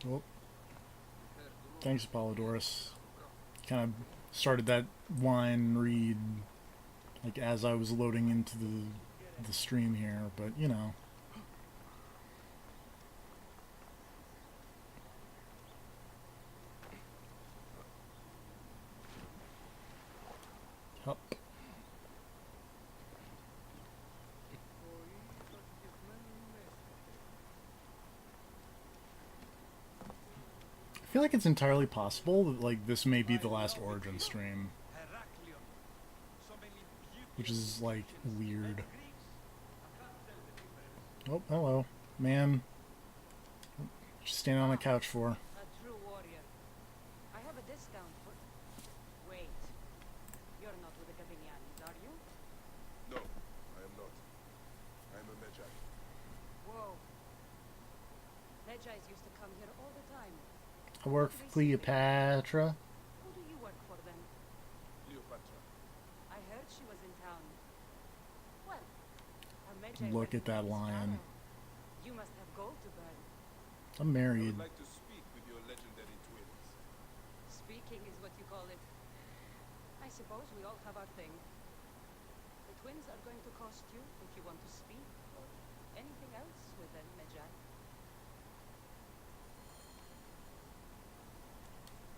Well, thanks, Apollodorus. Kind of started that line read like as I was loading into the stream here, but you know. Hup. I feel like it's entirely possible that like this may be the last Origin stream, which is like weird. Oh, hello, man. Just standing on the couch for. A true warrior. I have a discount for... Wait. You're not with the Gabinianis, are you? No, I am not. I am a Medjay. Whoa. Medjais used to come here all the time. I work for Cleopatra. Who do you work for then? Cleopatra. I heard she was in town. Well, a Medjay Look at wedding that is lion. thorough. You must have gold to burn. I'm I married. would like to speak with your legendary twins. Speaking is what you call it. I suppose we all have our thing. The twins are going to cost you if you want to speak or anything else with them, Medjay.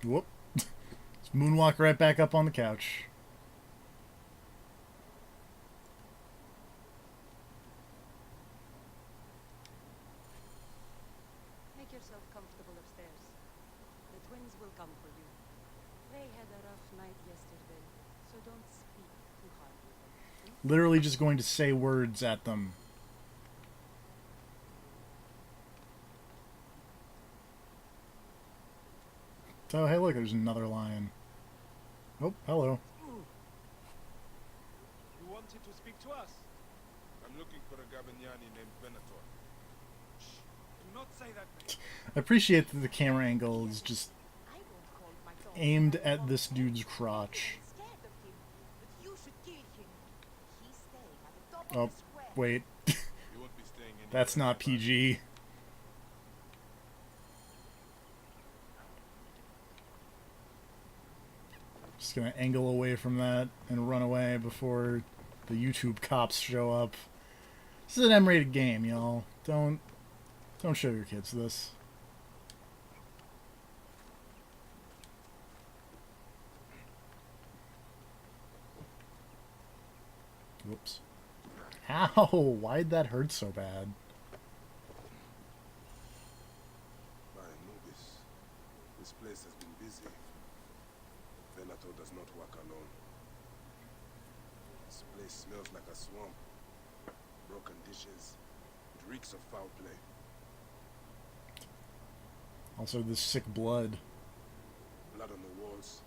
Whoop. Let's moonwalk right back up on the couch. Make yourself comfortable upstairs. The twins will come for you. They had a rough night yesterday, so don't speak too hard with them. Literally just going to say words at them. Oh, hey, look, there's another lion. Oh, hello. You wanted to speak to us? I'm looking for a Gabiniani named Venator. Shh. Do not say that name. I appreciate that the camera angle is just I won't hold my tongue. aimed at this dude's crotch. I'm scared of him, but you should kill him. He's staying at the top Oh, of the square. wait. You won't be staying anywhere. That's not PG. Just gonna angle away from that and run away before the YouTube cops show up. This is an M-rated game, y'all. Don't show your kids this. Whoops. Ow! Why'd that hurt so bad? My Anubis. This place has been busy. Venator does not work alone. This place smells like a swamp. Broken dishes. It reeks of foul play. Also, this sick blood. Blood on the walls.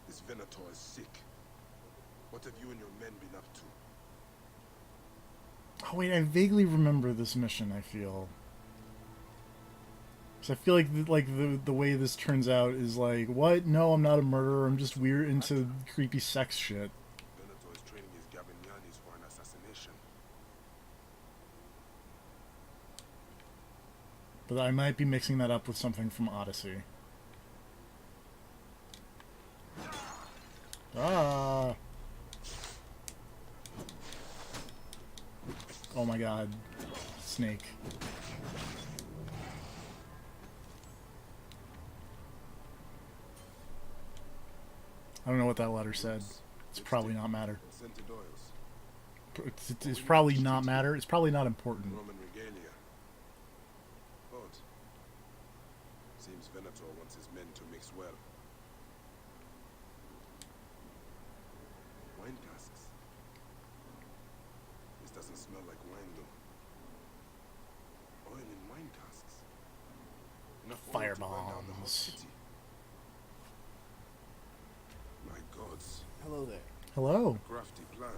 This Venator is sick. What have you and your men been up to? Oh wait, I vaguely remember this mission. I feel. So I feel like the way this turns out is like, what? No, I'm not a murderer. I'm just weird into creepy sex shit. Venator is training his Gabinianis for an assassination. But I might be mixing that up with something from Odyssey. Ah! Oh my god. Snake. I don't know what that letter said. It's probably not matter. Scented oils. It's probably not matter. It's probably not important. Roman regalia. Odd. Seems Venator wants his men to mix well. Wine casks. This doesn't smell like wine though. Oil in wine casks. Enough oil to burn down the whole Firebombs. city. My gods. Hello there. Hello. Crafty plan.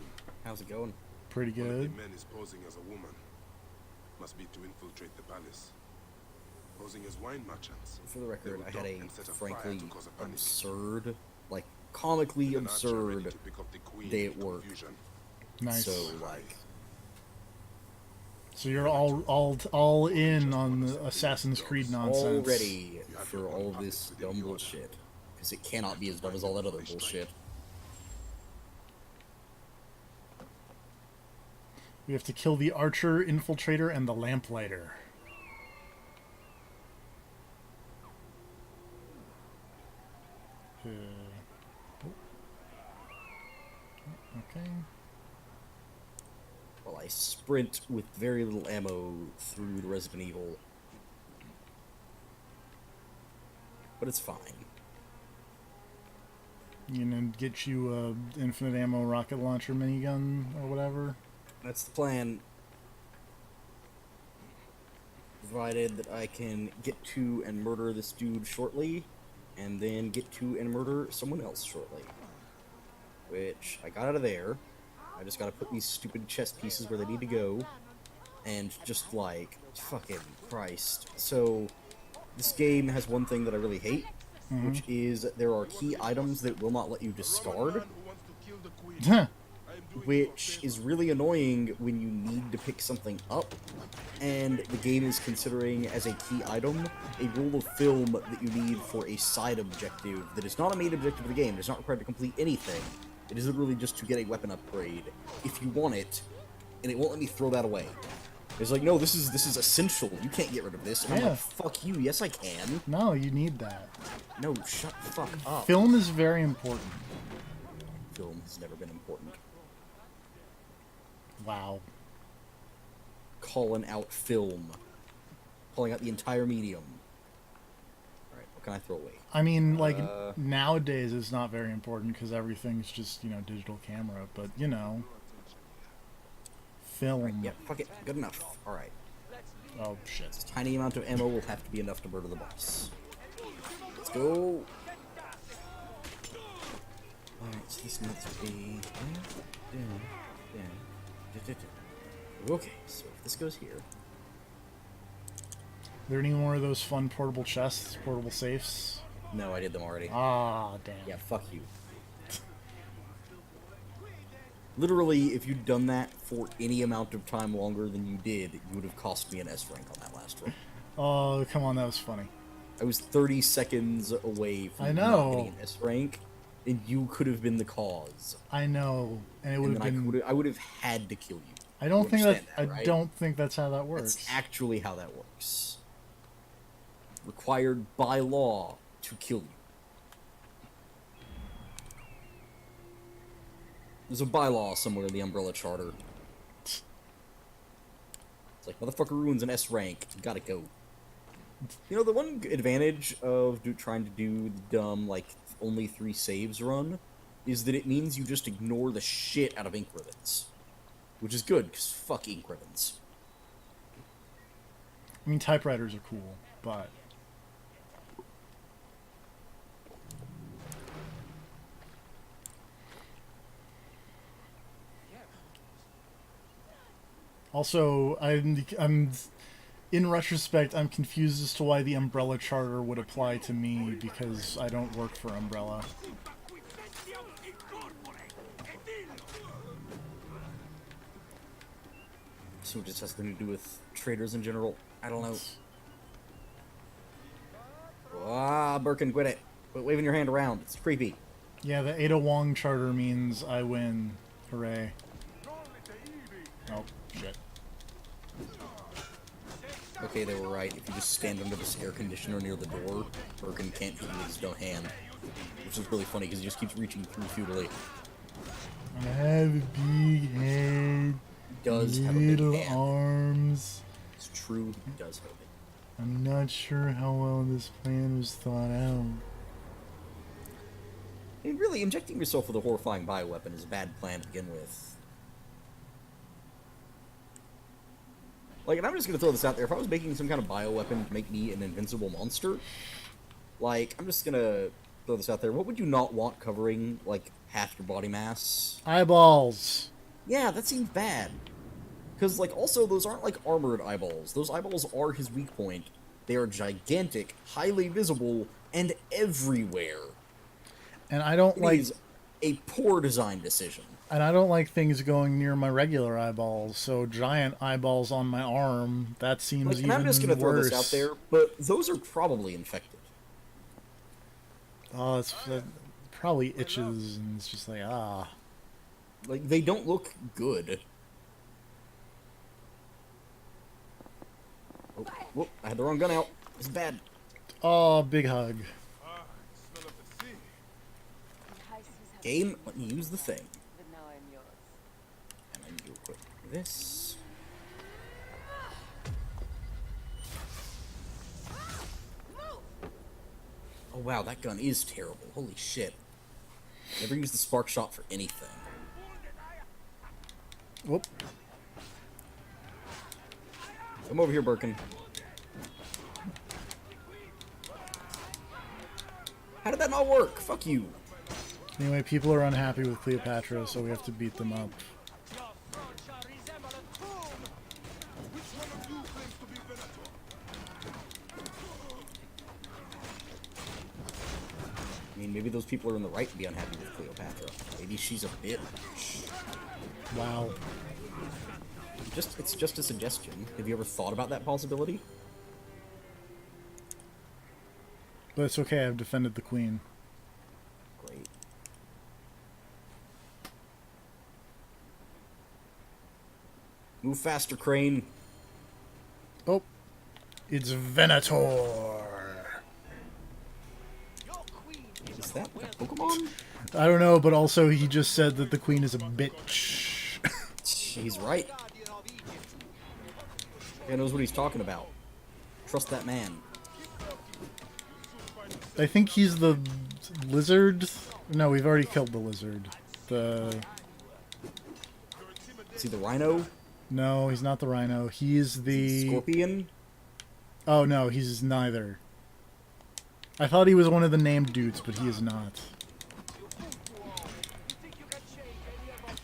How's it going? Pretty One of good. the men is posing as a woman. Must be to infiltrate the palace. Posing as wine merchants. For the record, will I had dock a and set a fire frankly to cause a panic. absurd, like comically With an archer ready absurd to pick up the queen day in at work. confusion. Nice. So like, So you're all in on the Assassin's Creed nonsense. All ready for all of this dumb bullshit. Because it cannot be as dumb as all that other bullshit. We have to kill the Archer, Infiltrator, and the Lamplighter. Okay. While I sprint with very little ammo through the Resident Evil. But it's fine. You know, get you a infinite ammo rocket launcher minigun or whatever. That's the plan. Provided that I can get to and murder this dude shortly, and then get to and murder someone else shortly. Which, I got out of there. I just gotta put these stupid chest pieces where they need to go. And just like, fucking Christ. So, this game has one thing that I really hate, which is there are key items that will not let you discard, which is really annoying when you need to pick something up, and the game is considering as a key item a roll of film that you need for a side objective that is not a main objective of the game. It is not required to complete anything. It is literally just to get a weapon upgrade if you want it, and it won't let me throw that away. It's like, no, this is essential. You can't get rid of this. And I'm Yeah. like, fuck you. Yes, I can. No, you need that. No, shut the fuck up. Film is very important. Film has never been important. Wow. Calling out film. Calling out the entire medium. Alright, what can I throw away? I mean, like, nowadays it's not very important because everything's just, you know, digital camera, but, you know, film. Yeah, fuck it. Good enough. Alright. Oh, shit. This tiny amount of ammo will have to be enough to murder the boss. Let's go. Alright, so this must be... Okay, so if this goes here... Are there any more of those fun portable chests, portable safes? No, I did them already. Ah, damn. Yeah, fuck you. Literally, if you'd done that for any amount of time longer than you did, you would have cost me an S rank on that last one. Oh, come on, that was funny. I was 30 seconds away from I not know. getting an S rank, and you could have been the cause. I know, and it And would then have been. I would have had to kill you. I don't You think that. understand I right? don't think that's how that works. That's actually how that works. Required by law to kill you. There's a bylaw somewhere in the Umbrella Charter. It's like, motherfucker ruins an S rank, you gotta go. You know, the one advantage of trying to do the dumb, like, only 3 saves run is that it means you just ignore the shit out of ink ribbons. Which is good, because fuck ink ribbons. I mean, typewriters are cool, but also, I'm in retrospect, I'm confused as to why the Umbrella Charter would apply to me because I don't work for Umbrella. So it just has something to do with traders in general. I don't know. Ah, Birkin, quit it. Quit waving your hand around. It's creepy. Yeah, the Ada Wong Charter means I win. Hooray. Oh, shit. Okay, they were right. If you just stand under this air conditioner near the door, Birkin can't hit you with his own hand. Which is really funny because he just keeps reaching through futilely. I have a big head, He does have a big little hand. arms. It's true, he does have it. I'm not sure how well this plan was thought out. I mean, really, injecting yourself with a horrifying bioweapon is a bad plan to begin with. Like, and I'm just gonna throw this out there. If I was making some kind of bioweapon to make me an invincible monster, like, I'm just gonna throw this out there. What would you not want covering, like, half your body mass? Eyeballs. Yeah, that seems bad. Because, like, also, those aren't, like, armored eyeballs. Those eyeballs are his weak point. They are gigantic, highly visible, and everywhere. And I don't It like. is a poor design decision. And I don't like things going near my regular eyeballs, so giant eyeballs on my arm, that seems Like, and even I'm just gonna throw worse. this out there, but those are probably infected. Oh, that probably itches, and it's just like, ah. Like, they don't look good. Oh, whoop, I had the wrong gun out. It's bad. Oh, big hug. Ah, smell of the sea. Game, let me use the thing. But now I'm yours. And then do quick this. Oh wow, that gun is terrible. Holy shit. Never use the spark shot for anything. Whoop. Come over here, Birkin. How did that not work? Fuck you. Anyway, people are unhappy with Cleopatra, so we have to beat them up. Your throne shall resemble a tomb. Which one of you claims to be Venator? I mean, maybe those people are in the right to be unhappy with Cleopatra. Maybe she's a bitch. Wow. It's just a suggestion. Have you ever thought about that possibility? But it's okay, I've defended the queen. Great. Move faster, Crane. Oh, it's Venator. Your queen Is that a Pokemon? I don't know, but also he just said that the queen is a bitch. He's right. guardian of Egypt. He knows what he's talking about. Trust that man. I think he's the lizard. No, we've already killed the lizard. The Is he the Rhino? no, he's not the rhino. He's the Scorpion? oh no, he's neither. I thought he was one of the named dudes, but he is not. You think you can change any of our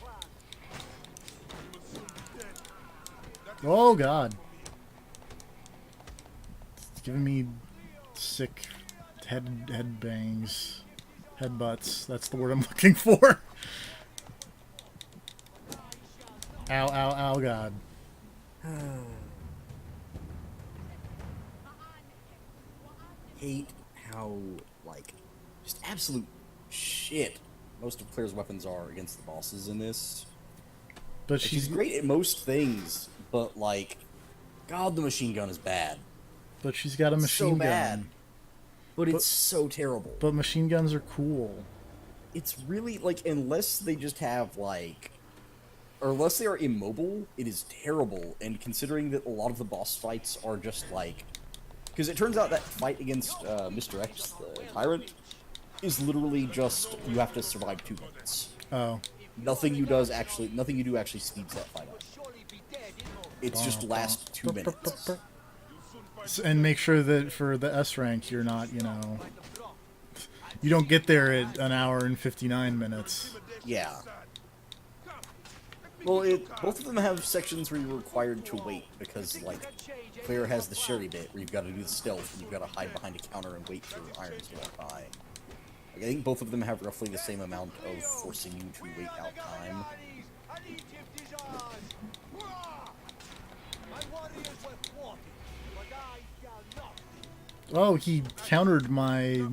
plans? Oh god, it's giving me sick head bangs, head butts. That's the word I'm looking for. Ow, ow, ow, god. Hate how, like, just absolute shit most of Claire's weapons are against the bosses in this. But Like, she's great at most things, but, like, God, the machine gun is bad. but she's got a machine So gun. bad. But it's so terrible. But machine guns are cool. It's really, like, unless they just have, like, or unless they are immobile, it is terrible. And considering that a lot of the boss fights are just, like, because it turns out that fight against Mr. X, the Tyrant, is literally just, you have to survive 2 minutes. Oh. Nothing you do actually speeds that fight up. Surely be dead in no It's just last 2 minutes. And make sure that for the S rank, you're not, you know, you don't get there at an hour and 59 minutes. Yeah. Well, both of them have sections where you're required to wait, because, like, Claire has the Sherry bit, where you've got to do the stealth, and you've got to hide behind a counter and wait for your irons to walk by. Like, I think both of them have roughly the same amount of forcing you to wait out time. And Egypt is ours. Hurrah! My warriors were thwarted, but I shall not. Oh, he countered my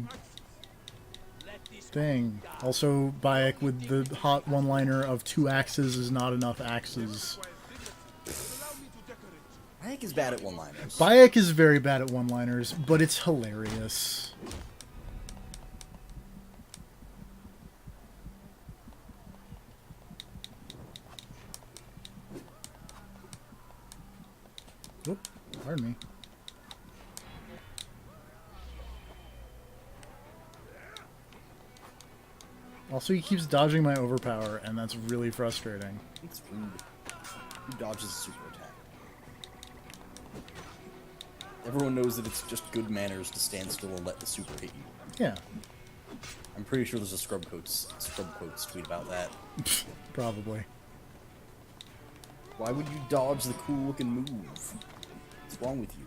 Let this thing. Also, Bayek with the hot one-liner of 2 axes is not enough axes. I think he's bad at one-liners. Bayek is very bad at one-liners, but it's hilarious. Oop, pardon me. Also, he keeps dodging my overpower, and that's really frustrating. It's rude. Who dodges a super attack? Everyone knows that it's just good manners to stand still and let the super hit you. Yeah, I'm pretty sure there's a Scrub Quotes tweet about that. probably. Why would you dodge the cool-looking move? What's wrong with you?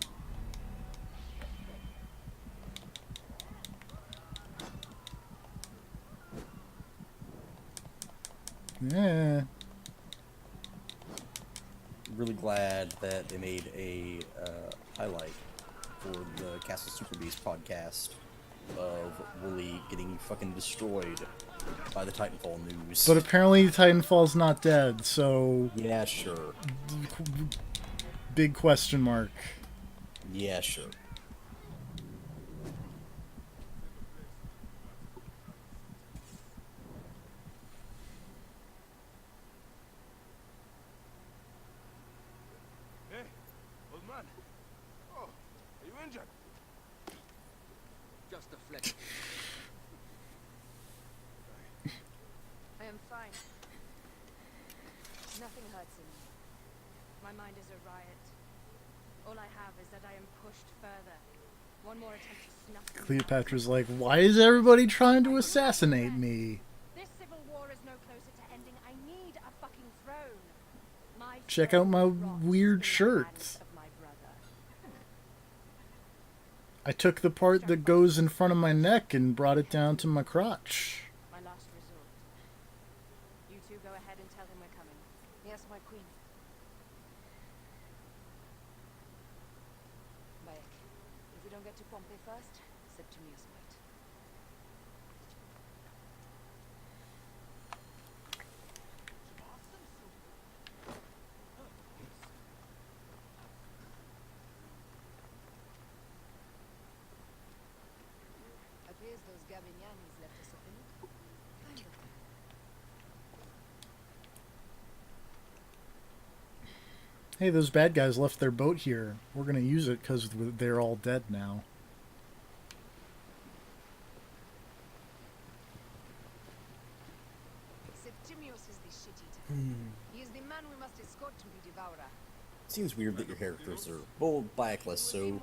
Yeah. Really glad that they made a highlight for the Castle Super Beast podcast of Wooly getting fucking destroyed by the Titanfall news. But apparently Titanfall's not dead, so yeah, sure. big question mark. Yeah, sure. Hey, old man. Oh, are you injured? Just a fleck. I am fine. Nothing hurts in me. My mind is a riot. All I have is that I am pushed further. One more attempt to snuff me out. Cleopatra's like, why is everybody trying to assassinate me? This civil war is no closer to ending. I need a fucking throne. My Check out my throne rots weird in the shirt. hands of my brother. I took the part that goes in front of my neck and brought it down to my crotch. My last resort. You two go ahead and tell him we're coming. Yes, my queen. Bayek, if we don't get to Pompey first, Septimius might. Appears those Gabinianis left us a pinnacle. Kind of. Hey, those bad guys left their boat here. We're gonna use it because they're all dead now. Septimius is the shit-eater. He is the man we must escort to the Devourer. Seems weird that your characters are, well, Bayek less so,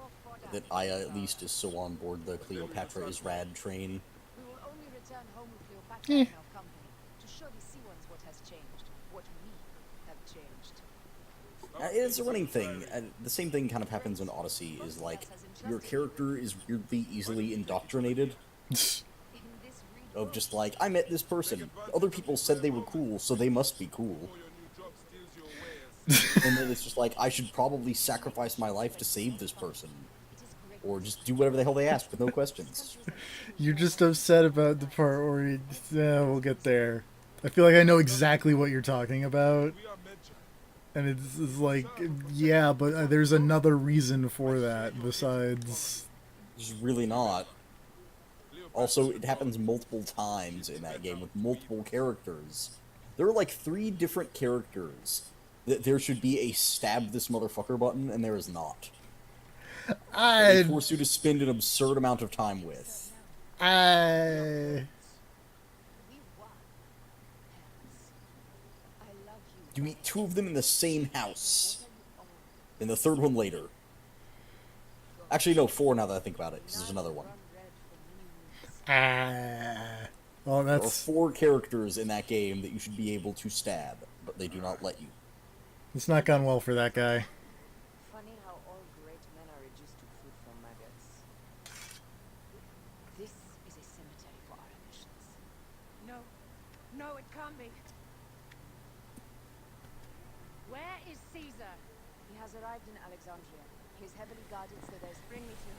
that Aya at least is so on board the Cleopatra is rad train. We will only return home with Cleopatra Eh. in our company to show the sea ones what has changed, what we have changed. It's a running thing. The same thing kind of happens in Odyssey, is like, your character is weirdly easily indoctrinated. In this region, Of just like, I met this person. Other people said they were cool, so they must be cool. Before your new job steals your wares. And then it's just like, I should probably sacrifice my life to save this person. it is great. Or just do whatever the hell they ask with no questions. You're just upset about the part where you, yeah, we'll get there. I feel like I know exactly what you're talking about, We are mentioned. and it's like, yeah, but there's another reason for that besides. It's really not. Also, it happens multiple times in that game with multiple characters. There are like 3 different characters that there should be a stab this motherfucker button, and there is not. They I force you to spend an absurd amount of time with. We won. Parents. I love you. You meet 2 of them in the same house, and the 3rd one later. Actually, no, 4 now that I think about it, 'cause there's another one. Run red for me. well, There are that's 4 characters in that game that you should be able to stab, but they do not let you. it's not gone well for that guy. Funny how all great men are reduced to food for maggots. This is a cemetery for our ambitions. No. No, it can't be. Where is Caesar? He has arrived in Alexandria. He is heavily guarded, so there's bring me to him.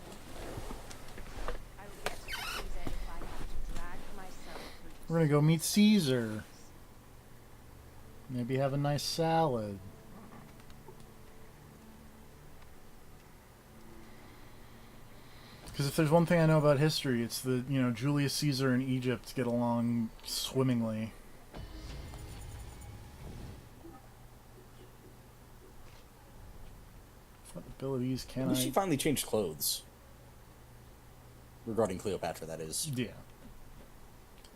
I will get to Caesar if I have to drag myself through. We're gonna go meet Caesar. Maybe have a nice salad. Because if there's one thing I know about history, it's that, you know, Julius Caesar and Egypt get along swimmingly. What abilities At can least I... she finally changed clothes. Regarding Cleopatra, that is. Yeah.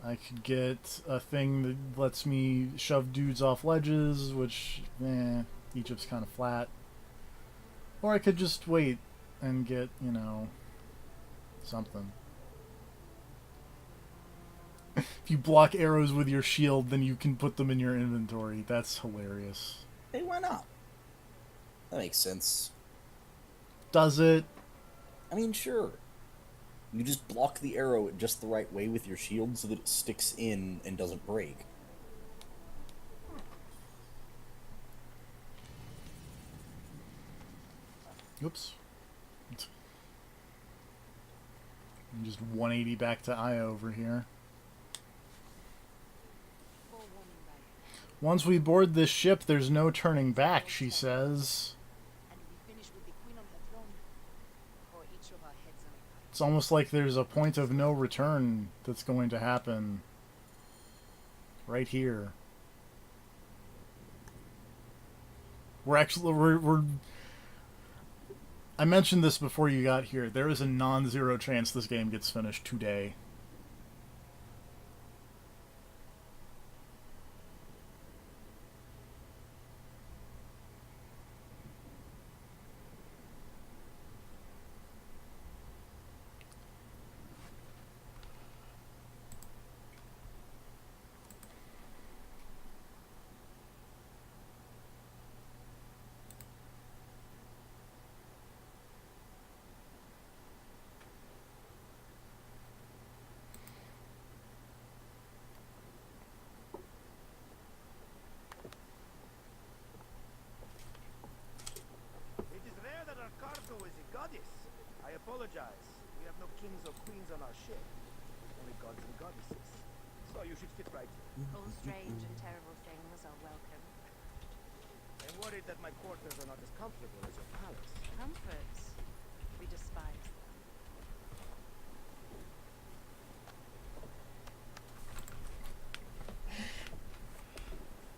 I could get a thing that lets me shove dudes off ledges, which, Egypt's kind of flat. Or I could just wait and get, you know, something. If you block arrows with your shield, then you can put them in your inventory. That's hilarious. Hey, why not? That makes sense. Does it? I mean, sure. You just block the arrow just the right way with your shield so that it sticks in and doesn't break. Oops. And just 180 back to Io over here. Forewarning back. Once we board this ship, there's no turning back, she says. And we finish with the queen on her throne, or each of our heads on a pike. It's almost like there's a point of no return that's going to happen right here. We're I mentioned this before you got here. There is a non-zero chance this game gets finished today. It is rare that our cargo is a goddess. I apologize. We have no kings or queens on our ship. Only gods and goddesses. So you should fit right in. All strange and terrible things are welcome. I'm worried that my quarters are not as comfortable as your palace. Comforts. We despise them.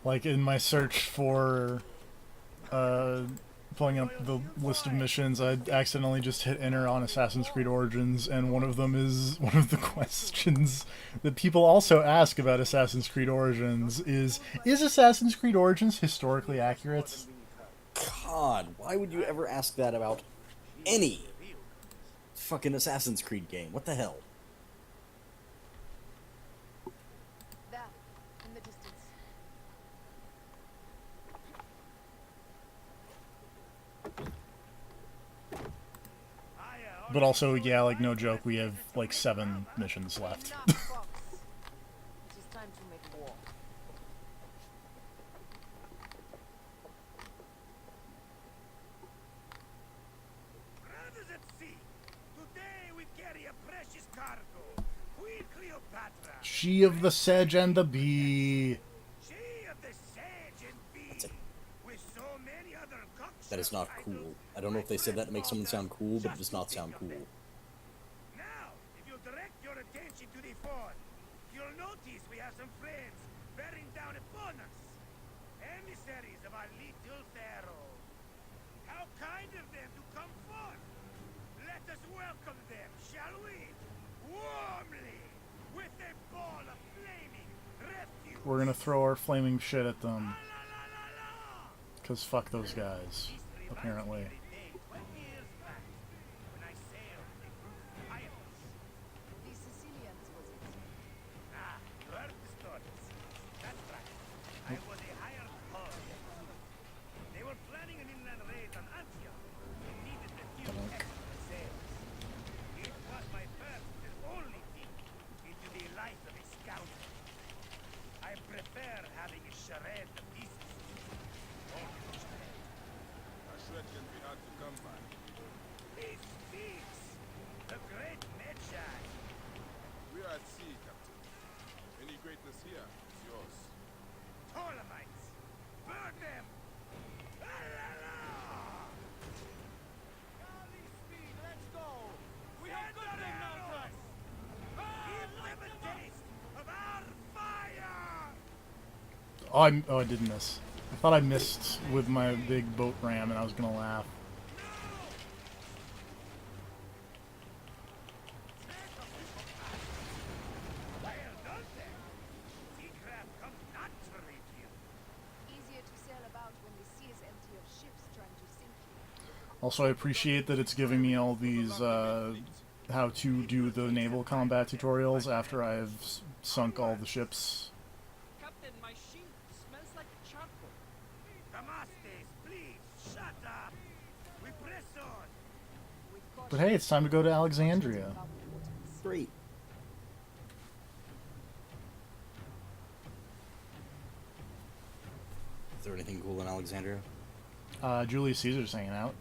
Like in my search for pulling up the list of missions, I accidentally just hit enter on Assassin's Creed Origins, and one of them is one of the questions that people also ask about Assassin's Creed Origins is Assassin's Creed Origins historically accurate? God, why would you ever ask that about any fucking Assassin's Creed game? What the hell? There, in the distance. But also, yeah, like no joke, we have like 7 missions left. Enough, Fox. It is time to make war. Brothers at sea, today we carry a precious cargo. Queen Cleopatra. She of the Sedge and the Bee. She of the sage and bee. That's it. With so many other cocksure That is not titles, cool. I don't know if they said that to make someone sound cool, but it does not sound cool. Now, if you direct your attention to the fort, you'll notice we have some friends bearing down upon us. Emissaries of our little pharaoh. How kind of them to come forth. Let us welcome them, shall we? Warmly, with a ball of flaming refuse. We're gonna throw our flaming shit at them, La, la, la, la, la. because fuck those guys, apparently. The Sicilians, was it? I was a hired pawn. They were planning an inland raid on Antioch. They needed a few extra sails. It was my first and only peek into the life of a scoundrel. I prefer having a charade of decency. Only charade. Our shred can be hard to come by. He speaks! The great Medjay! We are at sea, Captain. Any greatness here is yours. Ptolemies! Burn them! La la la! Galley speed, let's go! We have got them now, us! Give them a taste of our fire! Oh, I did miss. I thought I missed with my big boat ram, and I was gonna laugh. Well done then! Seacraft comes naturally to you. Easier to sail about when the sea is empty of ships trying to sink you. Also, I appreciate that it's giving me all these how to do the naval combat tutorials after I've sunk all the ships. Captain, my sheet smells like charcoal. Damastes, please, shut up! We press on! With But hey, it's time to go to Alexandria. about the waters. Great. Is there anything cool in Alexandria? Julius Caesar's hanging out.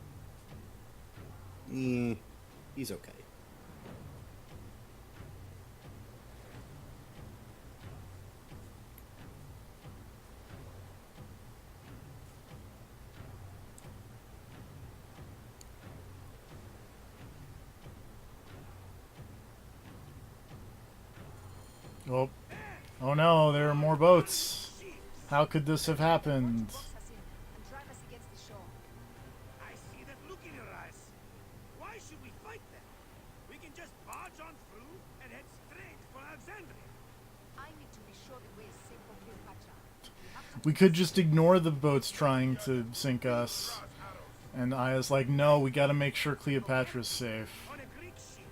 He's okay. Oh, oh no, there are more boats. How could this have happened? Box us in and drive us against the shore. I see that look in your eyes. Why should we fight them? We can just barge on through and head straight for Alexandria. I need to be sure the way is safe for Cleopatra. We have to We could just ignore the boats trying to sink us. And Aya's like, no, we gotta make sure Cleopatra's safe. On a Greek ship.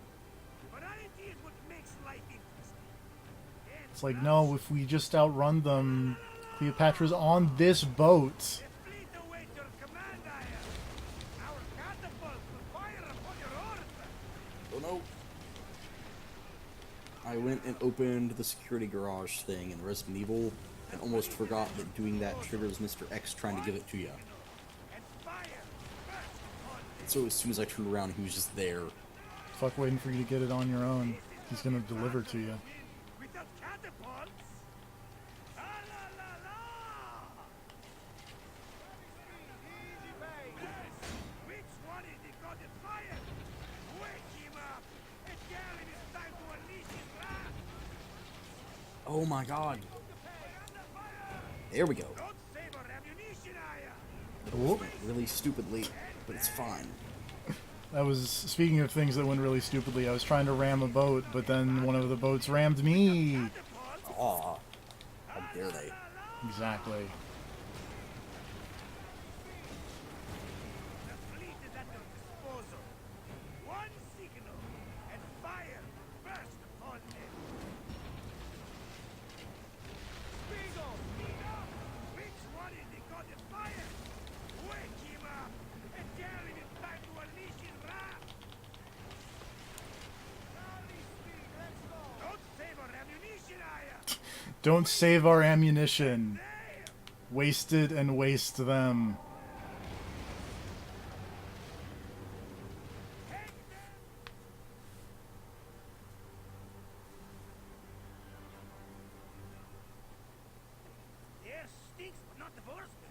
Variety is what makes life interesting. And It's like, no, if we just outrun them, Cleopatra's on this boat. the fleet awaits your command, Aya. Our catapults will fire upon your order. Oh no! I went and opened the security garage thing in Resident Evil and almost forgot that doing that triggers Mr. X trying to give it to you. And fire first upon them. So as soon as I turned around, he was just there. Fuck waiting for you to get it on your own. He's gonna deliver to you. Without catapults? Ah, la, la, la. Which one is the god of fire? Wake him up and tell him it's time to unleash his wrath. Oh my god! There we go. Don't save our ammunition, Aya. It went really stupidly, but it's fine. That was, speaking of things that went really stupidly, I was trying to ram a boat, but then one of the boats rammed me. Catapults? Aw. How dare they? Exactly. The fleet is at their disposal. One signal and fire burst upon them. Spiegel! Which one is the god of fire? Wake him up and tell him it's time to unleash his wrath. Don't save our ammunition, Aya. Don't save our ammunition. Waste it and waste them. The air stinks, but not the horsemen.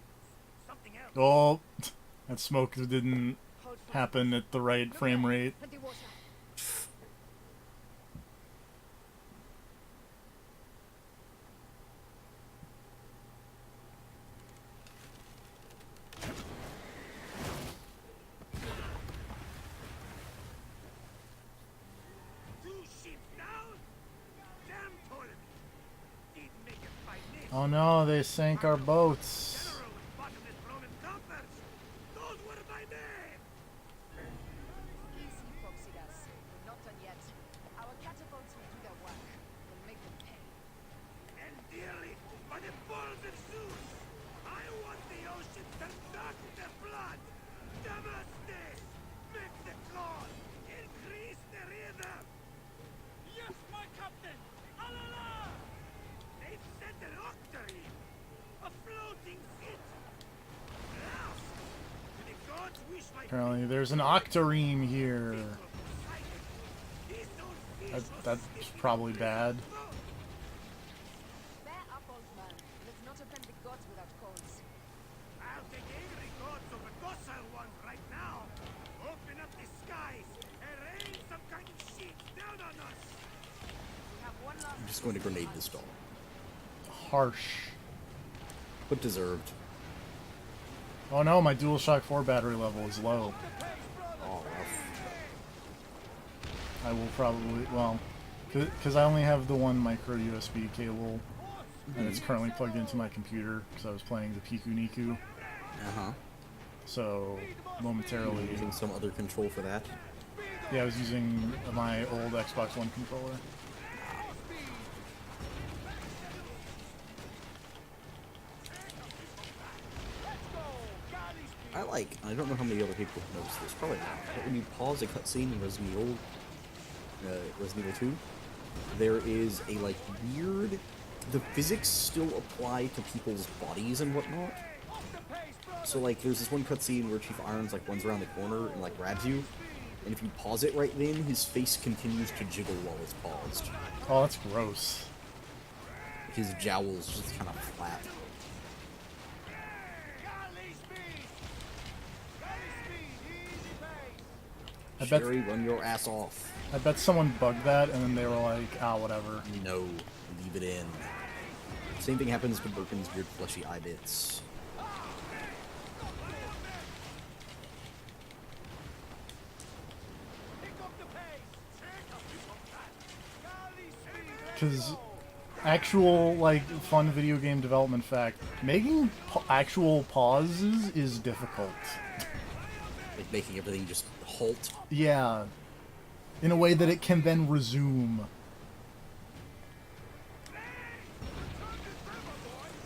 Something else. Oh, that smoke didn't happen at the right frame rate. plenty water. Two ships down? Damn Ptolemy. Didn't make it by name. Oh no, they sank our boats. General with bottomless Roman compass. Those were my men. Easy, Proxidas. We're not done yet. Our catapults will do their work. We'll make them pay. And dearly, by the balls of Zeus, I want the ocean to suck their blood. Namaste. Make the call. Increase the rhythm. Yes, my captain! Alala! They've set an octarine. A floating city. Lost. To the gods wish my Apparently there's an octarine here. These old fish That's will probably bad. Bear up, old man. Let's not offend the gods without cause. I'll take angry gods over docile ones right now. Open up the skies and rain some kind of shit down on us. We have one last I'm just going to grenade this doll. Harsh. But deserved. Oh no, my DualShock 4 battery level is low. Aw, rough. I will probably, well, because I only have the one micro USB cable, and it's currently plugged into my computer because I was playing the Piku Niku. Uh-huh. So momentarily, Using some other control for that. yeah, I was using my old Xbox One controller. I don't know how many other people have noticed this, probably not, but when you pause a cutscene in Resident Evil 2, there is a, like, weird... The physics still apply to people's bodies and whatnot. So, like, there's this one cutscene where Chief Irons, like, runs around the corner and, like, grabs you, And if you pause it right then, his face continues to jiggle while it's paused. Oh, that's gross. His jowls just kind of flap. Galley speed! Galley speed! Easy pace! I bet Sherry, run your ass off. I bet someone bugged that and then they were like, ah, whatever. No, leave it in. Same thing happens to Birkin's weird fleshy eye bits. Pick up the pace! Take up the Galley speed! Let's Because go! actual, like, fun video game development fact, making actual pauses is difficult. Like making everything just halt. Yeah. In a way that it can then resume.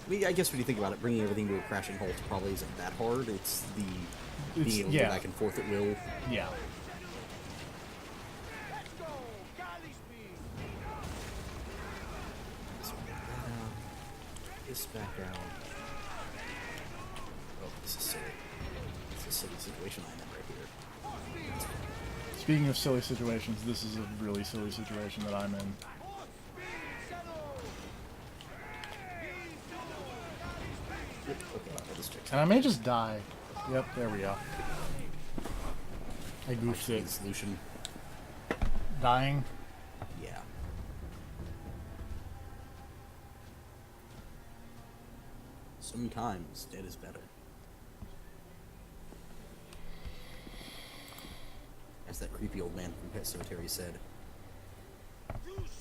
I mean, I guess when you think about it, bringing everything to a crashing halt probably isn't that hard. It's the being able to yeah. go back and forth at will. Yeah. Let's go! Galley speed! So back down. This back down. Oh, this is silly. It's a silly situation I'm in right here. Speaking of silly situations, this is a really silly situation that I'm in. Horse speed! Settle! Yep, okay, I'll just fix And I may just die. Yep, there we go. I goofed the it. solution. Dying? Yeah. Sometimes dead is better. As that creepy old man from Pet Sematary said.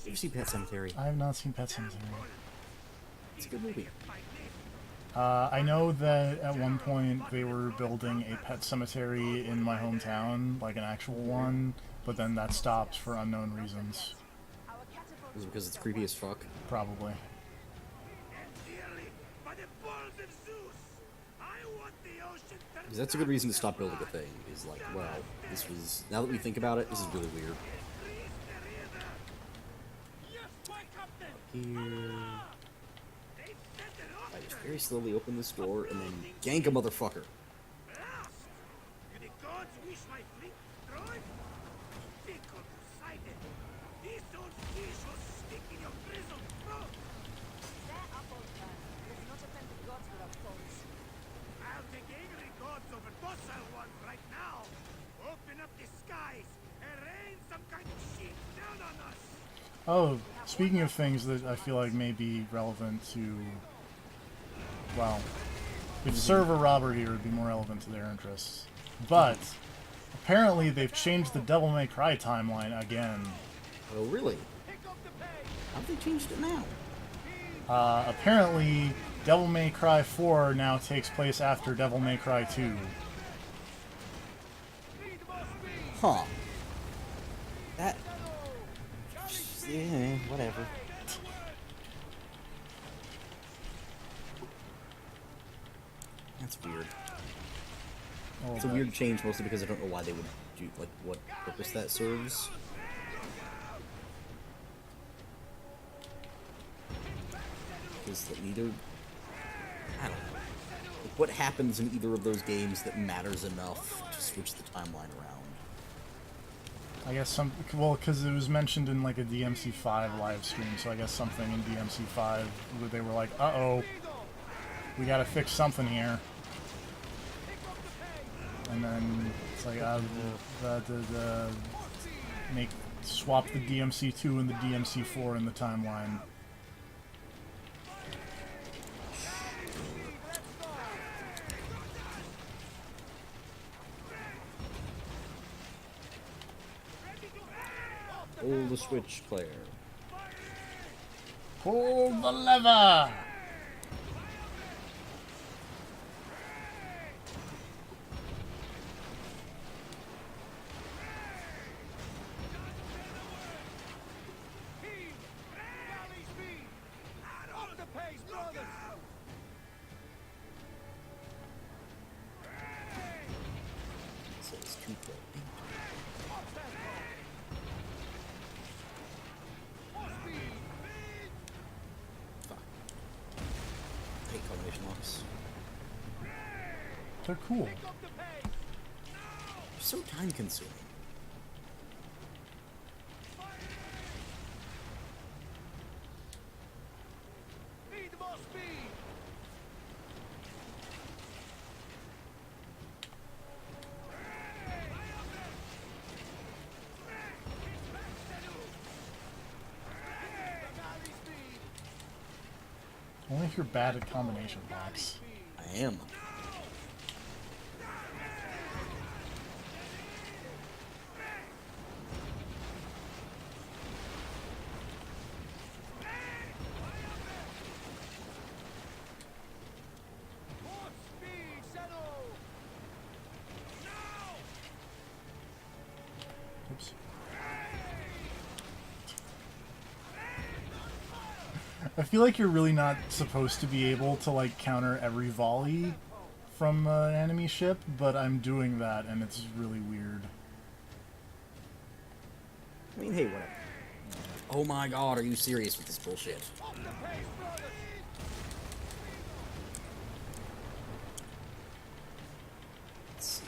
Did you see Pet Sematary? I have not seen Pet Sematary. It's a good movie. I know that at one point they were building a pet cemetery in my hometown, like an actual one, but then that stopped for unknown reasons. Is it because it's creepy as fuck? Probably. And dearly, by the balls of Zeus, I want the ocean to Because that's a good reason to stop building a thing. Is like, well, this was. Now that we think about it, this is really weird. Yes, my captain! Here. They set it off I just very slowly open this door and then gank a motherfucker. blast! Do the gods wish my fleet destroyed? Fickle Poseidon! These old fish will stick in your grizzled throat! They're up, old man. Let's not offend the gods with our phones. I'll take angry gods over docile ones right now! Open up the skies and rain some kind of shit down on us! Oh, speaking of things that I feel like may be relevant to... Well, if Server Robber here would be more relevant to their interests. But, apparently they've changed the Devil May Cry timeline again. Oh, really? Pick up the pace! How have they changed it now? Apparently, Devil May Cry 4 now takes place after Devil May Cry 2. Speed more speed! Huh. That. Yeah, whatever. That's weird. It's a weird change, mostly because I don't know why they would do, like, what purpose that serves. Because neither. I don't know. Like, what happens in either of those games that matters enough to switch the timeline around? I guess because it was mentioned in like a DMC5 live stream, so I guess something in DMC5 where they were like, uh-oh, we gotta fix something here. And then it's like, swap the DMC2 and the DMC4 in the timeline. Pull the switch, player. Pull the lever! Galley speed! Up the pace, brothers! It says 212. Up tempo! More speed! Fuck. I hate combination locks. They're cool. Pick up the pace! They're so time consuming. Only if you're bad at combination blocks. I am. Oops. I feel like you're really not supposed to be able to like counter every volley from an enemy ship, but I'm doing that and it's really weird. I mean, hey, whatever. Oh my god, are you serious with this bullshit? Let's see.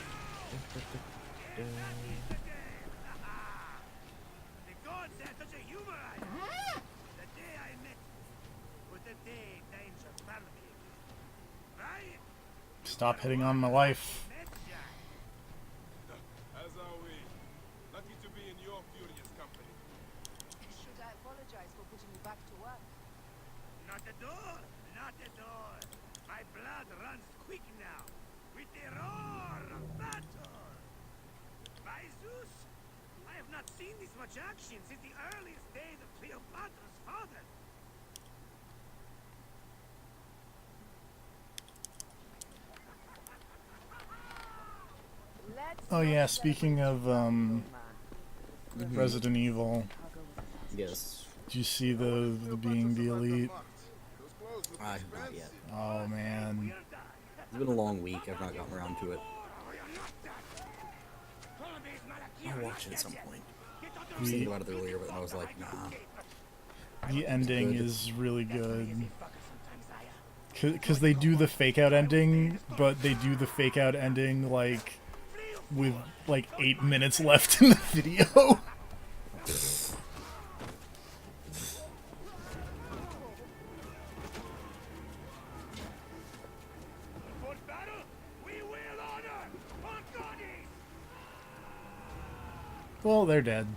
The gods had such a humor on it. The day I met you was the day danger found me. Right? Stop hitting on my life. Medjay. As are we. Lucky to be in your furious company. Should I apologize for putting you back to work? Not at all. Not at all. My blood runs quick now. With the roar of battle. By Zeus, I have not seen this much action since the earliest days of Cleopatra's father. Let's Oh not yeah, celebrate speaking of man. Resident Evil, Yes. did you see the being the elite? Those clothes look I have not yet. Oh man. It's been a long week. I've not gotten around to it. I'll watch it at some point. I was thinking about it earlier, but I was like, nah. The ending good. is really good. Because they do the fake out ending, but they do the fake out ending like with like 8 minutes left in the video. For battle, we will honor our goddess. Well, they're dead.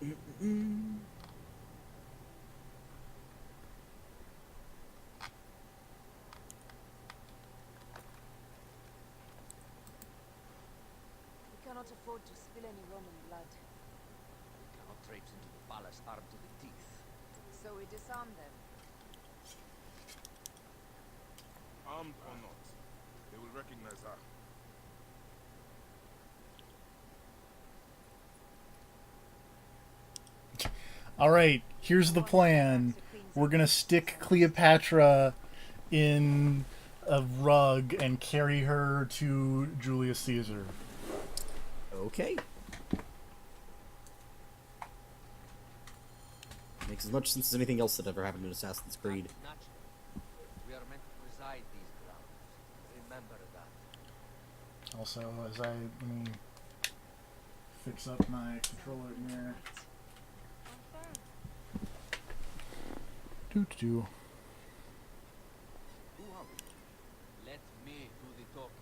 We cannot afford to spill any Roman blood, We cannot traipse into the palace armed to the teeth. so we disarm them. Armed or not, they will recognize her. Alright, here's the plan. We're gonna stick Cleopatra in a rug and carry her to Julius Caesar. Okay. Makes as much sense as anything else that ever happened in Assassin's Creed. Natural. We are meant to reside these grounds. Remember that. Also, as let me fix up my controller here. Doo-doo. Who are we? Let me do the talking.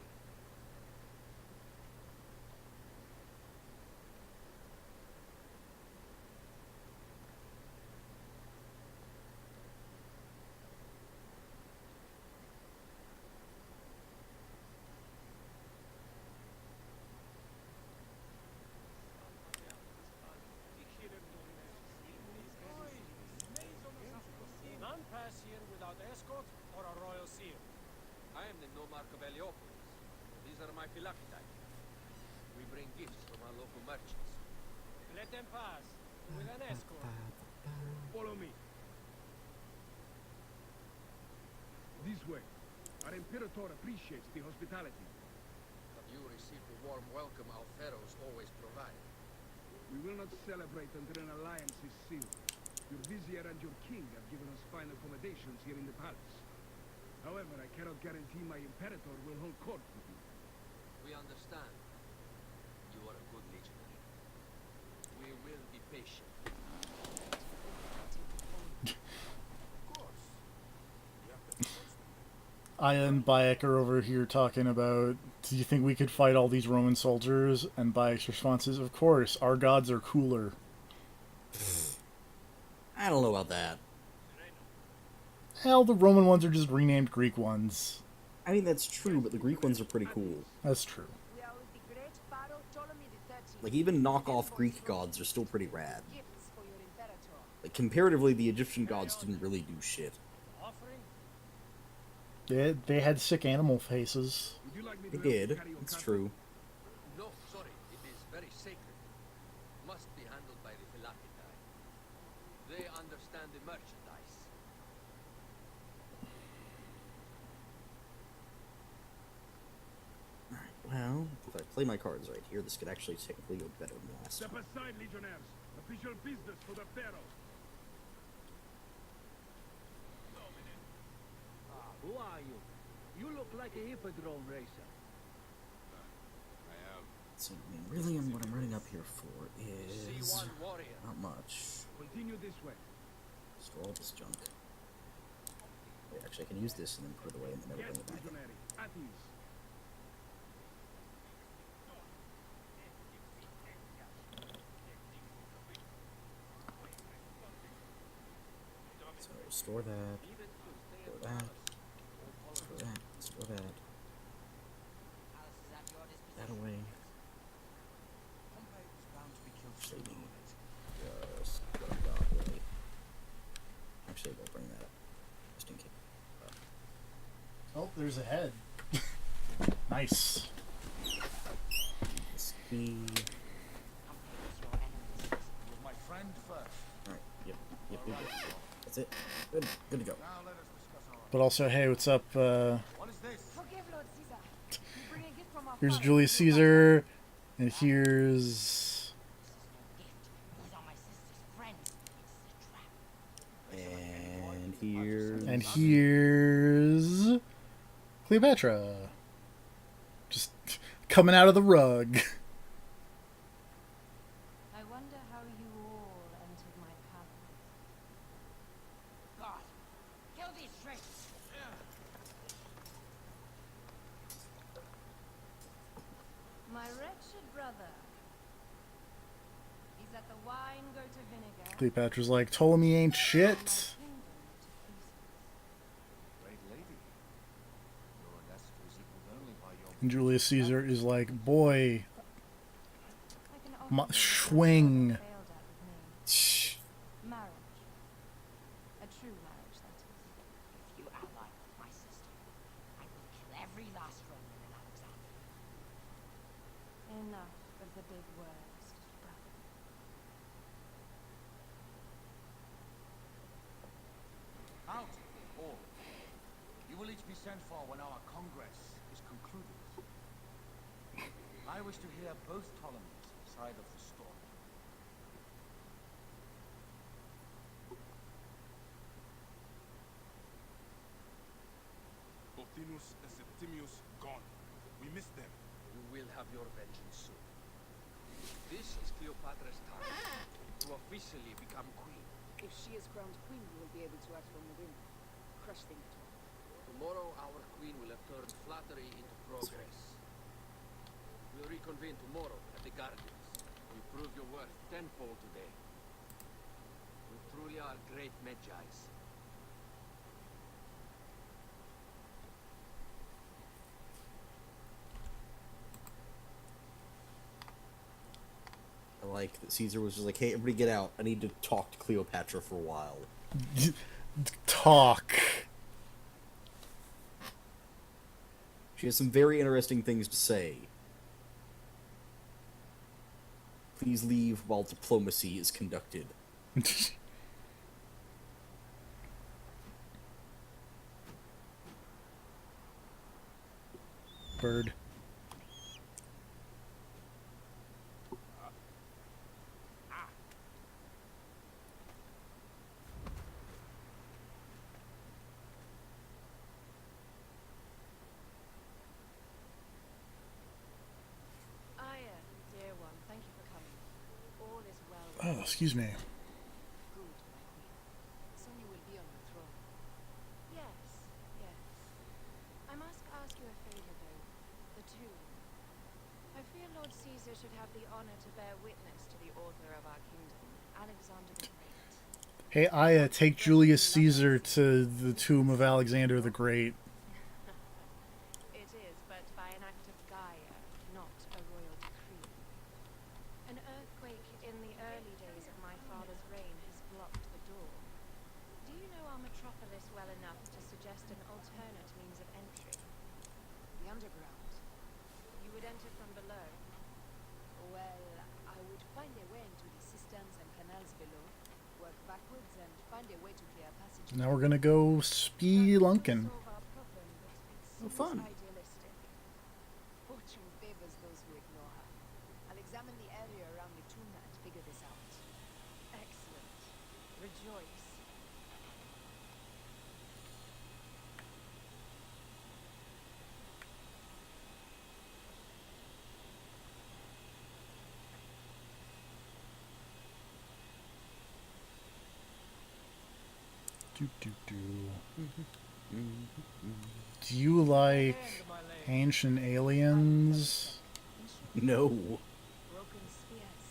escort or a royal seal? I am the Nomarch of Heliopolis. These are my Philaktai. We bring gifts from our local merchants. Let them pass with an escort. Follow me. This way. Our Imperator appreciates the hospitality. Have you received the warm welcome our pharaohs always provide? We will not celebrate until an alliance is sealed. Your vizier and your king have given us fine accommodations here in the palace. However, I cannot guarantee my Imperator will hold court with you. We understand. You are a good legionary. We will be patient. Aya and Bayek are over here talking about, do you think we could fight all these Roman soldiers? And Bayek's response is, of course, our gods are cooler. I don't know about that. Hell, the Roman ones are just renamed Greek ones. I mean, that's true, but the Greek ones are pretty cool. That's true. We are with the great Pharaoh Ptolemy III. Like, even knockoff Greek gods are still pretty rad. Gifts for your Imperator. Like, comparatively, the Egyptian gods didn't really do shit. Offering? They had sick animal faces. Would you like me They to help you did, carry your it's cattle? true. No, sorry. It is very sacred. Must be handled by the Philaktai. They understand the merchandise. Alright, well, if I play my cards right here, this could actually technically go better than last Step time. aside, legionnaires. Official business for the Pharaoh. Who are you? You look like a hippodrome racer. So, I mean, really, what I'm running up here for is C1 warrior. not much. Continue this way. Store all this junk. Wait, actually, I can use this and then put it away and then never Yes, bring it back. legionary. At ease. So, store that. Store that. Store that. Store that. That away. Actually, just put that away. Actually, we'll bring that up. Just in case. Oh, there's a head. Nice. This key. With my friend first. Alright, yep. That's it. Good. Good to go. Now let us discuss our... But also, hey, what's up? What is this? Forgive Lord Caesar. You bring a gift from our Here's father. Julius Caesar, and here's These are my sister's friends. It's a trap. And here's Cleopatra. Just coming out of the rug. I wonder how you all entered my palace. God, kill these traits. My wretched brother. Is that the wine go to vinegar? Cleopatra's like, Ptolemy ain't shit. Great lady. Your audacity is equaled only by your... And Julius Caesar is like, boy, I can only swing. failed at with me. Marriage. A true marriage, that is. If you ally with my sister, I will kill every last Roman in Alexandria. Enough of the big words, brother. Out, all. You will each be sent for when our congress is concluded. I wish to hear both Ptolemies' side of the story. Pothinus and Septimius gone. We missed them. You will have your vengeance soon. This is Cleopatra's time to officially become queen. If she is crowned queen, we will be able to act from within. Crush the Minotaur. Tomorrow our queen will have turned flattery into progress. We'll reconvene tomorrow at the Guardians. You prove your worth tenfold today. You truly are great Magi's. I like that Caesar was just like, hey, everybody get out. I need to talk to Cleopatra for a while. Talk. She has some very interesting things to say. Please leave while diplomacy is conducted. Bird. Aya, dear one, thank you for coming. All is well. Oh, excuse me. Good, my queen. Soon you will be on the throne. Yes, yes. I must ask you a favor, though. The tomb. I fear Lord Caesar should have the honor to bear witness to the author of our kingdom, Alexander the Great. Hey, Aya, take Julius Caesar to the tomb of Alexander the Great. It is, but by an act of Gaia, not a royal decree. An earthquake in the early days of my father's reign has blocked the door. Do you know our metropolis well enough to suggest an alternate means of entry? The underground. You would enter from below. Well, I would find a way into the cisterns and canals below, work backwards, and find a way to clear passage. Now we're gonna go spelunking. Solve our problem, but it Oh, seems fun. idealistic. Fortune favors those who ignore her. I'll examine the area around the tomb and figure this out. Excellent. Rejoice. Do you like Ancient Aliens? No. Broken spears.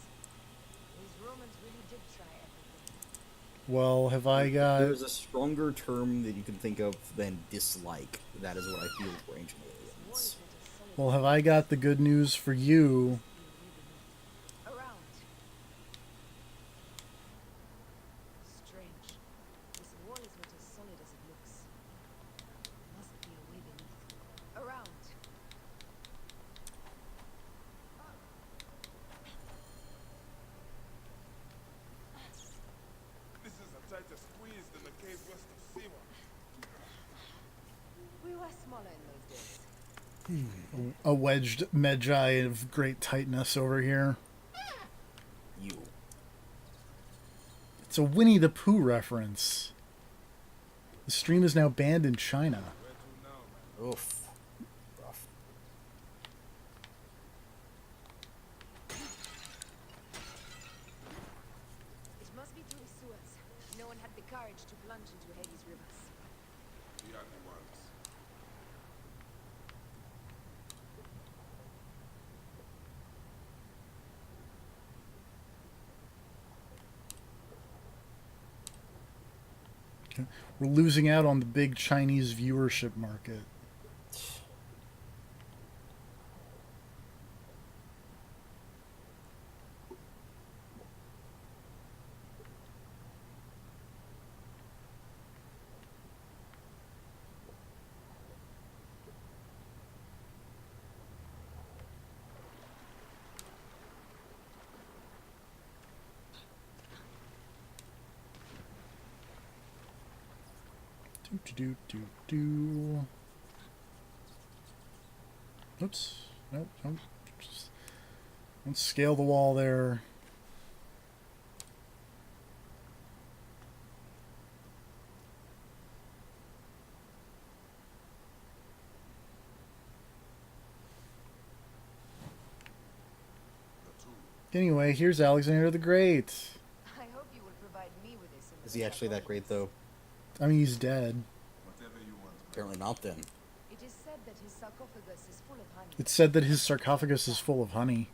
These Romans really did try everything. Well, have I got... There's a stronger term that you can think of than dislike. That is what I feel for Ancient Aliens. Well, have I got the good news for you? Around. Strange. This wall is not as solid as it looks. Must be a way beneath. Around. This is a tighter squeeze than the cave west of Siwa. We were smaller in those days. A wedged Medjay of great tightness over here. You. It's a Winnie the Pooh reference. The stream is now banned in China. Where to now, man? Oof. Rough. It must be through the sewers. No one had the courage to plunge into Hades rivers. We are the ones. We're losing out on the big Chinese viewership market. Do. Oops. Nope. Nope. Just, let's scale the wall there. The tomb. Anyway, here's Alexander the Great. I hope you will provide me with this. Is he actually that great, though? I mean, he's dead. Whatever you want, man. Apparently not, then. It is said that his sarcophagus is full of honey. It's said that his sarcophagus is full of honey.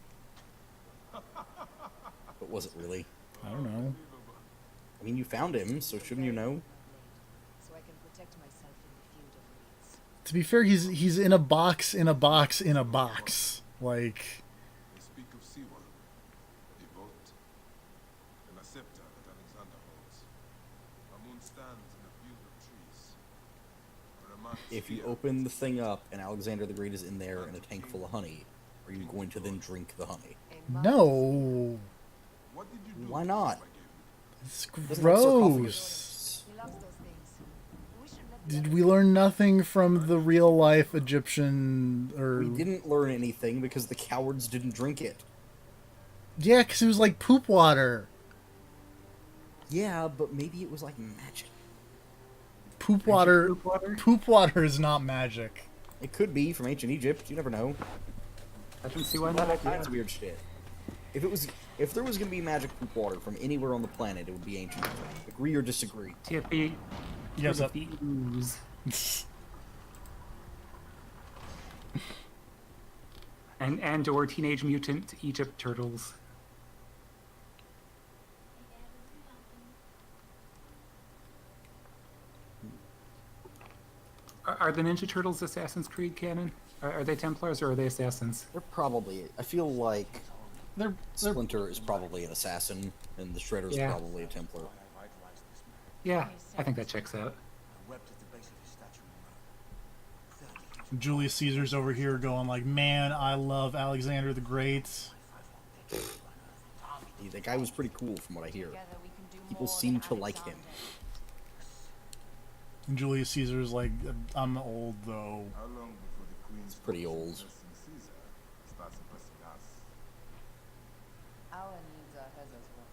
But was it really? I don't know. I mean, you found him, so shouldn't you know? So I can protect myself in the field of reeds. To be fair, he's in a box, in a box, in a box. Like, They speak of Siwa, a boat, and a scepter that Alexander holds. A moon stands in a field of trees, a reminder if you open the thing up and Alexander the Great is in there and a tank full of honey, are you going to then drink the honey? No. What did you do? Why not? It's Doesn't have sarcophagus. gross. He loves those things. We should let the Did others we learn nothing from the real life Egyptian or We didn't learn anything because the cowards didn't drink it. Yeah, cuz it was like poop water. Yeah, but maybe it was like magic. Poop water. poop water? Poop water is not magic. It could be from ancient Egypt. You never know. I don't see why not. That's weird shit. If there was gonna be magic poop water from anywhere on the planet, it would be ancient Egypt. Agree or disagree? Tippy. Yes, with the ooze. And or Teenage Mutant Egypt Turtles. Are the Ninja Turtles Assassin's Creed canon? Are they Templars or are they Assassins? They're probably. I feel like they're Splinter is probably an assassin, and the Shredder's Yeah. probably a Templar. Yeah, I think that checks out. Julius Caesar's over here going like, "Man, I love Alexander the Great." The guy was pretty cool, from what I hear. together we can do People more seem than to like him. Alexander. And Julius Caesar's like, "I'm old though." How long before the Queen's pretty old. Caesar starts impressing us? Our needs are hers as well.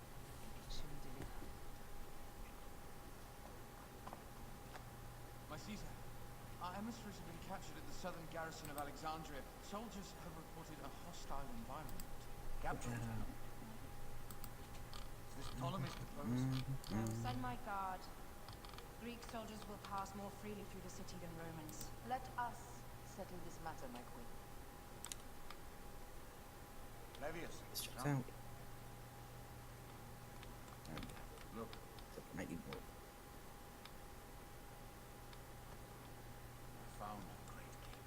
She will deliver. My Caesar, our emissaries have been captured at the southern garrison of Alexandria. Soldiers have reported a hostile environment. Captured. This Ptolemy's proposed. No, send my guard. Greek soldiers will pass more freely through the city than Romans. Let us settle this matter, my queen. Levius, This checks out. And, Look, except I might need more. I found a great king.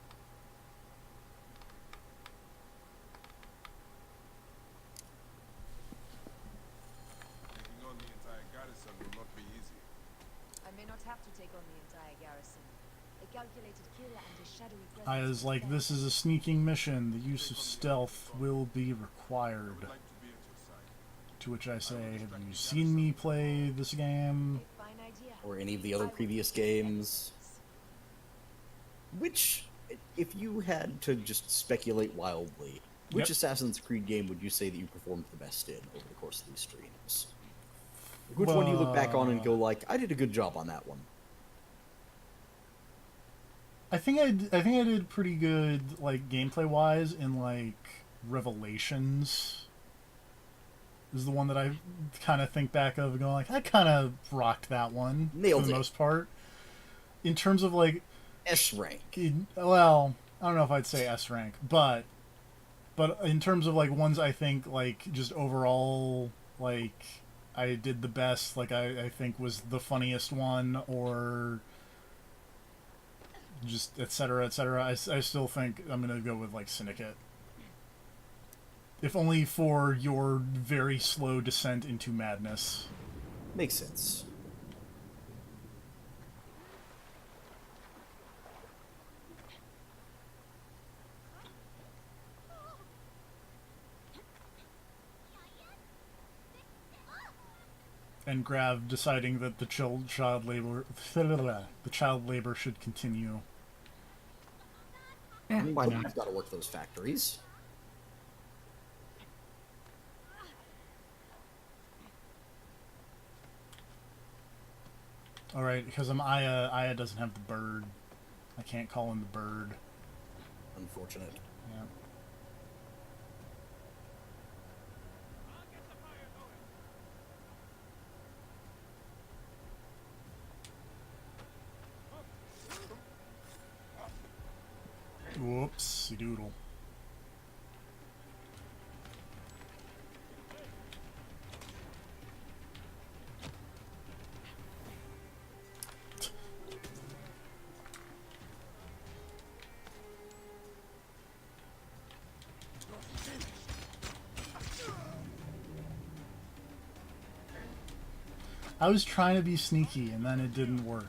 taking on the entire garrison will not be easy. I may not have to take on the entire garrison. A calculated kill and a shadowy presence. I was like, "This is a sneaking mission. The use of stealth will be required." I'd like to be at your side. To which I say, "Have you seen me play this game?" A fine idea. Or any of the other previous games. Which, if you had to just speculate wildly, which Yep. Assassin's Creed game would you say that you performed the best in over the course of these streams? Which one do you look back on and go like, I did a good job on that one? I think I did pretty good, like, gameplay wise in like Revelations. Is the one that I kind of think back of and go like, I kind of rocked that one Nailed for the it. most part. In terms of like, S rank. well, I don't know if I'd say S rank, but in terms of like ones I think like just overall like I did the best, like I think was the funniest one, or just etc. etc. I still think I'm gonna go with like Syndicate, if only for your very slow descent into madness. Makes sense. And Grav deciding that the child labor should continue. Yeah, I mean, why somebody's not? got to work those factories. All right, because I'm Aya. Aya doesn't have the bird. I can't call in the bird. Unfortunate. Yeah. Whoops, doodle. I was trying to be sneaky and then it didn't work.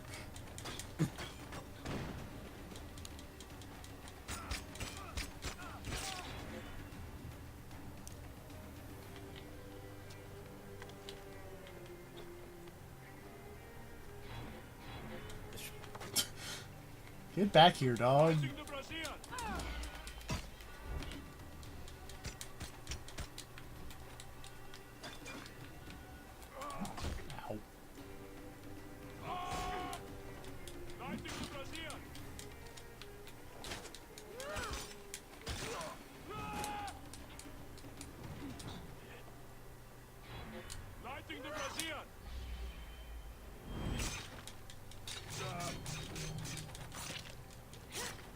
Get back here, dog. Ow.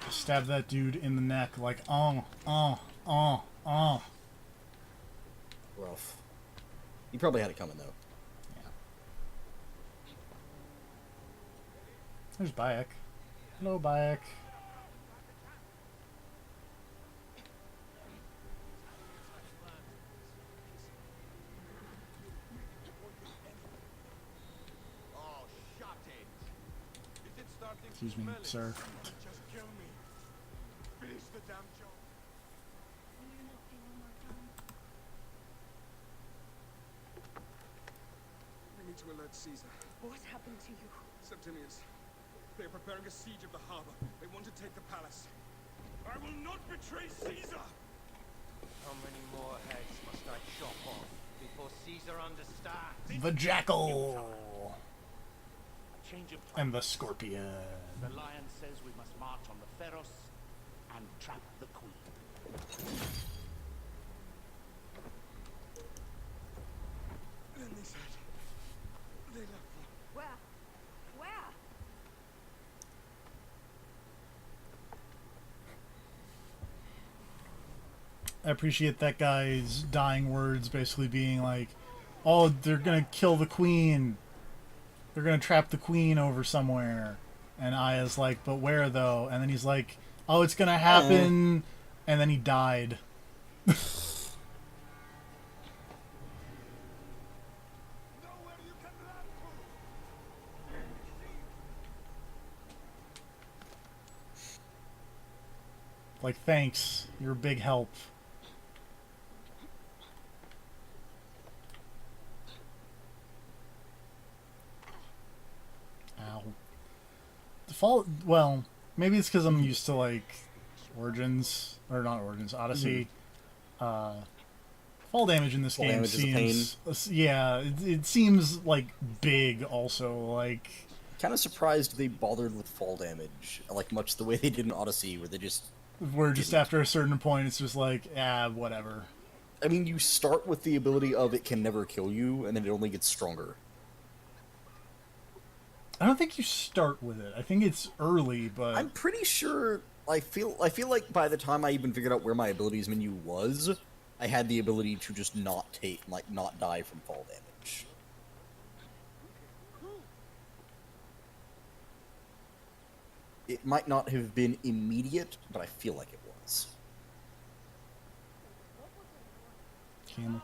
Stab that dude in the neck like, Rough. You probably had it coming, though. Yeah. There's Bayek. Hello, Bayek. Oh, shut it! Is it starting to Excuse me, smell it? sir. Just kill me. Finish the damn job. We need to alert Caesar. What happened to you? Septimius. They're preparing a siege of the harbor. They want to take the palace. I will not betray Caesar! How many more heads must I chop off before Caesar understands? The Jackal! A change of And the plans. Scorpion. The lion says we must march on the Pharos and trap the queen. Then they said they left for Where? Where? I appreciate that guy's dying words basically being like, oh, they're gonna kill the queen. They're gonna trap the queen over somewhere. And Aya's like, but where though? And then he's like, oh, it's gonna happen. And then he died. nowhere you can run to! Like, thanks. You're a big help. Ow. The fall. Well, maybe it's because I'm used to like Origins or not Origins, Odyssey. Fall damage in this Fall game damage is a pain. seems. Yeah, it seems like big. Also, like Kind of surprised they bothered with fall damage, like much the way they did in Odyssey, where they just... we're just after a certain point, it's just like whatever. I mean, you start with the ability of it can never kill you, and then it only gets stronger. I don't think you start with it. I think it's early, but I'm pretty sure. I feel like by the time I even figured out where my abilities menu was, I had the ability to just not die from fall damage. It might not have been immediate, but I feel like it was. camel.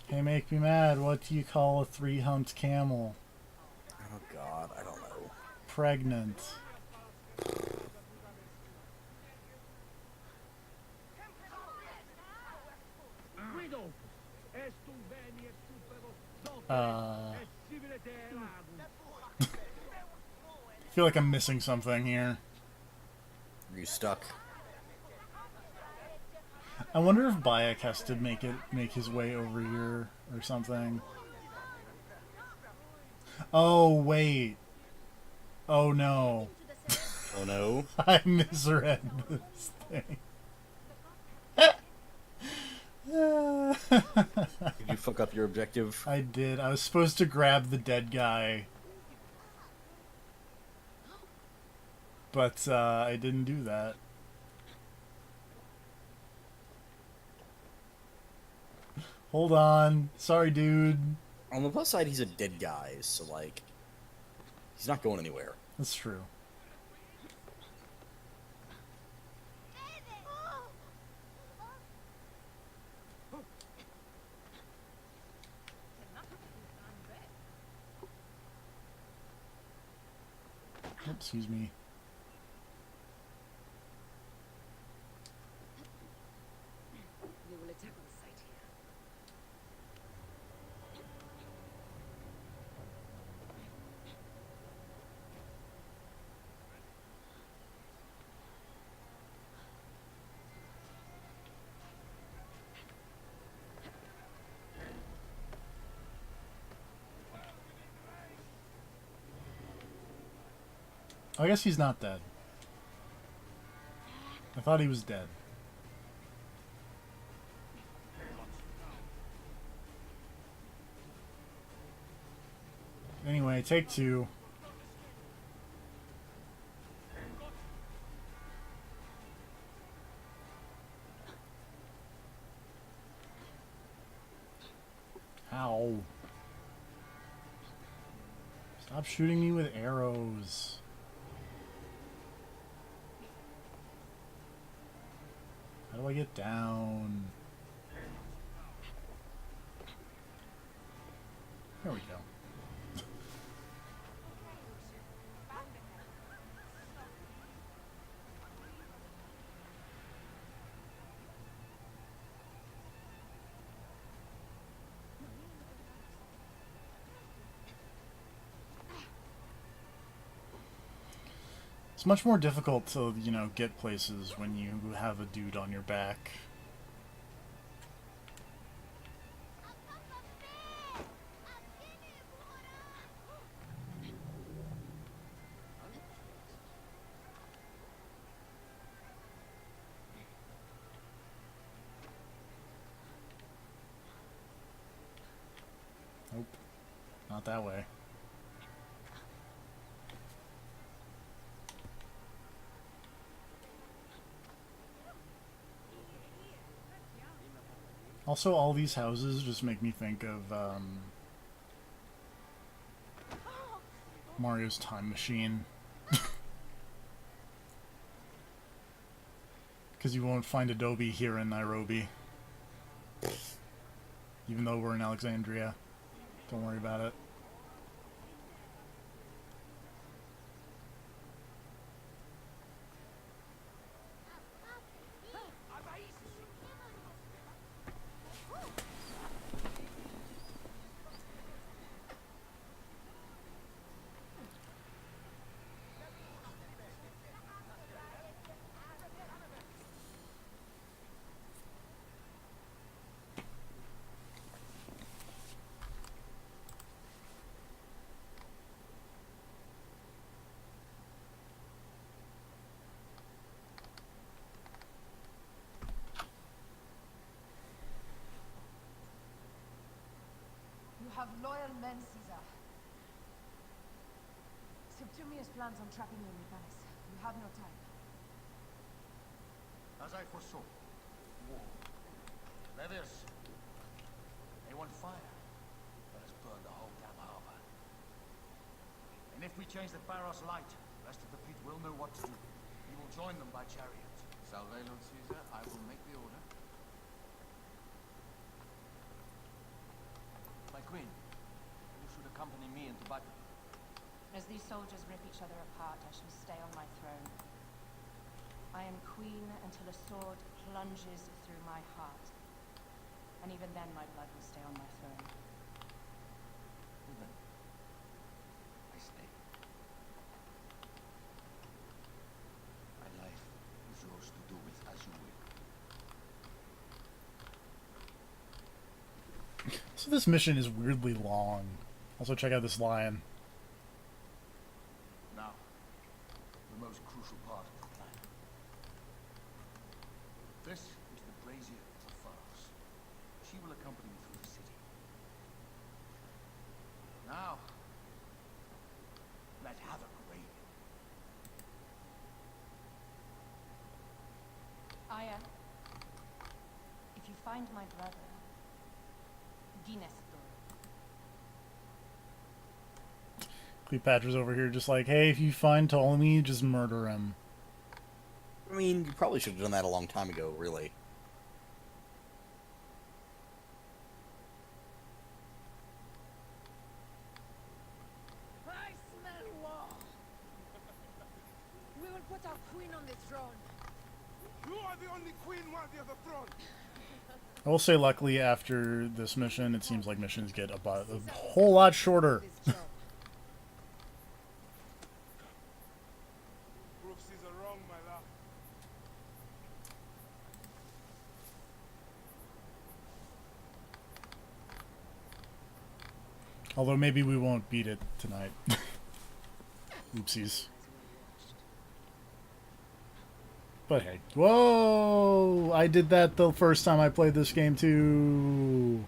Hey, make me mad. What do you call a three-humped camel? Oh god, I don't know. Pregnant. I feel like I'm missing something here. Are you stuck? I wonder if Bayek has to make his way over here or something. Oh wait. Oh no. Oh no. I misread this thing. Did you fuck up your objective? I did. I was supposed to grab the dead guy. But I didn't do that. Hold on. Sorry, dude. On the plus side, he's a dead guy, so like, he's not going anywhere. That's true. Oops, excuse me. They will attack on sight here. I guess he's not dead. I thought he was dead. Anyway, take two. Ow. Stop shooting me with arrows. How do I get down? There we go. It's much more difficult to, you know, get places when you have a dude on your back. Nope. Not that way. Also, all these houses just make me think of Mario's Time Machine. Because you won't find Adobe here in Nairobi. Even though we're in Alexandria. Don't worry about it. You have loyal men, Caesar. Septimius plans on trapping you in the palace. You have no time. As I foresaw, war. Levius, they want fire. Let us burn the whole damn harbor. And if we change the Pharos light, the rest of the fleet will know what to do. We will join them by chariot. Salve, Lord Caesar. I will make the order. My queen, you should accompany me into battle. As these soldiers rip each other apart, I shall stay on my throne. I am queen until a sword plunges through my heart. And even then my blood will stay on my throne. Then I stay. My life is yours to do with as you will. So this mission is weirdly long. Also check out this lion. Now, the most crucial part of the plan. This is the brazier of Pharos. She will accompany me through the city. Now, let havoc reign. Aya, if you find my brother, Ginestor. Cleopatra's over here just like, hey, if you find Ptolemy, just murder him. I mean, you probably should have done that a long time ago, really. I smell war. We will put our queen on the throne. You are the only queen worthy of the throne. I will say, luckily, after this mission, it seems like missions get a whole lot shorter. Prove Caesar wrong, my love. Although maybe we won't beat it tonight. Oopsies. But hey. Whoa! I did that the first time I played this game too.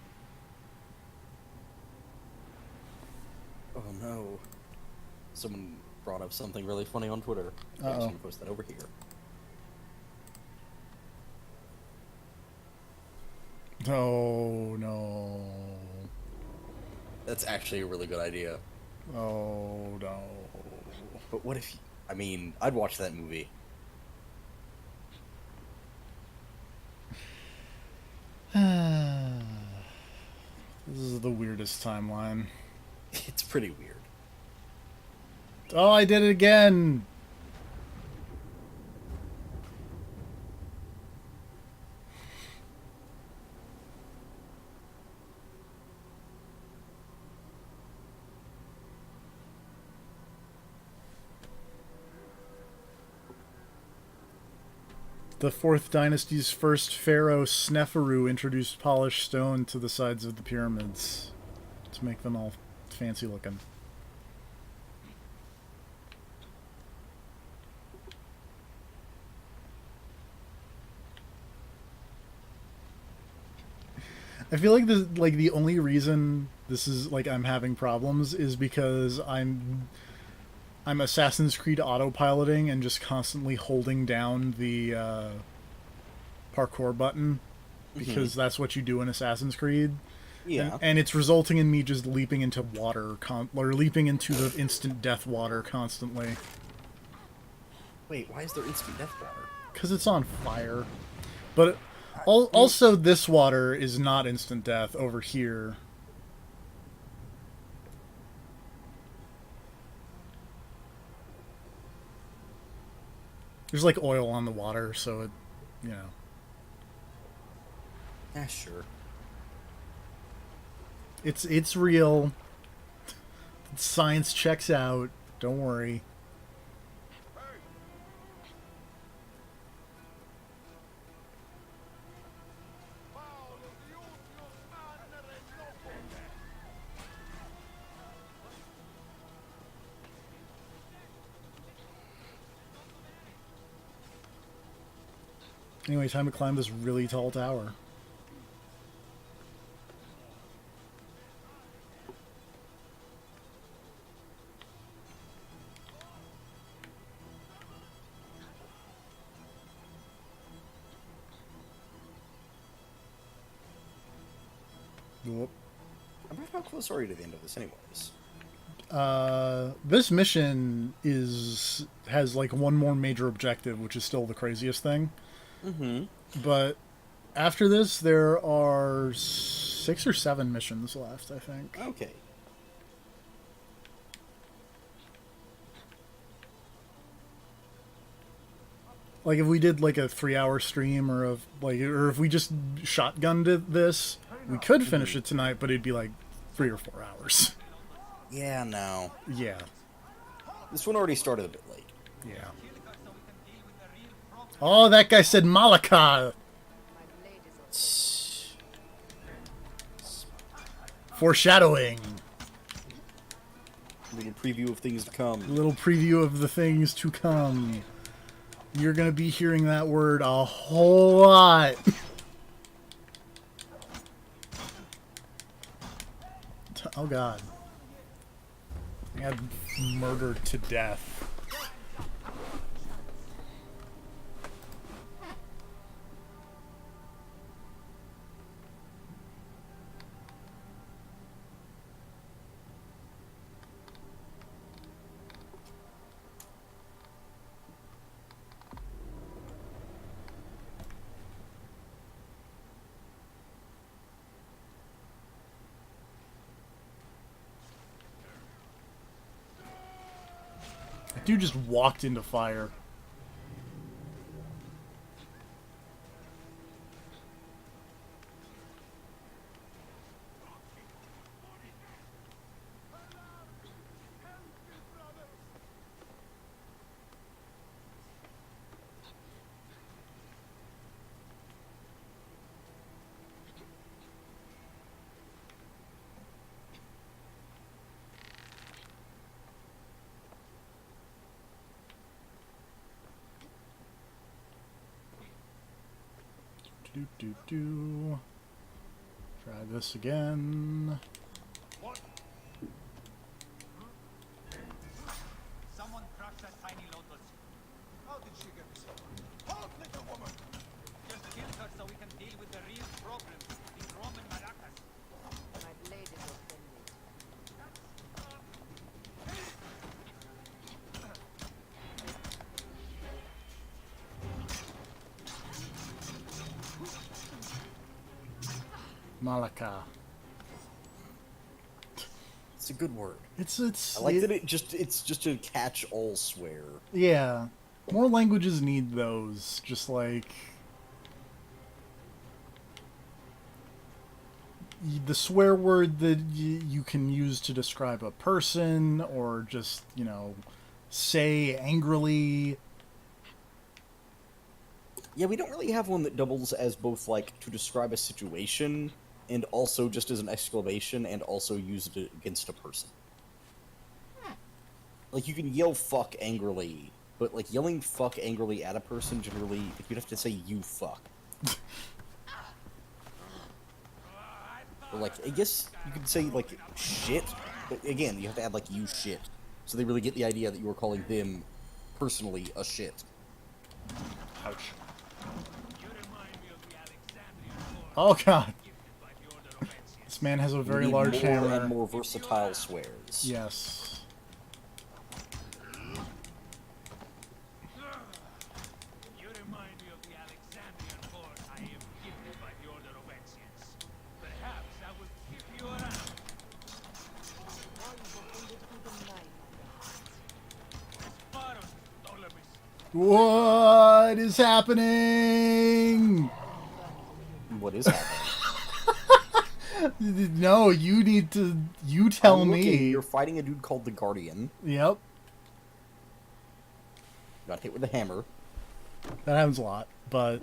Oh no. Someone brought up something really funny on Twitter. I'm Uh-oh. just gonna post that over here. Oh no. That's actually a really good idea. Oh no. But what if... I mean, I'd watch that movie. This is the weirdest timeline. It's pretty weird. Oh, I did it again! The 4th Dynasty's first pharaoh, Sneferu, introduced polished stone to the sides of the pyramids to make them all fancy looking. I feel like the only reason this is like I'm having problems is because I'm Assassin's Creed autopiloting and just constantly holding down the parkour button because that's what you do in Assassin's Creed. Yeah. And it's resulting in me just leaping into water or leaping into the instant death water constantly. Wait, why is there instant death water? Because it's on fire. But also this water is not instant death over here. There's like oil on the water, so it, you know. Yeah, sure. It's real. Science checks out. Don't worry. Anyway, time to climb this really tall tower. Whoop. About how close are you to the end of this, anyways? This mission has like one more major objective, which is still the craziest thing. Mm-hmm. But after this, there are 6 or 7 missions left, I think. Okay. Like if we did like a 3-hour stream, or if we just shotgunned this, we could finish it tonight, but it'd be like 3 or 4 hours. Yeah, no. Yeah. This one already started a bit late. Yeah. Oh, that guy said Malakal. Foreshadowing. Little preview of things to come. Little preview of the things to come. You're gonna be hearing that word a whole lot. Oh god. I got murdered to death. Dude just walked into fire. Do. Try this again. Someone crushed that tiny lotus. How did she get this? Halt, little woman! Just kill her so we can deal with the real problem. These Roman maracas. My blade is offended. Malaka. It's a good word. It's I like that it's just a catch-all swear. Yeah. More languages need those. Just like the swear word that you can use to describe a person, or just, you know, say angrily. Yeah, we don't really have one that doubles as both, like, to describe a situation, and also just as an exclamation, and also use it against a person. Like, you can yell fuck angrily, but, like, yelling fuck angrily at a person, generally, like, you'd have to say you fuck. Or, like, I guess you could say, like, shit, but again, you have to add, like, you shit. So they really get the idea that you are calling them, personally, a shit. Ouch. Oh god. This man has a very large hammer. And more versatile swears. Yes. You remind me of the Alexandrian horde I am gifted by the Order of Ancients. Perhaps I will keep you around. Sparros, Ptolemies. What is happening? What is happening? No, you need to. You tell I'm looking. me. You're fighting a dude called the Guardian. Yep. Got hit with a hammer. That happens a lot, but.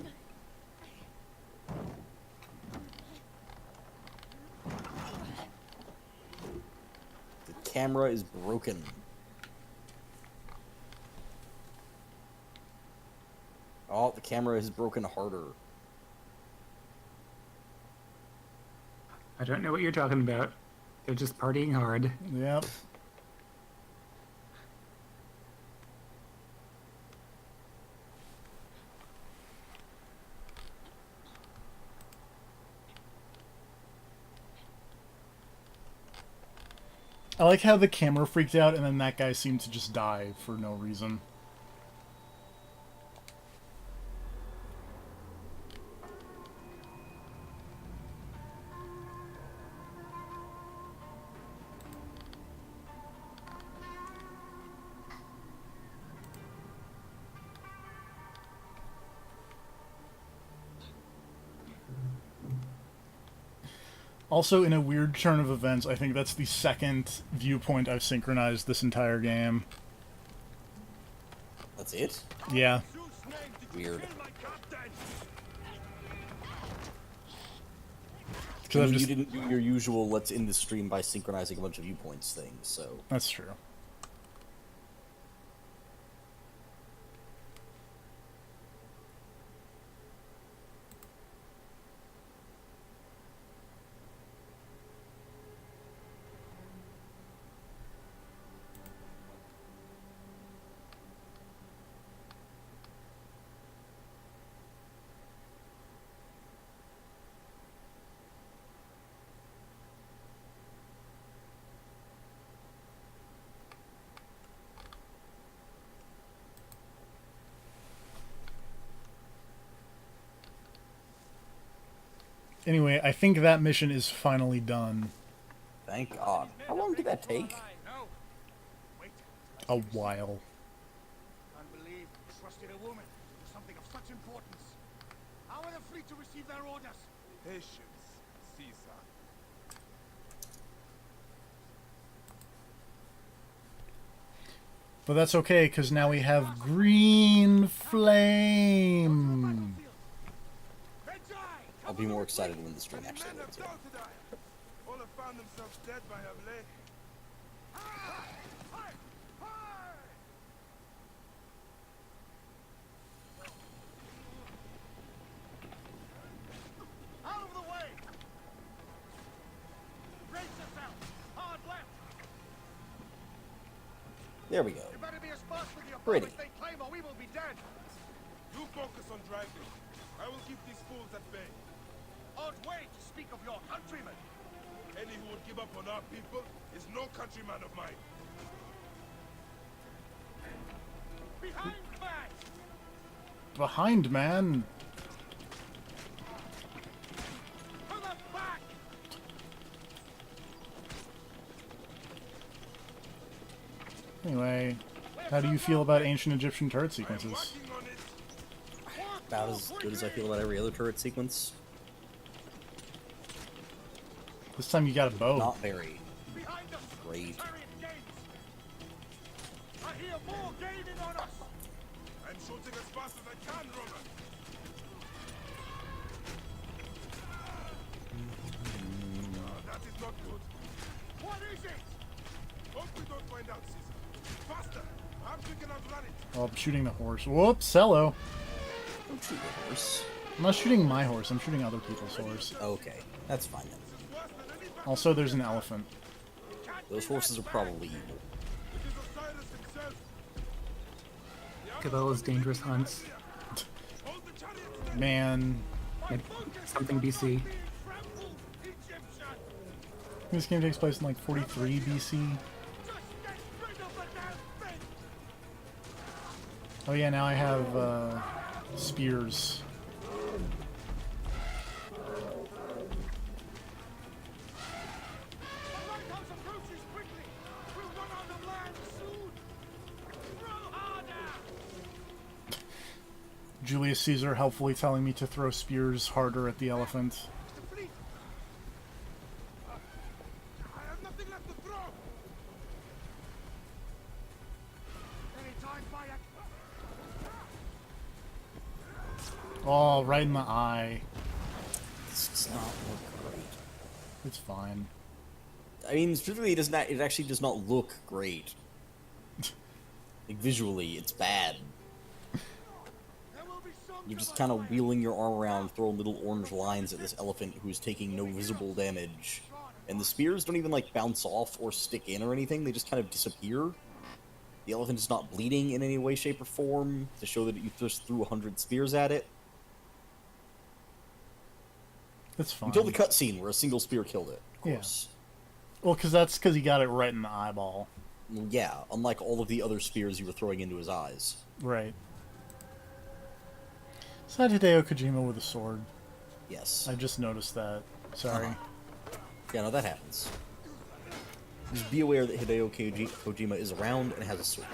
The camera is broken. Oh, the camera is broken harder. I don't know what you're talking about. They're just partying hard. Yep. I like how the camera freaked out and then that guy seemed to just die for no reason. Also, in a weird turn of events, I think that's the second viewpoint I've synchronized this entire game. That's it? Yeah. Weird. I mean, you didn't do your usual let's end the stream by synchronizing a bunch of viewpoints thing, so... That's true. Anyway, I think that mission is finally done. Thank God. How long did that take? A while. Unbelief trusted a woman to do something of such importance. How are they free to receive their orders? Patience, Caesar. But that's okay, because now we have green flame. I'll be more excited when the stream actually loads in. All have found themselves dead by her blade. There we go. You better be as fast with your Pretty. powers they claim or we will be dead. You focus on driving. I will keep these fools at bay. Odd way to speak of your countrymen. Any who would give up on our people is no countryman of mine. Behind man! Behind, man. To the back! Anyway, how do you feel about ancient Egyptian turret sequences? Working on it. About as good as I feel about every other turret sequence. This time you got a bow. Not very Behind us! great. Chariot gains! I hear more gaining on us! I'm shooting as fast as I can, Roman. That is not good. What is it? Hope we don't find out, Caesar. Faster! Perhaps we can outrun it. Oh, I'm shooting the horse. Whoops, hello. Don't shoot the horse. I'm not shooting my horse, I'm shooting other people's horse. Okay, that's fine then. Worse than any battle. Also, there's an elephant. Those horses are probably evil. It is Osiris himself. Cabela's Dangerous Hunts. Hold the chariot to Man, Like, something BC. Being trampled, Egyptian! this game takes place in like 43 BC. Just get rid of the damn thing! Oh yeah, now I have spears. The lighthouse approaches quickly! We'll run out of land soon! Throw harder! Julius Caesar helpfully telling me to throw spears harder at the elephant. the fleet. I have nothing left to throw. Any time, fire! Oh, right in the eye. This does not look great. It's fine. I mean, specifically, it does not. It actually does not look great. Like visually, it's bad. There will be some You're just kind of wheeling your arm around, throwing little orange lines at this elephant who's taking no visible damage. And the spears don't even like bounce off or stick in or anything. They just kind of disappear. The elephant is not bleeding in any way, shape, or form to show that you just threw 100 spears at it. It's fine. Until the cutscene where a single spear killed it, of Yeah. course. Well, that's because he got it right in the eyeball. Well, yeah, unlike all of the other spears you were throwing into his eyes. Right. Is that Hideo Kojima with a sword? Yes. I just noticed that. Sorry. Yeah, no, that happens. Just be aware that Hideo Kojima is around and has a sword.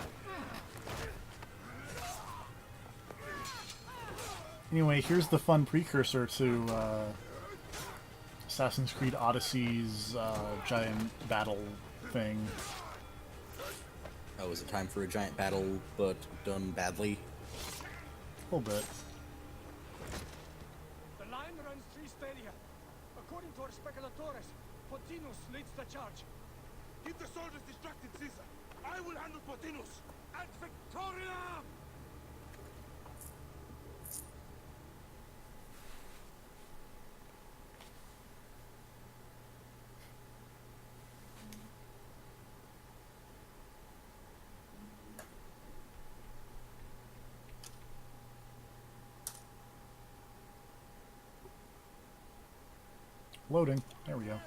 Anyway, here's the fun precursor to Assassin's Creed Odyssey's giant battle thing. Oh, is it time for a giant battle, but done badly? A little bit. The line runs through Styria. According to our speculatores, Pontinus leads the charge. Keep the soldiers distracted, Caesar. I will handle Pontinus. At Victoria! Loading. There we go.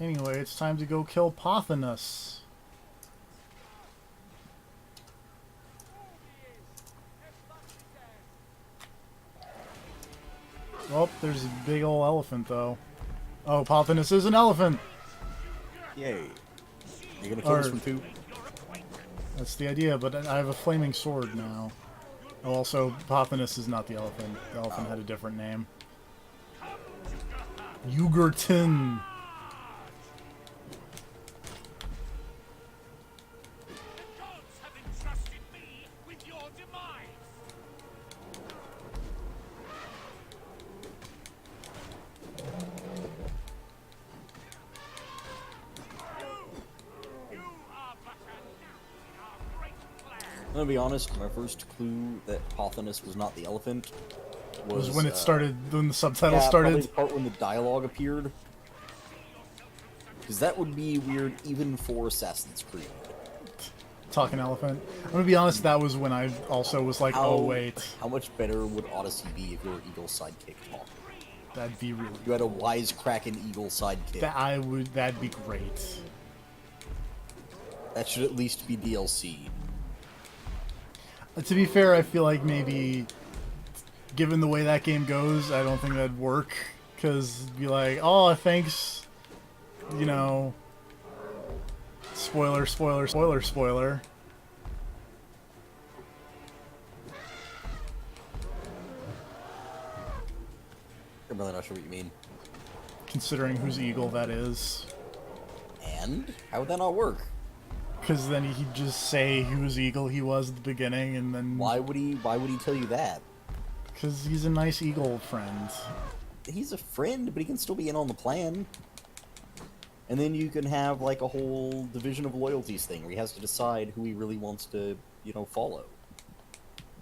Anyway, it's time to go kill Pothinus. Oh, there's a big old elephant, though. Oh, Pothinus is an elephant! Yay. You gonna kill this Or- one too? That's the idea, but I have a flaming sword now. Oh, also, Pothinus is not the elephant. The elephant had a different name. Ugerton! The gods have entrusted me with your demise! You are but a gnat in our great plan! I'm gonna be honest, my first clue that Pothinus was not the elephant Was when it started, when the subtitle yeah, probably started. the part when the dialogue appeared. Because that would be weird even for Assassin's Creed. Talking elephant. I'm gonna be honest, that was when I also was like, oh wait. How much better would Odyssey be if your eagle sidekick talked? That'd be really. You had a wisecracking eagle sidekick. That'd be great. That should at least be DLC. To be fair, I feel like maybe, given the way that game goes, I don't think that'd work. Because be like, oh, thanks, you know. Spoiler, spoiler, spoiler, spoiler. I'm really not sure what you mean. Considering whose eagle that is. And? How would that not work? Because then he'd just say whose eagle he was at the beginning, and then... Why would he tell you that? Because he's a nice eagle friend. He's a friend, but he can still be in on the plan. And then you can have, like, a whole division of loyalties thing where he has to decide who he really wants to, you know, follow.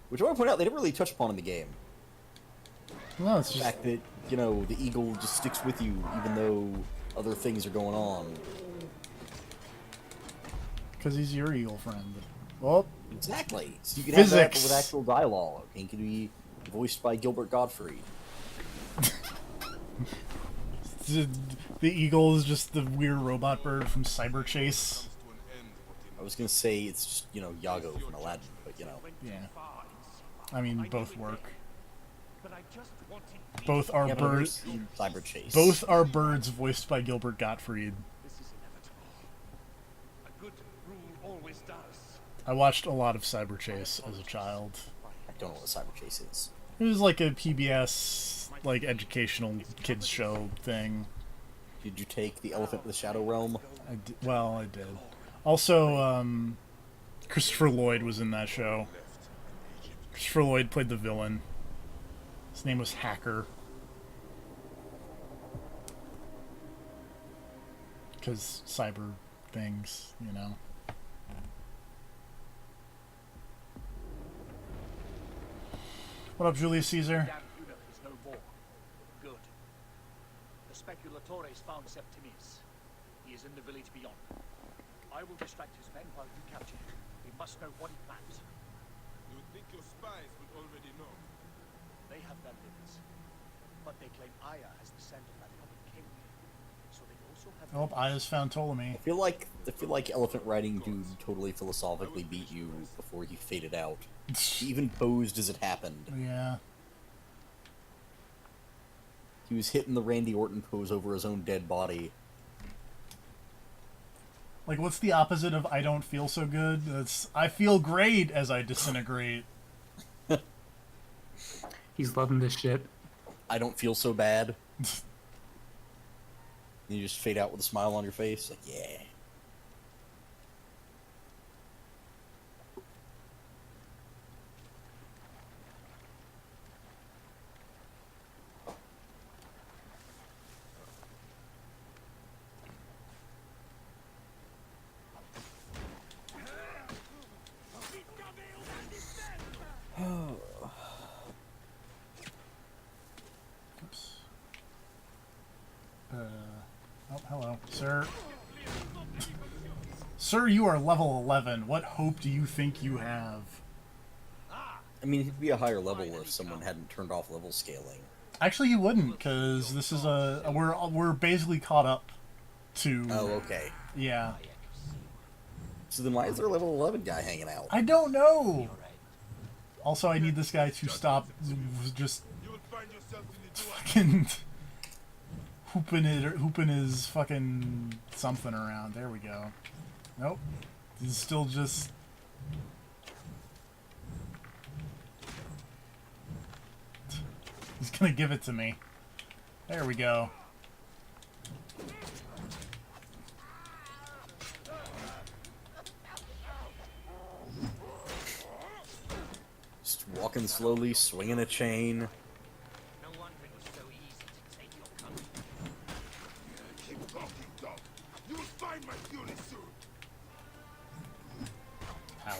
Which I want to point out, they didn't really touch upon in the game. No, it's the just... fact that, you know, the eagle just sticks with you even though other things are going on. Because he's your eagle friend. Well... Exactly. So you can physics. have that with actual dialogue. He can be voiced by Gilbert Gottfried. The eagle is just the weird robot bird from Cyber Chase. I was gonna say it's just, you know, Iago from Aladdin, but you know. Yeah. I mean, both work. Both are birds. Cyber Chase. Both are birds voiced by Gilbert Gottfried. I watched a lot of Cyber Chase as a child. I don't know what Cyber Chase is. It was like a PBS, like, educational kids show thing. Did you take the Elephant in the Shadow Realm? Well, I did. Also, Christopher Lloyd was in that show. Christopher Lloyd played the villain. His name was Hacker. Because cyber things, you know. What up, Julius Caesar? Is no more. Good. The Speculatores found Septimus. He is in the village beyond. I will distract his men while you capture him. We must know what he plans. You think your spies would already know? They have their limits. But they claim Aya has the scent of that puppet king. So they also have... Oh, Aya's found Ptolemy. I feel like Elephant Riding Dude totally philosophically beat you before he faded out. He even posed as it happened. Yeah. He was hitting the Randy Orton pose over his own dead body. Like, what's the opposite of I don't feel so good? That's I feel great as I disintegrate. He's loving this shit. I don't feel so bad. You just fade out with a smile on your face. Like, yeah. Oops. Oh, hello, sir. Sir, you are level 11. What hope do you think you have? I mean, he'd be a higher level if someone hadn't turned off level scaling. Actually, he wouldn't, because this is we're basically caught up to... Oh, okay. Yeah. So then why is there a level 11 guy hanging out? I don't know! Also, I need this guy to stop just fucking hooping his fucking something around. There we go. Nope. He's still just... He's gonna give it to me. There we go. Just walking slowly, swinging a chain. No wonder it was so easy to take your country. Keep talking, dog. You will find my fury soon. Ow.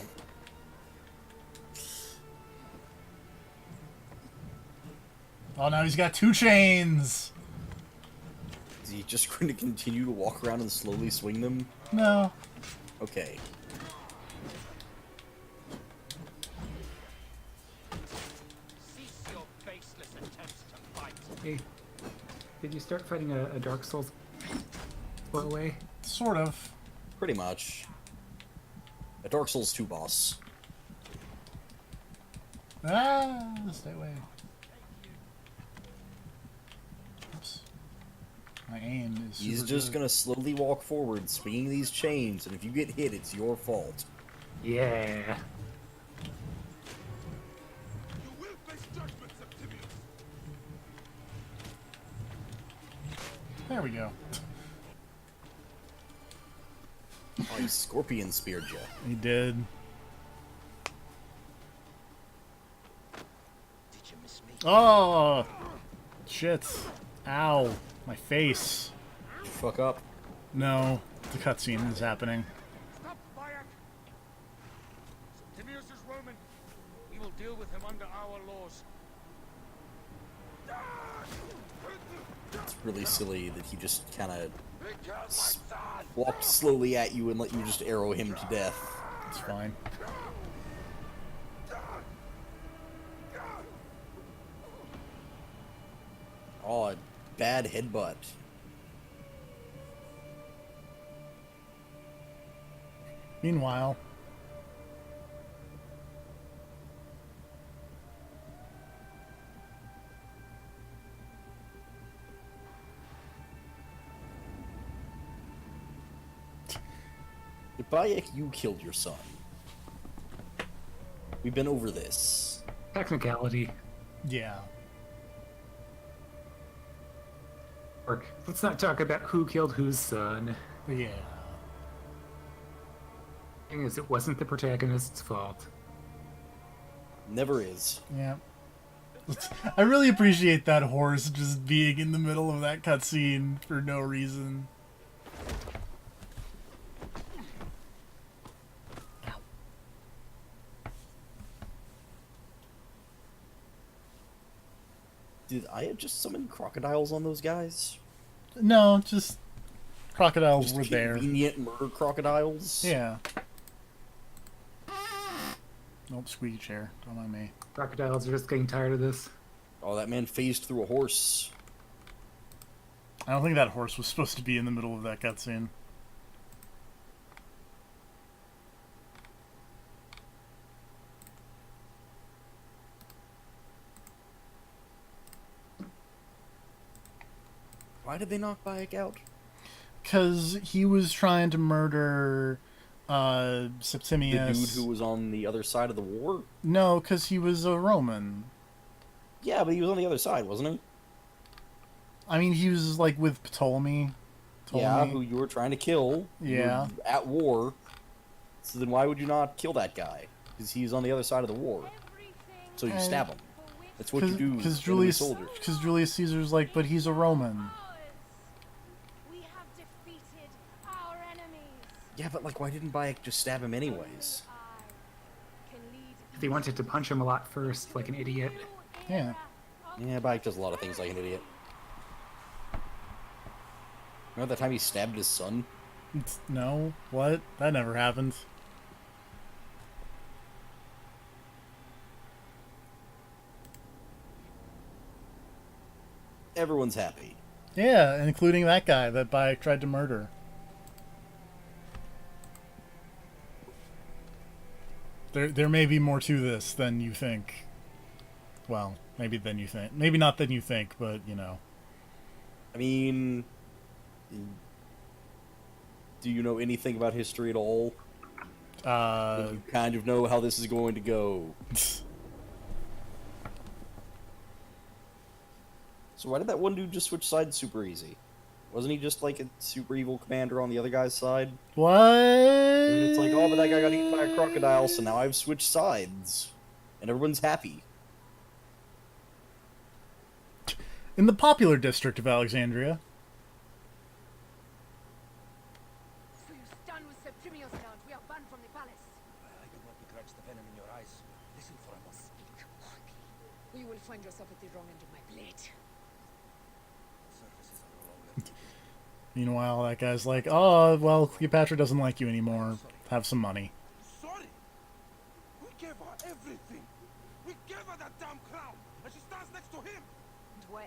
Oh, now he's got 2 chains! Is he just going to continue to walk around and slowly swing them? No. Okay. Cease your baseless attempts to fight. Hey, did you start fighting a Dark Souls way? Sort of. Pretty much. A Dark Souls 2 boss. Ah, stay away. Oops. My aim is He's super just good. gonna slowly walk forward, swinging these chains, and if you get hit, it's your fault. Yeah. You will face judgment, Septimius. There we go. Oh, he scorpion speared you. He did. Did you miss me? Oh! Shit. Ow. My face. Did you fuck up? No. The cutscene is happening. Stop, Bayek! Septimius is Roman. We will deal with him under our laws. It's really silly that he just kind of walked slowly at you and let you just arrow him to death. It's fine. Oh, a bad headbutt. Meanwhile, Bayek, you killed your son. We've been over this. Technicality. yeah. Or let's not talk about who killed whose son. Yeah. Thing is, it wasn't the protagonist's fault. Never is. Yeah. I really appreciate that horse just being in the middle of that cutscene for no reason. Did I just summon crocodiles on those guys? No, just crocodiles Just were there. convenient murder crocodiles? Yeah. Nope, squeaky chair. Don't mind me. Crocodiles are just getting tired of this. Oh, that man phased through a horse. I don't think that horse was supposed to be in the middle of that cutscene. Why did they knock Bayek out? Because he was trying to murder The Septimius. dude who was on the other side of the war? No, because he was a Roman. Yeah, but he was on the other side, wasn't he? I mean, he was like with Ptolemy. Yeah, who you were trying to kill. You Yeah. were at war. So then why would you not kill that guy? Because he's on the other side of the war. So you stab him. That's what you do. Because to enemy Julius, soldiers. Julius Caesar's like, but he's a Roman. We have defeated our enemies. Yeah, but like, why didn't Bayek just stab him anyways? Can lead If he wanted to punch him a lot first, like an idiot. Yeah. Yeah, Bayek does a lot of things like an idiot. Remember that time he stabbed his son? No, what? That never happened. Everyone's happy. Yeah, including that guy that Bayek tried to murder. There may be more to this than you think. Well, maybe than you think. Maybe not than you think, but, you know. I mean, do you know anything about history at all? You kind of know how this is going to go. So why did that one dude just switch sides super easy? Wasn't he just like a super evil commander on the other guy's side? What? And it's like, oh, but that guy got eaten by a crocodile, so now I've switched sides. And everyone's happy. In the popular district of Alexandria. So you stand with Septimius now and we are banned from the palace. I do not begrudge the venom in your eyes. Listen, for I must speak. You will find yourself at the wrong end of my blade. Meanwhile, that guy's like, oh, well, Cleopatra doesn't like you anymore. Have some money. Sorry. We gave her everything. We gave her that damn crown, and she stands next to him.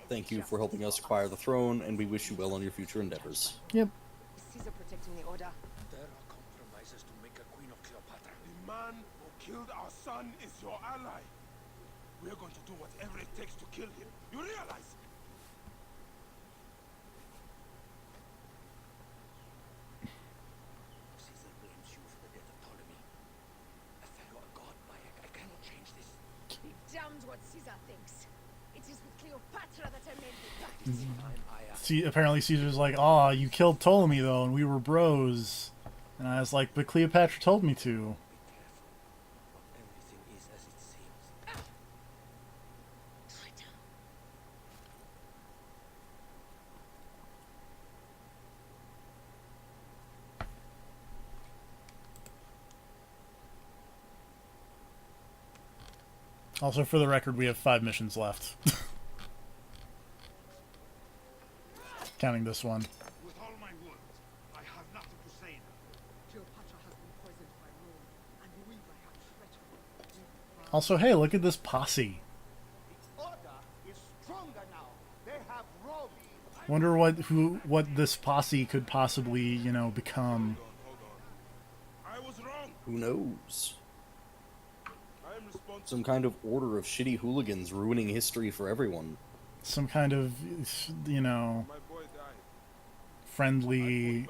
Thank you for helping us acquire the throne, and we wish you well on your future endeavors. Yep. Caesar protecting the order. There are compromises to make a queen of Cleopatra. The man who killed our son is your ally. We're going to do whatever it takes to kill him. You realize? Caesar blames you for the death of Ptolemy. A pharaoh, a god, I cannot change this. Be damned what Caesar thinks. It is with Cleopatra that I made the pact. See, apparently Caesar's like, oh, you killed Ptolemy, though, and we were bros. And I was like, but Cleopatra told me to. Everything is as it seems. Traitor. Also, for the record, we have 5 missions left. Counting this one. With all my words, I have nothing to say now. Cleopatra has been poisoned by Rome, and we by her treachery. Also, hey, look at this posse. The order is stronger now. They have Rome. Wonder what this posse could possibly, you know, become. Hold on. I was wrong. Who knows? I am responsible. Some kind of order of shitty hooligans ruining history for everyone. Some kind of, you know, My boy died.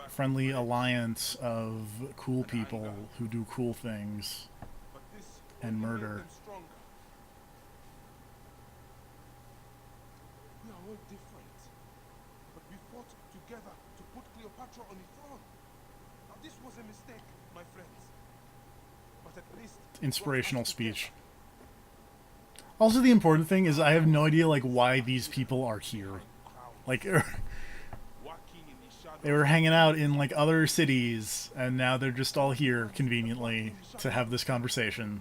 friendly alliance of cool people who do cool things But this and only made murder. them stronger. We are all different. But we fought together to put Cleopatra on the throne. Now this was a mistake, my friends. But at least it brought us Inspirational together. speech. Also, the important thing is I have no idea, like, why these people are here. Like, Walking in the shadow. they were hanging out in, like, other cities, and now they're just all here, conveniently, to have this conversation.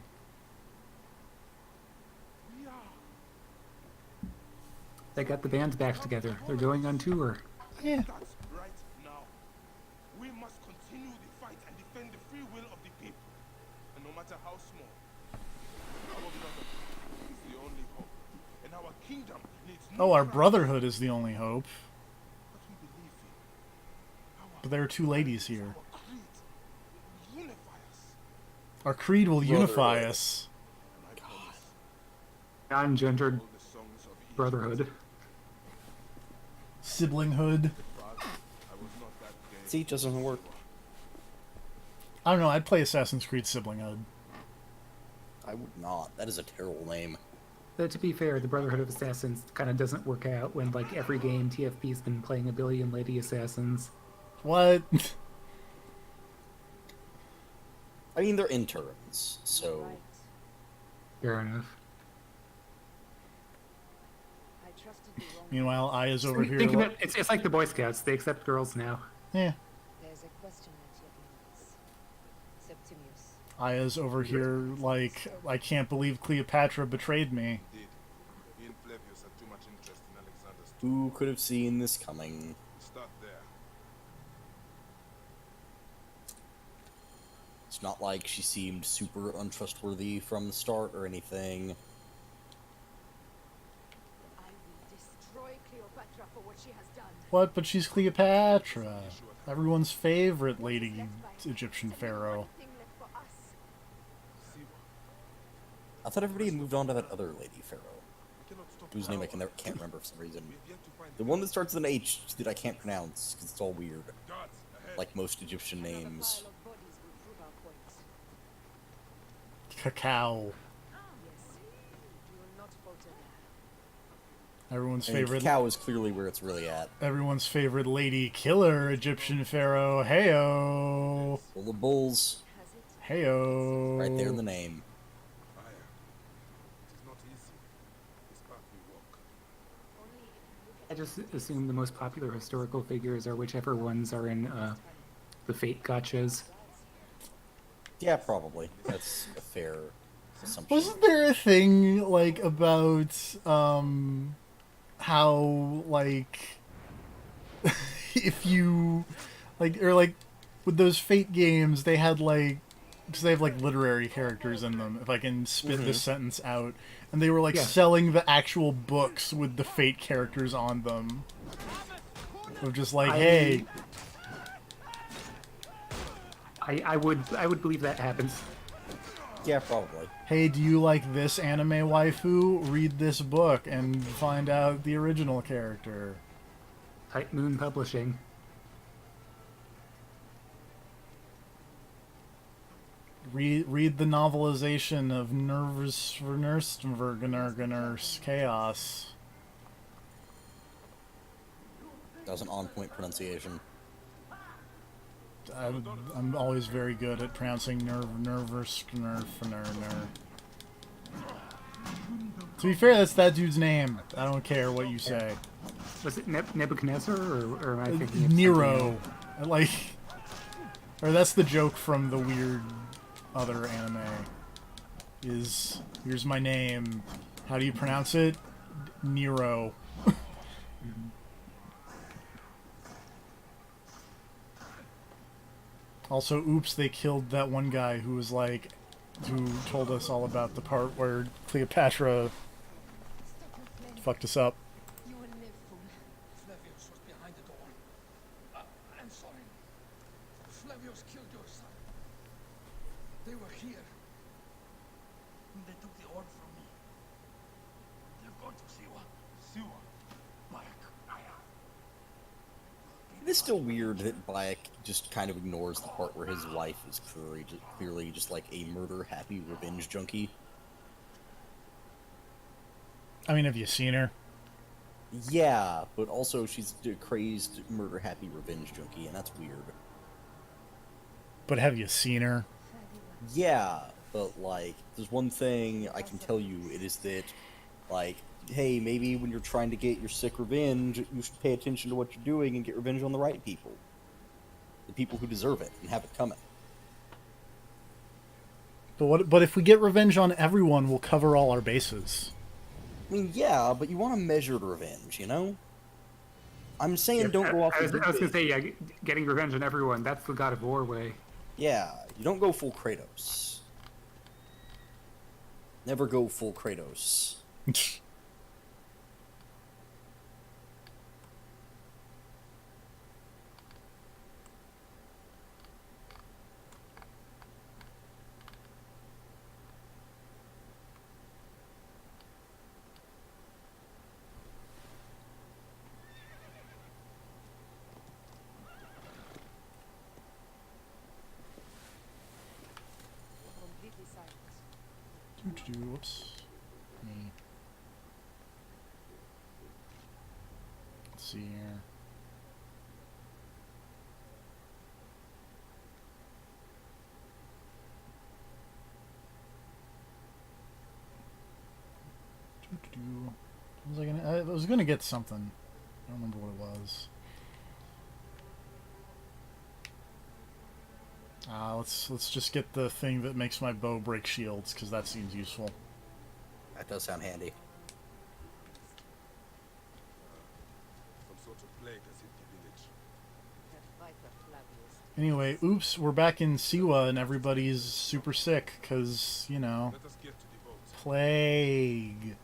We are. They got the band back together. They're going on tour. Yeah. That's right now. We must continue the fight and defend the free will of the people. And no matter how small, our brotherhood is the only hope. And our kingdom needs no Oh, our crown brotherhood is the only hope. but we believe in. Our, But there are 2 ladies here. our creed will unify us. Our creed will unify Brotherhood. us. And I promise Non-gendered all the songs of Egypt. brotherhood. Siblinghood. But I was not that gay. See, it doesn't work. I don't know, I'd play Assassin's Creed Siblinghood. I would not. That is a terrible name. But to be fair, the Brotherhood of Assassins kind of doesn't work out when, like, every game TFP's been playing a billion lady assassins. What? I mean, they're interns, so... Right. Fair enough. I trusted the wrong. Meanwhile, Aya's over here. Think of it, it's like the Boy Scouts. They accept girls now. Yeah. There's a question that yet remains. Septimius. Aya's over here like, I can't believe Cleopatra betrayed me. Indeed. He and Flavius had too much interest in Alexander's Who could have seen this coming? Start there. It's not like she seemed super untrustworthy from the start or anything. I will destroy Cleopatra for what she has done. What? But she's Cleopatra. Everyone's favorite lady Egyptian pharaoh. One thing left for us. See, I thought everybody had moved on to that other lady pharaoh, we cannot stop whose name I power. can't remember for some reason. We have yet to find The one that starts with an H that I can't pronounce because it's all weird, guards ahead. like most Egyptian Another names. pile of bodies will prove our point. Cacao. Yes. We will not falter there. Everyone's And favorite. Cacao is clearly where it's really at. Everyone's favorite lady killer Egyptian pharaoh. Heyo. Full of bulls, Has it? Heyo. right there in the name. Aya, it is not easy. This path we walk. Only if you look I just assume the most popular historical figures are whichever ones are in the Fate gotchas. Yeah, probably. That's a fair assumption. Wasn't there a thing like about how like if you like, or like with those Fate games, they had like, because they have like literary characters in them. If I can spit this sentence out, and they were like selling the actual books with the Fate characters on them. Of just like, hey, I would believe that happens. Yeah, probably. hey, do you like this anime waifu? Read this book and find out the original character. Type Moon Publishing. Read the novelization of Nervous Chaos. That was an on-point pronunciation. I'm always very good at pronouncing nervous. To be fair, that's that dude's name. I don't care what you say. Was it Nebuchadnezzar, or am I thinking of Nero? Like, or that's the joke from the weird other anime. Is here's my name. How do you pronounce it? Nero. Also, oops, they killed that one guy who was like, who told us all about the part where Cleopatra fucked us up. Flavius was behind the door. I'm sorry. Flavius killed your son. They were here. They took the orb from me. They're going to Siwa. Siwa? Bayek, Aya. It is still weird that Bayek just kind of ignores the part where his wife is clearly just like a murder-happy revenge junkie. I mean, have you seen her? Yeah, but also she's a crazed murder-happy revenge junkie, and that's weird. But have you seen her? Yeah, but like, there's one thing I can tell you, it is that, like, hey, maybe when you're trying to get your sick revenge, you should pay attention to what you're doing and get revenge on the right people. The people who deserve it and have it coming. But if we get revenge on everyone, we'll cover all our bases. I mean, yeah, but you want a measured revenge, you know? I'm saying don't go off I was the going to say, yeah, getting revenge on everyone, that's the God of War way. Yeah, you don't go full Kratos. Never go full Kratos. Completely silent. Whoops. Let's see here. I was gonna get something. I don't remember what it was. Let's just get the thing that makes my bow break shields, because that seems useful. That does sound handy. Some sort of plague has hit the village. That viper Flavius. Anyway, oops, we're back in Siwa and everybody's super sick, because, you know, Let us get to the boat. plague.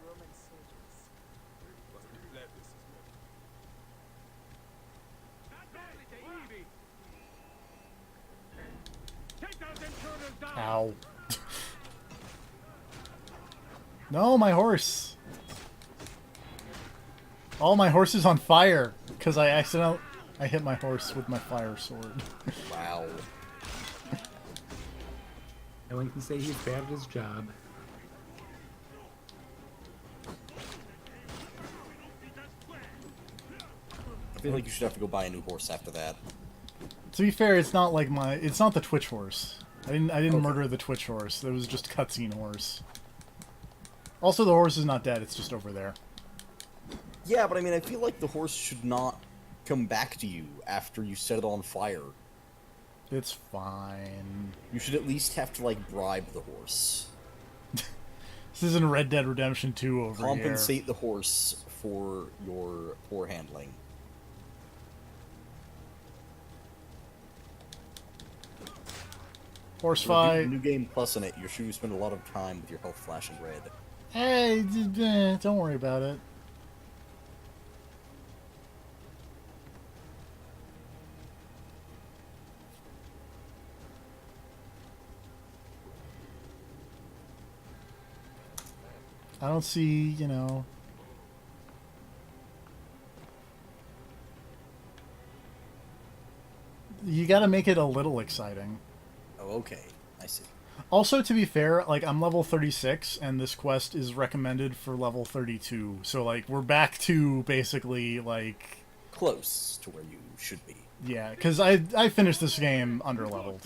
Roman soldiers. Must be Flavius' men. Take those intruders down! Ow. No, my horse. All my horse is on fire, because I hit my horse with my fire sword. Wow. No one can say he's bad at his job. I feel like you should have to go buy a new horse after that. To be fair, it's not like it's not the Twitch horse. I didn't murder the Twitch horse. It was just cutscene horse. Also, the horse is not dead. It's just over there. Yeah, but I mean, I feel like the horse should not come back to you after you set it on fire. It's fine. You should at least have to, like, bribe the horse. This isn't Red Dead Redemption 2 over here. Compensate the horse for your poor handling. Horse With fight. New Game Plus in it, you're sure you spend a lot of time with your health flashing red. Hey, don't worry about it. I don't see, you know... You gotta make it a little exciting. Oh, okay. I see. Also, to be fair, like, I'm level 36, and this quest is recommended for level 32. So, like, we're back to, basically, like... Close to where you should be. Yeah, because I finished this game under-leveled.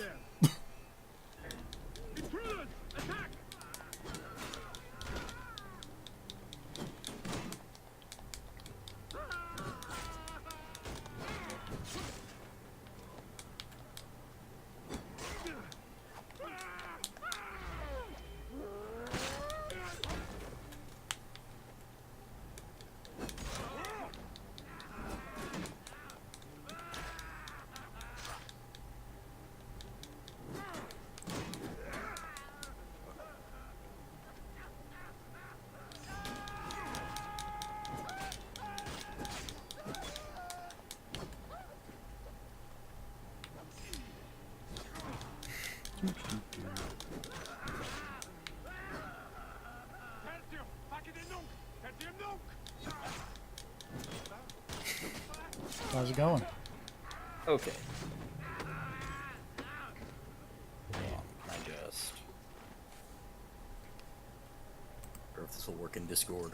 How's it going? Okay. Hold on, I just... Or if this will work in Discord.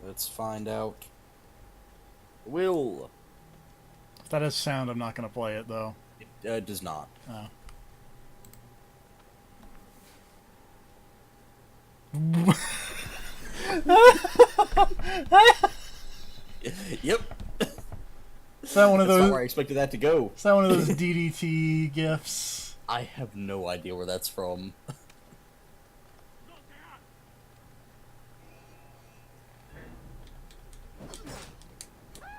Let's find out. Will! If that has sound, I'm not going to play it, though. It does not. Oh. Yep. Is that one of That's those? not where I expected that to go. Is that one of those DDT gifs? I have no idea where that's from.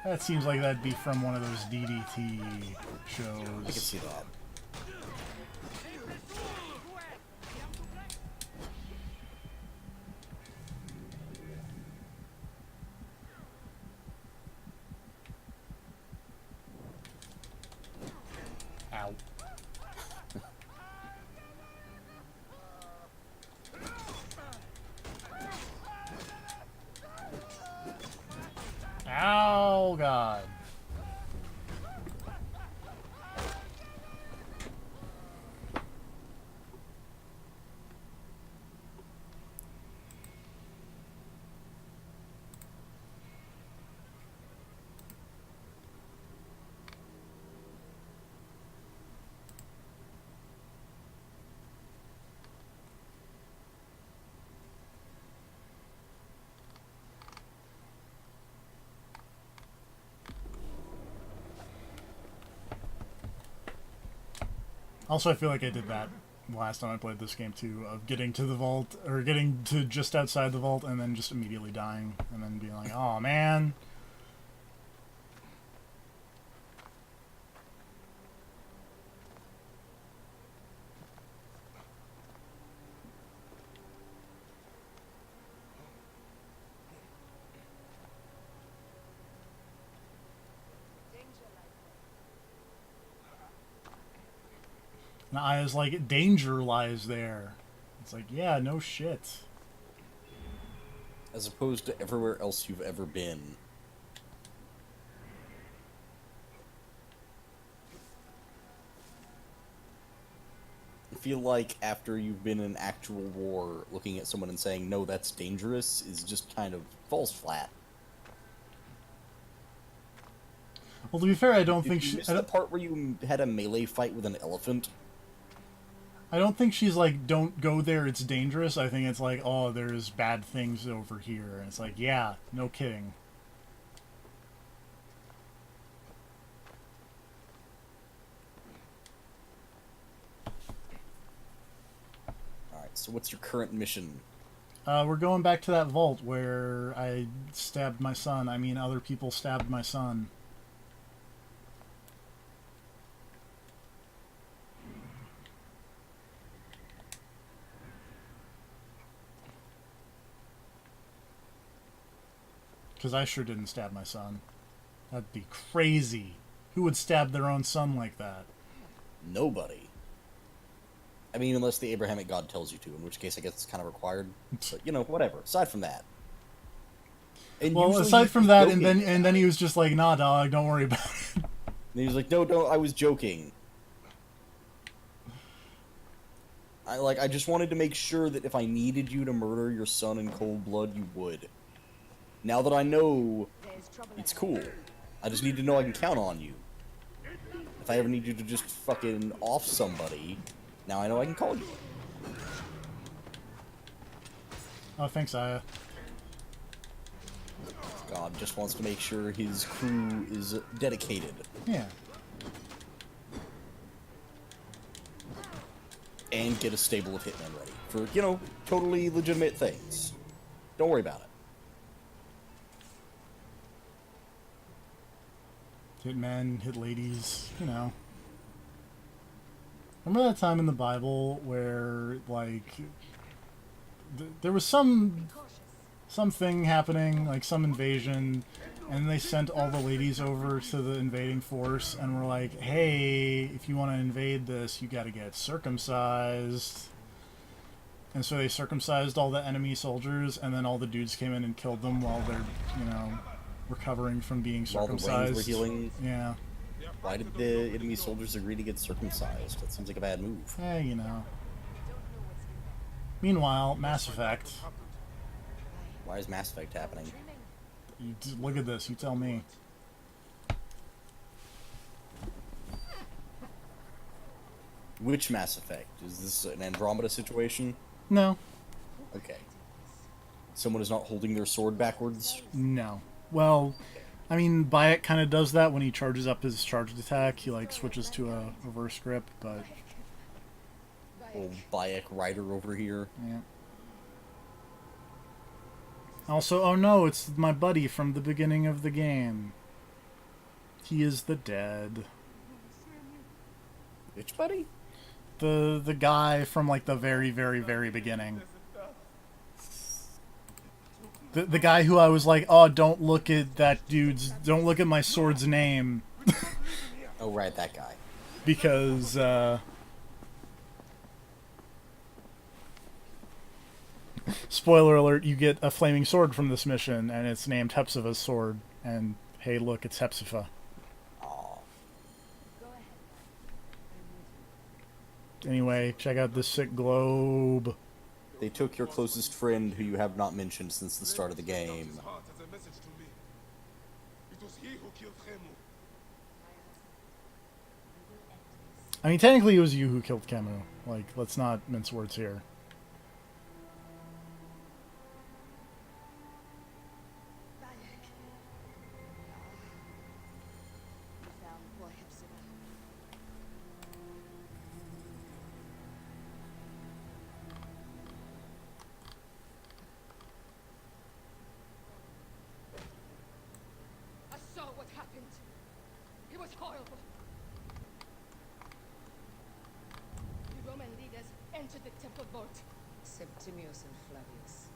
That seems like that'd be from one of those DDT shows. I can see that. Ow. Ow, God. Also, I feel like I did that last time I played this game too, of getting to the vault, or getting to just outside the vault, and then just immediately dying, and then being like, oh man. And I was like, danger lies there. It's like, yeah, no shit. As opposed to everywhere else you've ever been. I feel like after you've been in actual war, looking at someone and saying, no, that's dangerous, is just kind of falls flat. Well, to be fair, I don't think she... she... the part where you had a melee fight with an elephant? I don't think she's like, don't go there, it's dangerous. I think it's like, oh, there's bad things over here. And it's like, yeah, no kidding. Alright, so what's your current mission? We're going back to that vault where I stabbed my son. I mean, other people stabbed my son. Because I sure didn't stab my son. That'd be crazy. Who would stab their own son like that? Nobody. I mean, unless the Abrahamic God tells you to, in which case I guess it's kind of required. But, you know, whatever. Aside from that. And well, aside from that, and then he was just like, nah, dog, don't worry about it. And he was like, no, I was joking. I just wanted to make sure that if I needed you to murder your son in cold blood, you would. Now that I know, it's cool. I just need to know I can count on you. If I ever need you to just fucking off somebody, now I know I can call you. Oh, thanks, Aya. God just wants to make sure his crew is dedicated. Yeah. And get a stable of hitmen ready for, you know, totally legitimate things. Don't worry about it. Hit men, hit ladies, you know. Remember that time in the Bible where, like, there was something happening, like some invasion, and they sent all the ladies over to the invading force and were like, hey, if you want to invade this, you gotta get circumcised. And so they circumcised all the enemy soldiers, and then all the dudes came in and killed them while they're, you know, recovering from being circumcised. While the Waynes were healing? Yeah. Why did the enemy soldiers agree to get circumcised? That seems like a bad move. Eh, you know. Meanwhile, Mass Effect. Why is Mass Effect happening? You look at this, you tell me. Which Mass Effect? Is this an Andromeda situation? No. Okay. Someone is not holding their sword backwards? No. Well, I mean, Bayek kind of does that when he charges up his charged attack. He, like, switches to a reverse grip, but... Old Bayek rider over here. Yeah. Also, oh no, it's my buddy from the beginning of the game. He is the dead. Which buddy? The guy from, like, the very, very, very beginning. The guy who I was like, oh, don't look at that dude's... Don't look at my sword's name. Oh, right, that guy. Because, spoiler alert, you get a flaming sword from this mission, and it's named Hepzibah's sword. And, hey, look, it's Hepzibah. Aww. Anyway, check out this sick globe. They took your closest friend, who you have not mentioned since the start of the game. I mean, technically it was you who killed Camus. Like, let's not mince words here. I saw what happened. It was horrible. The Roman leaders entered the temple vault. Septimius and Flavius.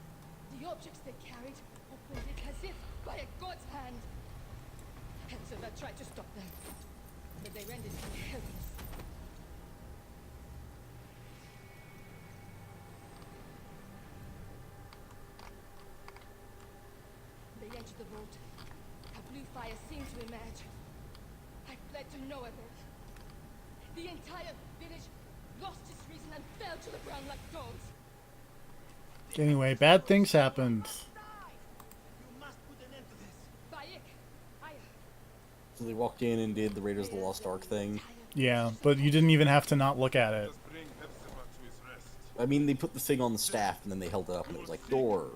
The objects they carried opened it as if by a god's hand. Hepzibah tried to stop them, but they rendered him helpless. They entered the vault. A blue fire seemed to emerge. I fled to Noeville. The entire village lost its reason and fell to the ground like dogs. Anyway, bad things happened. So they walked in and did the Raiders of the Lost Ark thing. Yeah, but you didn't even have to not look at it. I mean, they put the thing on the staff and then they held it up and it was like, door.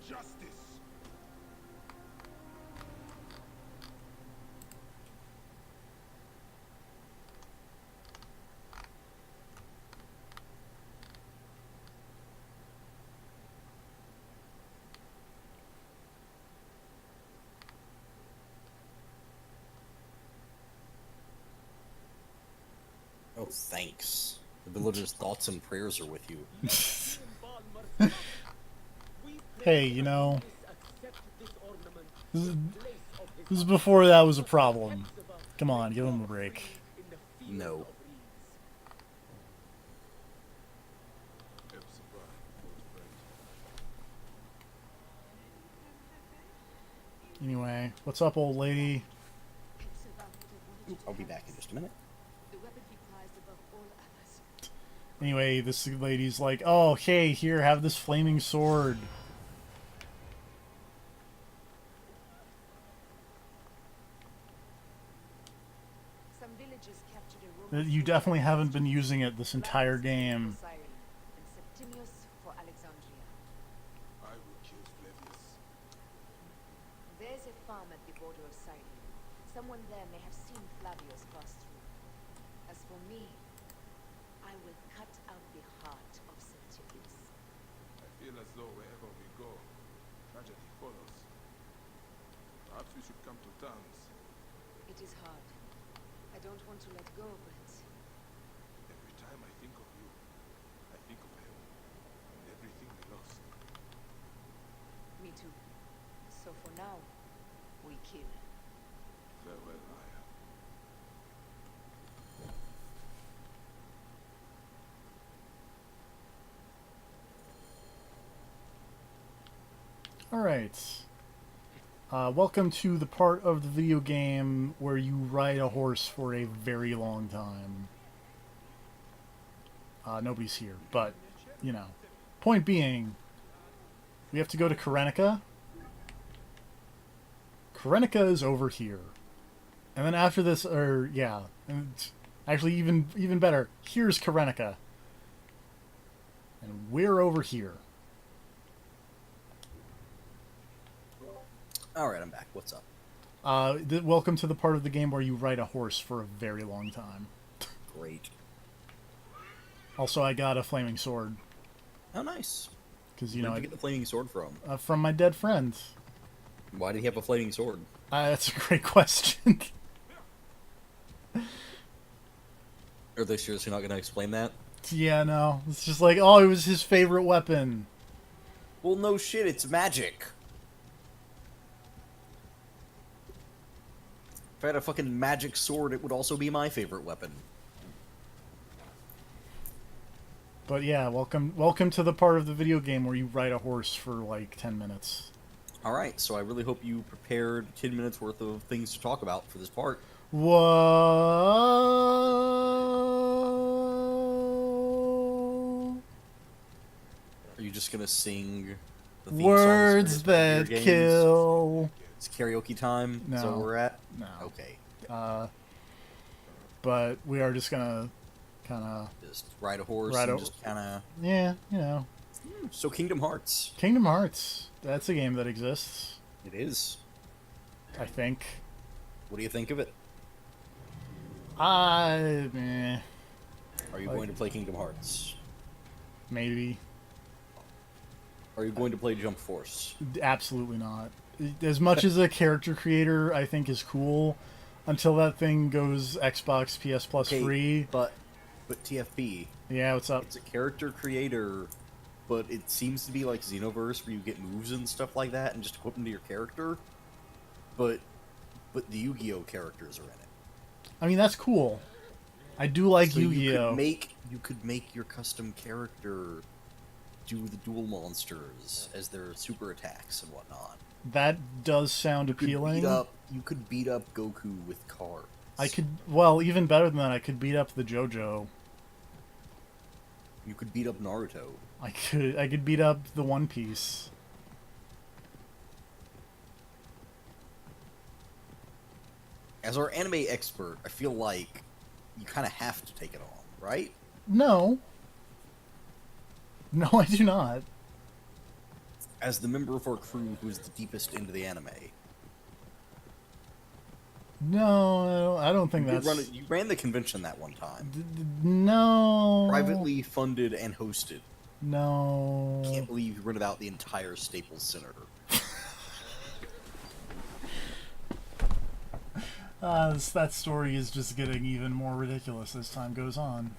thanks. The villagers' thoughts and prayers are with you. Hey, you know, this is before that was a problem. Come on, give him a break. No. Anyway, what's up, old lady? I'll be back in just a minute. Anyway, this lady's like, oh, hey, here, have this flaming sword. Some villagers captured a Roman You definitely haven't been using it this entire game. Cyrene, and Septimius for Alexandria. I will kill Flavius. There's a farm at the border of Cyrene. Someone there may have seen Flavius pass through. As for me, I will cut out the heart of Septimius. I feel as though wherever we go, tragedy follows. Perhaps we should come to terms. It is hard. I don't want to let go, but Every time I think of you, I think of him and everything we lost. me too. So for now, we kill. Farewell, Aya. Alright. Welcome to the part of the video game where you ride a horse for a very long time. Nobody's here, but, you know. Point being, we have to go to Karenica. Karenica is over here. And then after this, yeah. And actually, even better, here's Karenica. And we're over here. Alright, I'm back. What's up? Welcome to the part of the game where you ride a horse for a very long time. Great. Also, I got a flaming sword. Oh, nice. Because, you Where'd know, you get the flaming sword from? From my dead friend. Why did he have a flaming sword? That's a great question. Are they seriously not going to explain that? Yeah, no. It's just like, oh, it was his favorite weapon. Well, no shit, it's magic. If I had a fucking magic sword, it would also be my favorite weapon. But yeah, welcome to the part of the video game where you ride a horse for like 10 minutes. Alright, so I really hope you prepared 10 minutes worth of things to talk about for this part. Whoa! Are you just gonna sing the theme Words songs that kill. It's karaoke time? No. Is that where we're at? No. Okay. But we are just gonna kind of just ride a horse and just kind of... Yeah, you know. So Kingdom Hearts. Kingdom Hearts. That's a game that exists. It is. I think. What do you think of it? Meh. Are you going to play Kingdom Hearts? Maybe. Are you going to play Jump Force? Absolutely not. As much as a character creator I think is cool, until that thing goes Xbox PS Plus free. But TFB. Yeah, what's up? It's a character creator, but it seems to be like Xenoverse where you get moves and stuff like that and just equip them to your character. But the Yu-Gi-Oh characters are in it. I mean, that's cool. I do like so Yu-Gi-Oh. You could make your custom character do the duel monsters as their super attacks and whatnot. That does sound appealing. You could beat up Goku with cards. I could, well, even better than that, I could beat up the JoJo. You could beat up Naruto. I could beat up the One Piece. As our anime expert, I feel like you kind of have to take it on, right? No. No, I do not. As the member of our crew who's the deepest into the anime. No, I don't think that's... You ran the convention that one time. No. Privately funded and hosted. No. Can't believe you rented out the entire Staples Center. That story is just getting even more ridiculous as time goes on.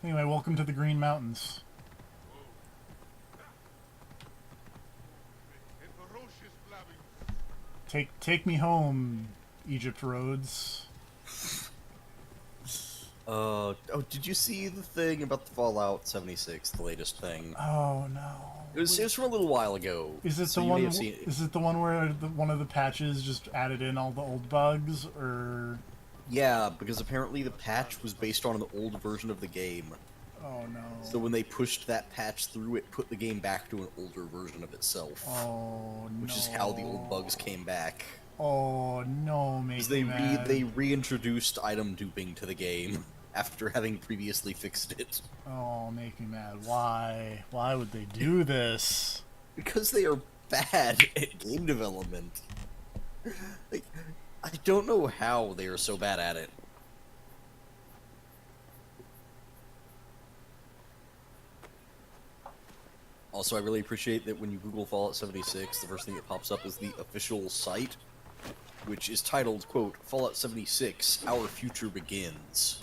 Anyway, welcome to the Green Mountains. Take me home, Egypt Rhodes. Oh, did you see the thing about the Fallout 76, the latest thing? Oh no. It was from a little while ago. Is it so the you may one? have seen it. Is it the one where one of the patches just added in all the old bugs, or? Yeah, because apparently the patch was based on an old version of the game. Oh no. So when they pushed that patch through, it put the game back to an older version of itself. Oh no. Which is how the old bugs came back. Oh no, make me mad. They reintroduced item duping to the game after having previously fixed it. Oh, make me mad. Why? Why would they do this? Because they are bad at game development. Like, I don't know how they are so bad at it. Also, I really appreciate that when you Google Fallout 76, the first thing that pops up is the official site, which is titled, quote, Fallout 76, Our Future Begins.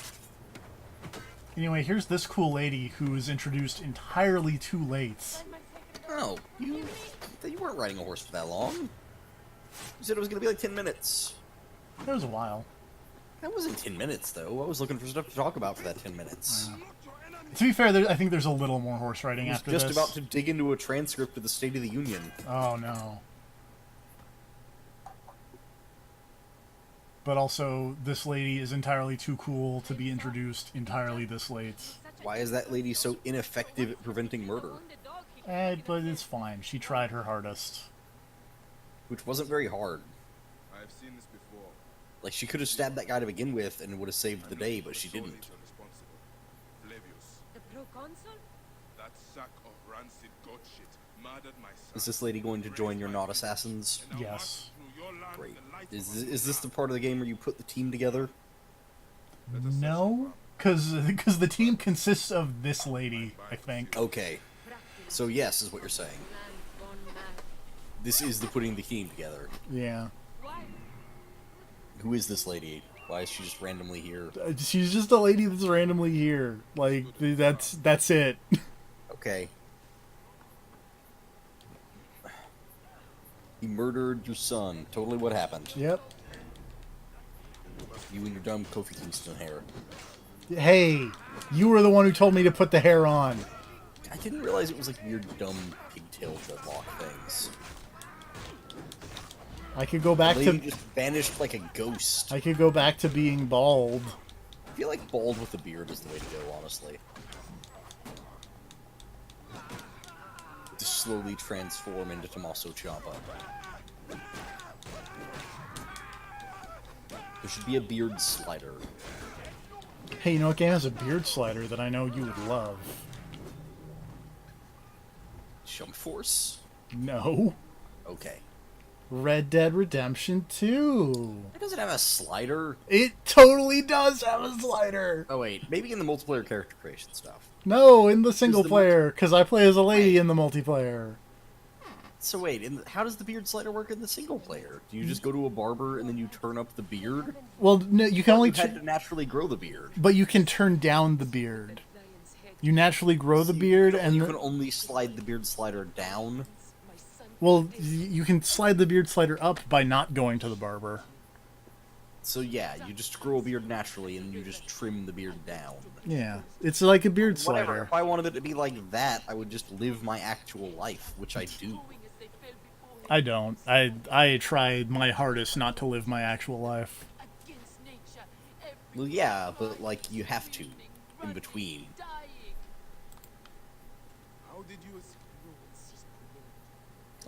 Anyway, here's this cool lady who was introduced entirely too late. Oh, you weren't riding a horse for that long. You said it was going to be like 10 minutes. It was a while. That wasn't 10 minutes, though. I was looking for stuff to talk about for that 10 minutes. To be fair, I think there's a little more horse riding after this. I was just about to dig into a transcript of the State of the Union. Oh, no. But also, this lady is entirely too cool to be introduced entirely this late. Why is that lady so ineffective at preventing murder? But it's fine. She tried her hardest. Which wasn't very hard. I've seen this before. Like, she could have stabbed that guy to begin with and would have saved the day, but she didn't. Flavius. The proconsul? That sack of rancid goat shit murdered my son. Is this lady going to join your not assassins? Yes. Great. Is this the part of the game where you put the team together? No, because the team consists of this lady, I think. Okay. So yes, is what you're saying. This is the putting the team together. Yeah. Who is this lady? Why is she just randomly here? She's just a lady that's randomly here. Like, that's it. Okay. You murdered your son. Totally what happened. Yep. You and your dumb Kofi Kingston hair. Hey, you were the one who told me to put the hair on. I didn't realize it was like weird, dumb pigtail dreadlock things. I could go back to to just vanished like a ghost. I could go back to being bald. I feel like bald with a beard is the way to go, honestly. To slowly transform into Tommaso Ciampa. There should be a beard slider. Hey, you know what game has a beard slider that I know you would love? Jump Force? No. Okay. Red Dead Redemption 2. It doesn't have a slider. It totally does have a slider. Oh wait, maybe in the multiplayer character creation stuff. No, in the single player, because I play as a lady in the multiplayer. So wait, how does the beard slider work in the single player? Do you just go to a barber and then you turn up the beard? Well, no, you can only... You had to naturally grow the beard. But you can turn down the beard. You naturally grow the beard, and you can only slide the beard slider down. Well, you can slide the beard slider up by not going to the barber. So yeah, you just grow a beard naturally, and you just trim the beard down. Yeah, it's like a beard slider. Whatever. If I wanted it to be like that, I would just live my actual life, which I do. I don't. I tried my hardest not to live my actual life. Well, yeah, but like you have to, in between. How did you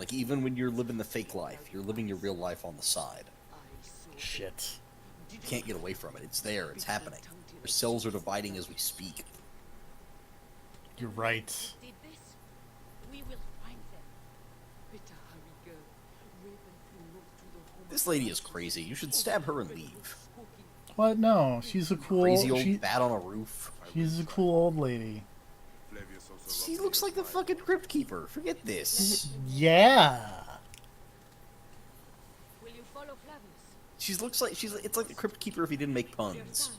Like even when you're living the fake life, you're living your real life on the side. Shit. You can't get away from it. It's there. It's happening. Your cells are dividing as we speak. You're right. Did this? We will find them. Better hurry, girl. Raven flew north to the home. This lady is crazy. You should stab her and leave. What? No, she's a cool... Crazy old bat on a roof. She's a cool old lady. Flavius also She robbed looks me like the of my fucking lord. Crypt Keeper. Forget this. Yeah. Will you follow Flavius? It's like the Crypt Keeper if he didn't make puns.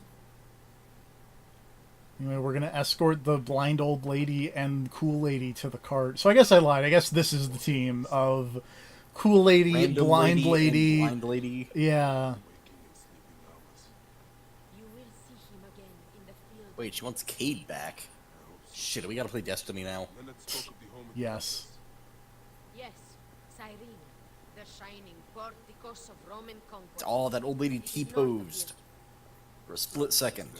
Anyway, we're gonna escort the blind old lady and cool lady to the cart. So I guess I lied. I guess this is the team of cool lady, Random blind lady. and blind lady. Yeah. Waking in sleeping hours. You will see him again in the field. Wait, she wants Cade back. Shit, we gotta play Destiny now. Leonard spoke of the home of Yes. Yes, Cyrene, the shining porticos of Roman conquest. Oh, that old lady It is north of T-posed. here. For a split second.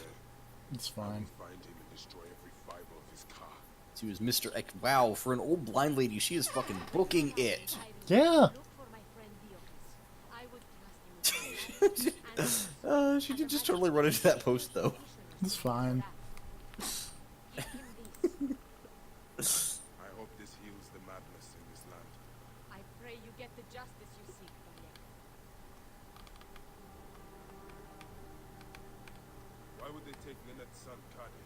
It's I will fine. find him and destroy every fiber of his car. She was Mr. X. Wow, for an old blind lady, she is fucking booking it. Cyrene, Yeah. look for my friend Diocis. I would trust him with my She did just totally run into that post, though. It's fine. Give him this. I hope this heals the madness in this land. I pray you get the justice you seek, Bayek. Why would they take Leonard's son, Kade?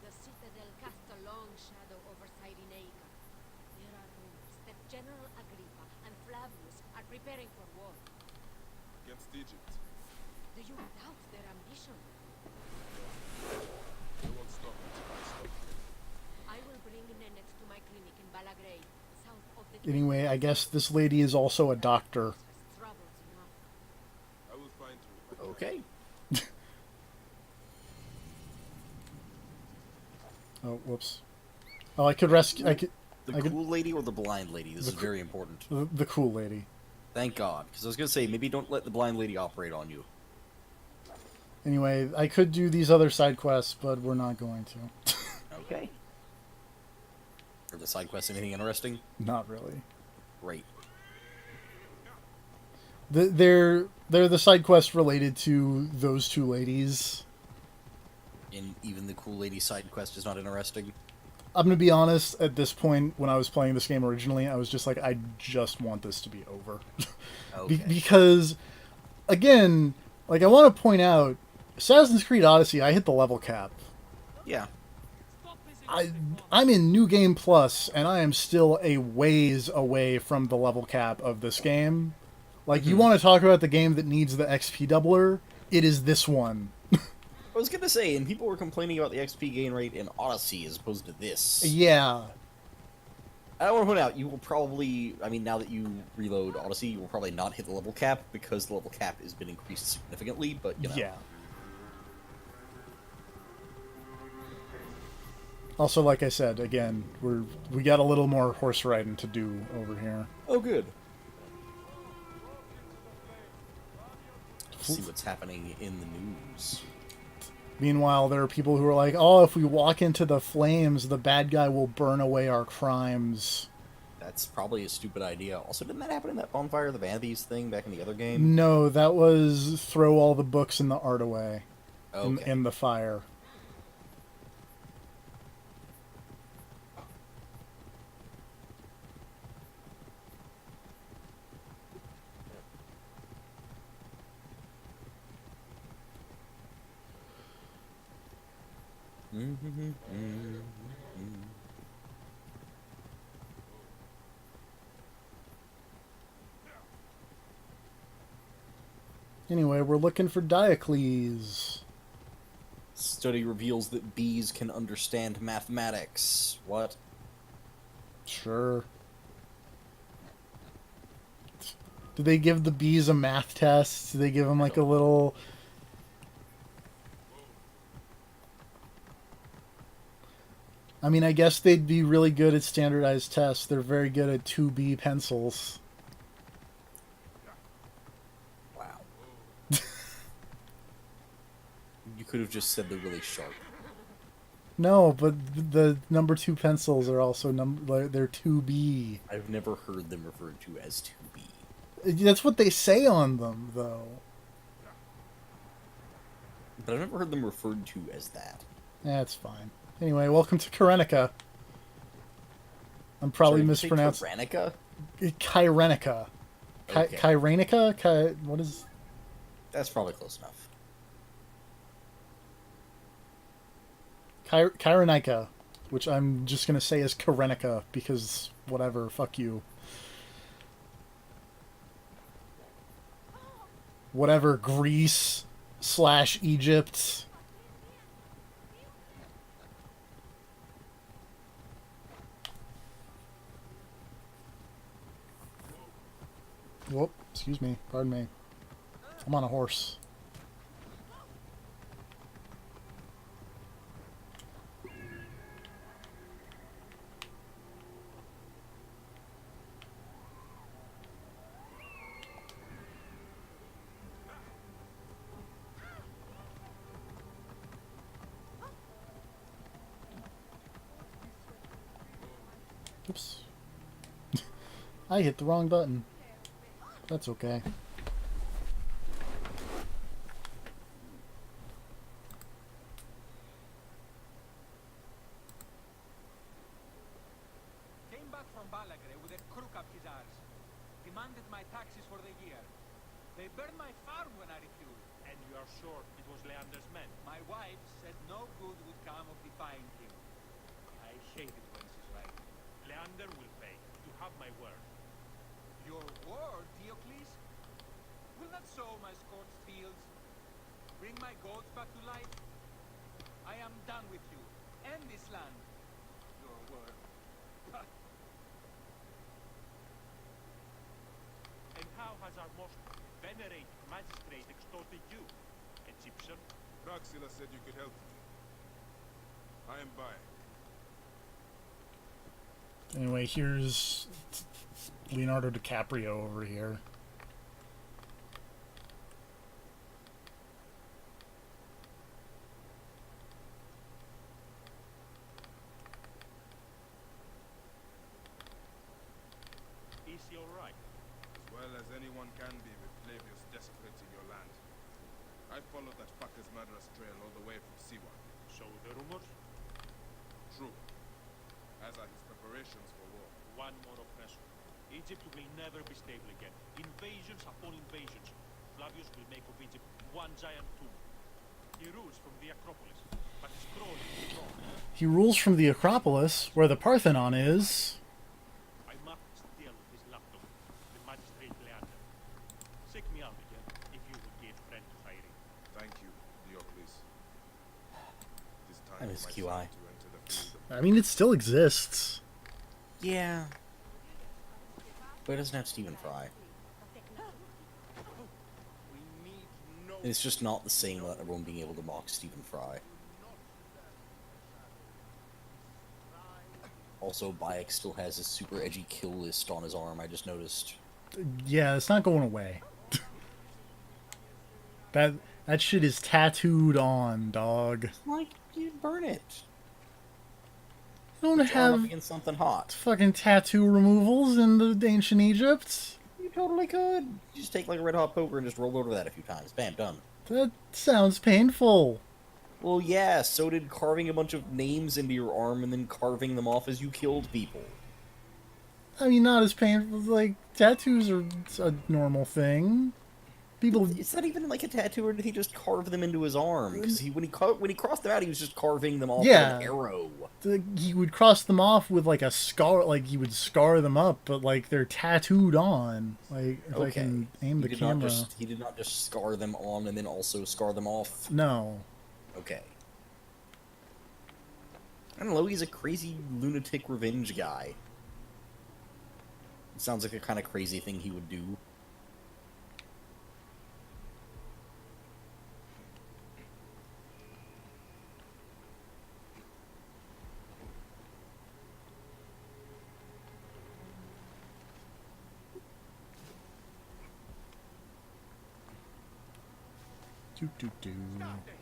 The citadel casts a long shadow over Cyrenaica. There are rumors that General Agrippa and Flavius are preparing for war. Against Egypt. Do you doubt their ambition? They won't stop until I stop them. I will bring Nennet to my clinic in Balagrey, south of the Anyway, I guess this lady is also a doctor. has troubles enough. I will find her. if I can. Okay. Oh, whoops. Oh, I could rescue. I could. The I could- cool lady or the blind lady? This The is coo- very important. The cool lady. Thank God. Because I was going to say, maybe don't let the blind lady operate on you. Anyway, I could do these other side quests, but we're not going to. Okay. Are the side quests anything interesting? Not really. Great. They're the side quests related to those two ladies. And even the cool lady side quest is not interesting. I'm gonna be honest. At this point, when I was playing this game originally, I was just like, I just want this to be over, Okay. because, again, like I want to point out, Assassin's Creed Odyssey, I hit the level cap. Yeah. I'm in New Game Plus, and I am still a ways away from the level cap of this game. Like, you want to talk about the game that needs the XP doubler? It is this one. I was going to say, and people were complaining about the XP gain rate in Odyssey as opposed to this. Yeah. I want to point out, you will probably, I mean, now that you reload Odyssey, you will probably not hit the level cap, because the level cap has been increased significantly, but, you know. Yeah. Also, like I said, again, we got a little more horse riding to do over here. Oh, good. See what's happening in the news. Meanwhile, there are people who are like, oh, if we walk into the flames, the bad guy will burn away our crimes. That's probably a stupid idea. Also, didn't that happen in that Bonfire of the Vanities thing back in the other game? No, that was throw all the books and the art away Okay. in the fire. Anyway, we're looking for Diocles. Study reveals that bees can understand mathematics. What? Sure. Did they give the bees a math test? Did they give them like a little... I mean, I guess they'd be really good at standardized tests. They're very good at 2B pencils. Wow. You could have just said they're really sharp. No, but the number 2 pencils are also they're 2B. I've never heard them referred to as 2B. That's what they say on them, though. But I've never heard them referred to as that. That's fine. Anyway, welcome to Kyrenica. I'm probably Sorry, did you say mispronounced. Tyrannica? Kyrenica. Okay. Kyrenica? What is... That's probably close enough. Kyrenica. which I'm just gonna say is Karenica, because whatever, fuck you. Whatever, Greece / Egypt. Whoop, excuse me, pardon me. I'm on a horse. Oops. I hit the wrong button. That's okay. Came back from Balagre with a crook up his arse. Demanded my taxes for the year. They burned my farm when I refused. And you are sure it was Leander's men? My wife said no good would come of defying him. I hate it when she's right. Leander will pay. You have my word. Your word, Diocles? Will not sow my scorched fields? Bring my goats back to life? I am done with you. End this land. Your word. And how has our most venerated magistrate extorted you, Egyptian? Praxila said you could help me. I am buying. Anyway, here's Leonardo DiCaprio over here. Is he alright? As well as anyone can be with Flavius desecrating your land. I followed that fucker's murderous trail all the way from Siwa. So the rumors? True. As are his preparations for war. One more oppressor. Egypt will never be stable again. Invasions upon invasions. Flavius will make of Egypt one giant tomb. He rules from the Acropolis, but his throne is wrong. He rules from the Acropolis, where the Parthenon is. I must steal his laptop, the magistrate Leander. Seek me out again, if you would be a friend to Thyri. Thank you, Diocles. This time I miss my QI. son to enter the field of I mean, it still exists. Yeah. But it doesn't have Stephen Fry. It's just not the same without everyone being able to mock Stephen Fry. Also, Bayek still has his super edgy kill list on his arm, I just noticed. Yeah, it's not going away. that shit is tattooed on, dog. Like, you burn it. You don't Put your arm up have against something hot. fucking tattoo removals in the ancient Egypt. You totally could. You just take like a red hot poker and just roll over that a few times. Bam, done. That sounds painful. Well, yeah, so did carving a bunch of names into your arm and then carving them off as you killed people. I mean, not as painful. Like, tattoos are a normal thing. People. It's not even like a tattoo or anything. He just carved them into his arm because when he crossed them out, he was just carving them off with an arrow. He would cross them off with like a scar. Like he would scar them up, but like they're tattooed on. Like if I can aim the camera. He did not just scar them on and then also scar them off. No. Okay. I don't know. He's a crazy lunatic revenge guy. It sounds like the kind of crazy thing he would do.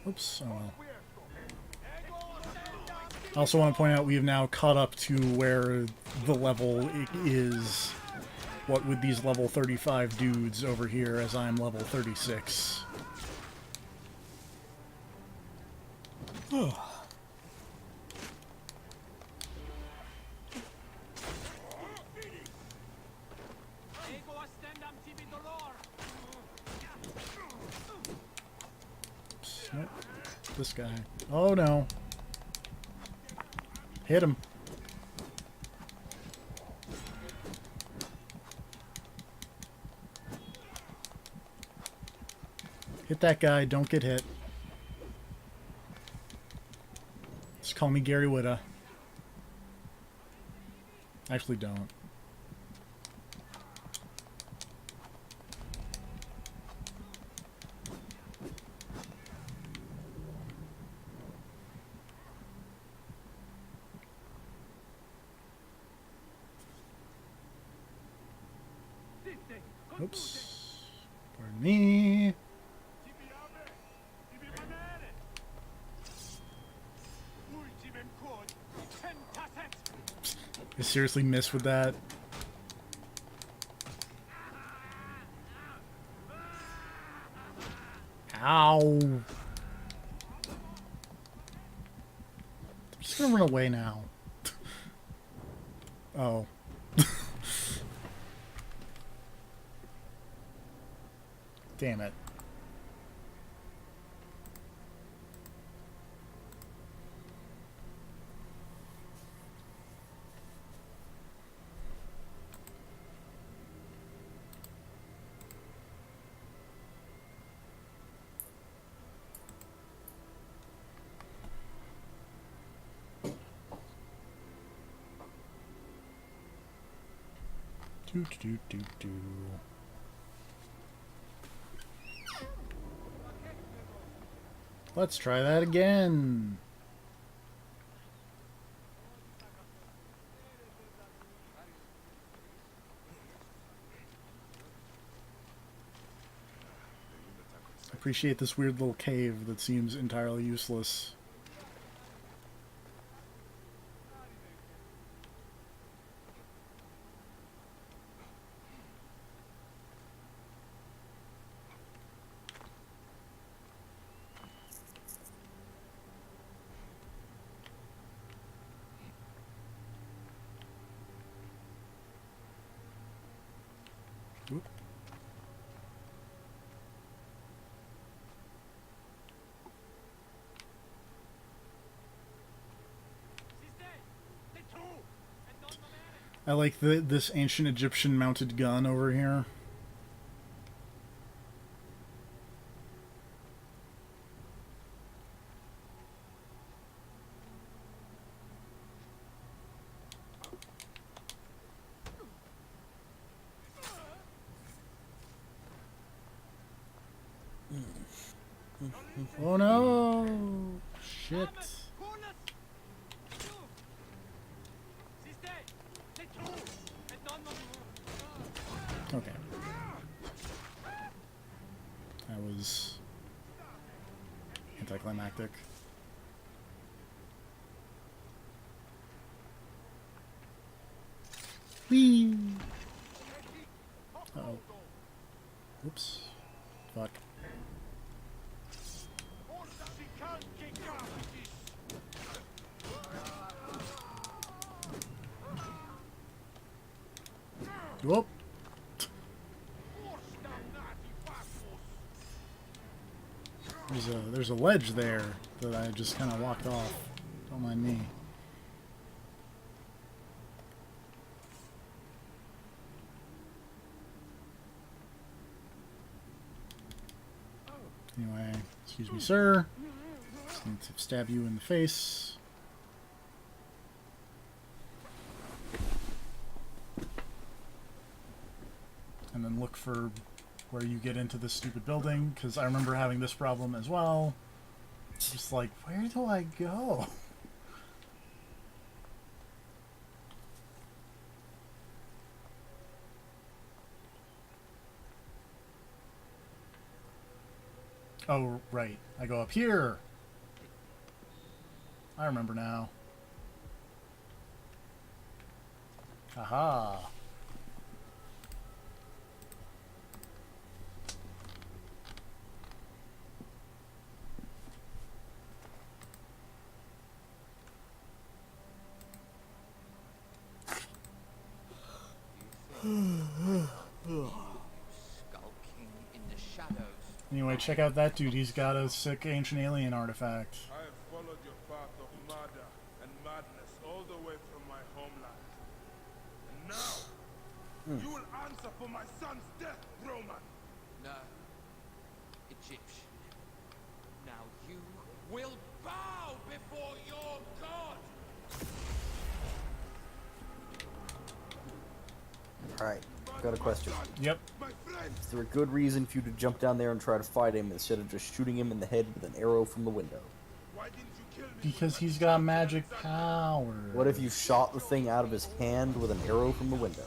Oops. Oh well. I also want to point out we have now caught up to where the level is. What with these level 35 dudes over here, as I'm level 36. Nope. This guy. Oh no. Hit him. Hit that guy. Don't get hit. Just call me Gary Whitta. Actually, don't. Oops. Pardon me. I seriously missed with that. Ow. I'm just gonna run away now. Oh. Damn it. Do do do do do. Let's try that again. I appreciate this weird little cave that seems entirely useless. Oop. I like this ancient Egyptian mounted gun over here. Oh no! Shit. Okay. That was anticlimactic. Whee! Uh-oh. Oops. Fuck. Whoop. There's a ledge there that I just kind of walked off. Don't mind me. Anyway, excuse me, sir. Just need to stab you in the face. And then look for where you get into this stupid building, because I remember having this problem as well. Just like, where do I go? Oh, right. I go up here. I remember now. Haha. Anyway, check out that dude. He's got a sick ancient alien artifact. I have followed your path of murder and madness all the way from my homeland. And now, you will answer for my son's death, Roman. No. Egyptian. Now you will bow before your god! Alright, got a question. Yep. Is there a good reason for you to jump down there and try to fight him instead of just shooting him in the head with an arrow from the window? Because he's got magic power. What if you shot the thing out of his hand with an arrow from the window?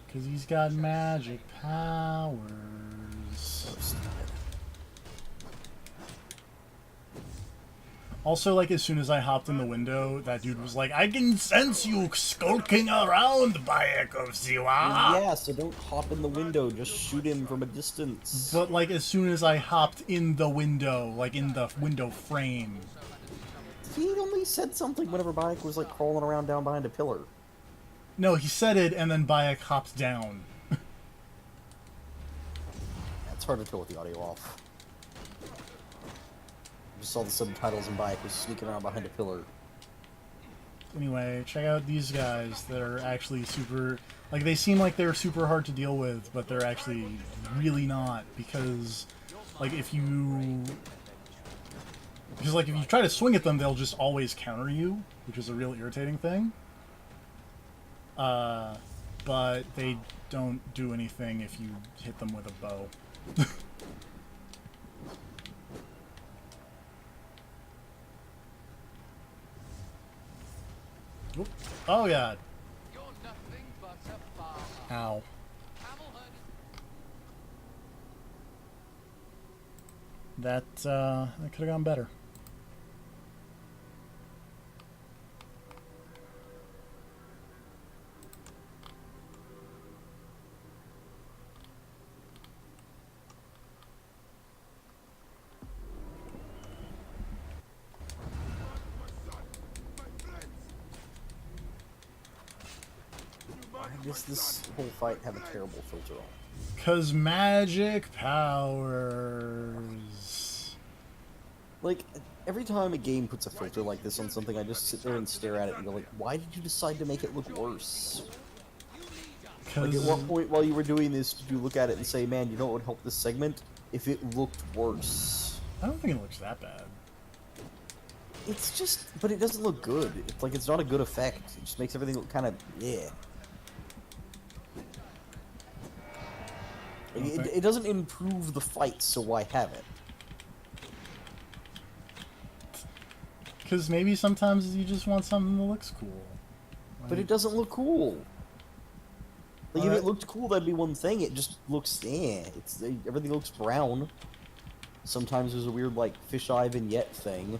Because he's got magic powers. Also, like, as soon as I hopped in the window, that dude was like, I can sense you skulking around, Bayek of Siwa. Yeah, so don't hop in the window, just shoot him from a distance. But, like, as soon as I hopped in the window, like, in the window frame. He only said something whenever Bayek was, like, crawling around down behind a pillar. No, he said it, and then Bayek hopped down. It's hard to tell with the audio off. I just saw the subtitles and Bayek was sneaking around behind a pillar. Anyway, check out these guys that are actually super... Like, they seem like they're super hard to deal with, but they're actually really not, because, like, if you... Because, like, if you try to swing at them, they'll just always counter you, which is a real irritating thing. But they don't do anything if you hit them with a bow. Oop. Oh god. Ow. That could have gone better. Why does this whole fight have a terrible filter on? 'Cause magic powers. Like, every time a game puts a filter like this on something, I just sit there and stare at it and go like, why did you decide to make it look worse? Like, at what point while you were doing this did you look at it and say, man, you know what would help this segment? If it looked worse. I don't think it looks that bad. It's just, but it doesn't look good. It's like, it's not a good effect. It just makes everything look kind of, yeah. It doesn't improve the fight, so why have it? Because maybe sometimes you just want something that looks cool. Like, But it doesn't look cool. Like, if it looked cool, that'd be one thing. It just looks, it's everything looks brown. Sometimes there's a weird, like, fisheye vignette thing.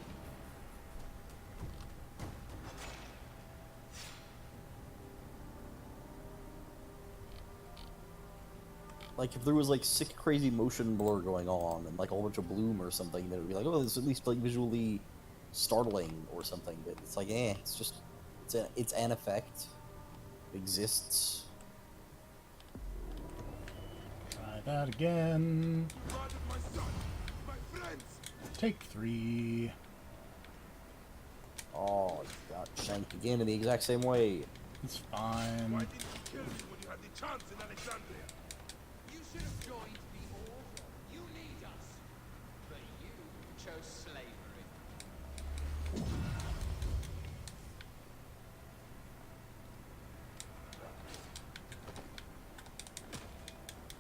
Like, if there was, like, sick, crazy motion blur going on, and, like, a whole bunch of bloom or something, then it would be like, oh, this is at least, like, visually startling or something. But it's like, it's just, it's an effect. It exists. Try that again. Take 3. Oh, you got shanked again in the exact same way. It's fine. Why didn't you kill me when you had the chance in Alexandria? You should have joined the order. You need us. But you chose slavery.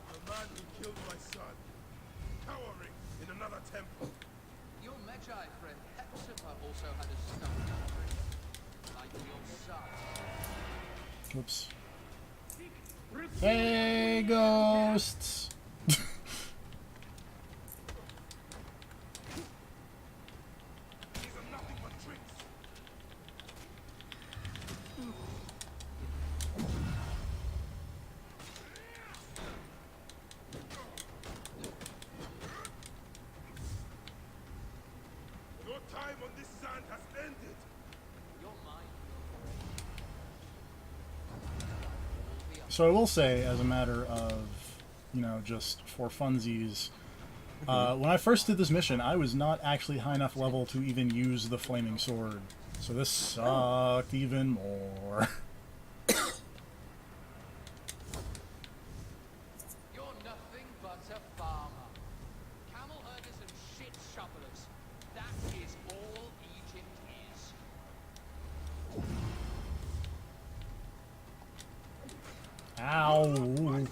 The man who killed my son, cowering in another temple. Your Magi friend Hepzibah also had a stone offering, like your son. Oops. Hey, ghosts! These are nothing but tricks. Your time on this sand has ended. You're mine. So I will say, as a matter of, you know, just for funsies, when I first did this mission, I was not actually high enough level to even use the flaming sword. So this sucked even more. You're nothing but a farmer. Camel herders and shit shovelers. That is all Egypt is. Ow.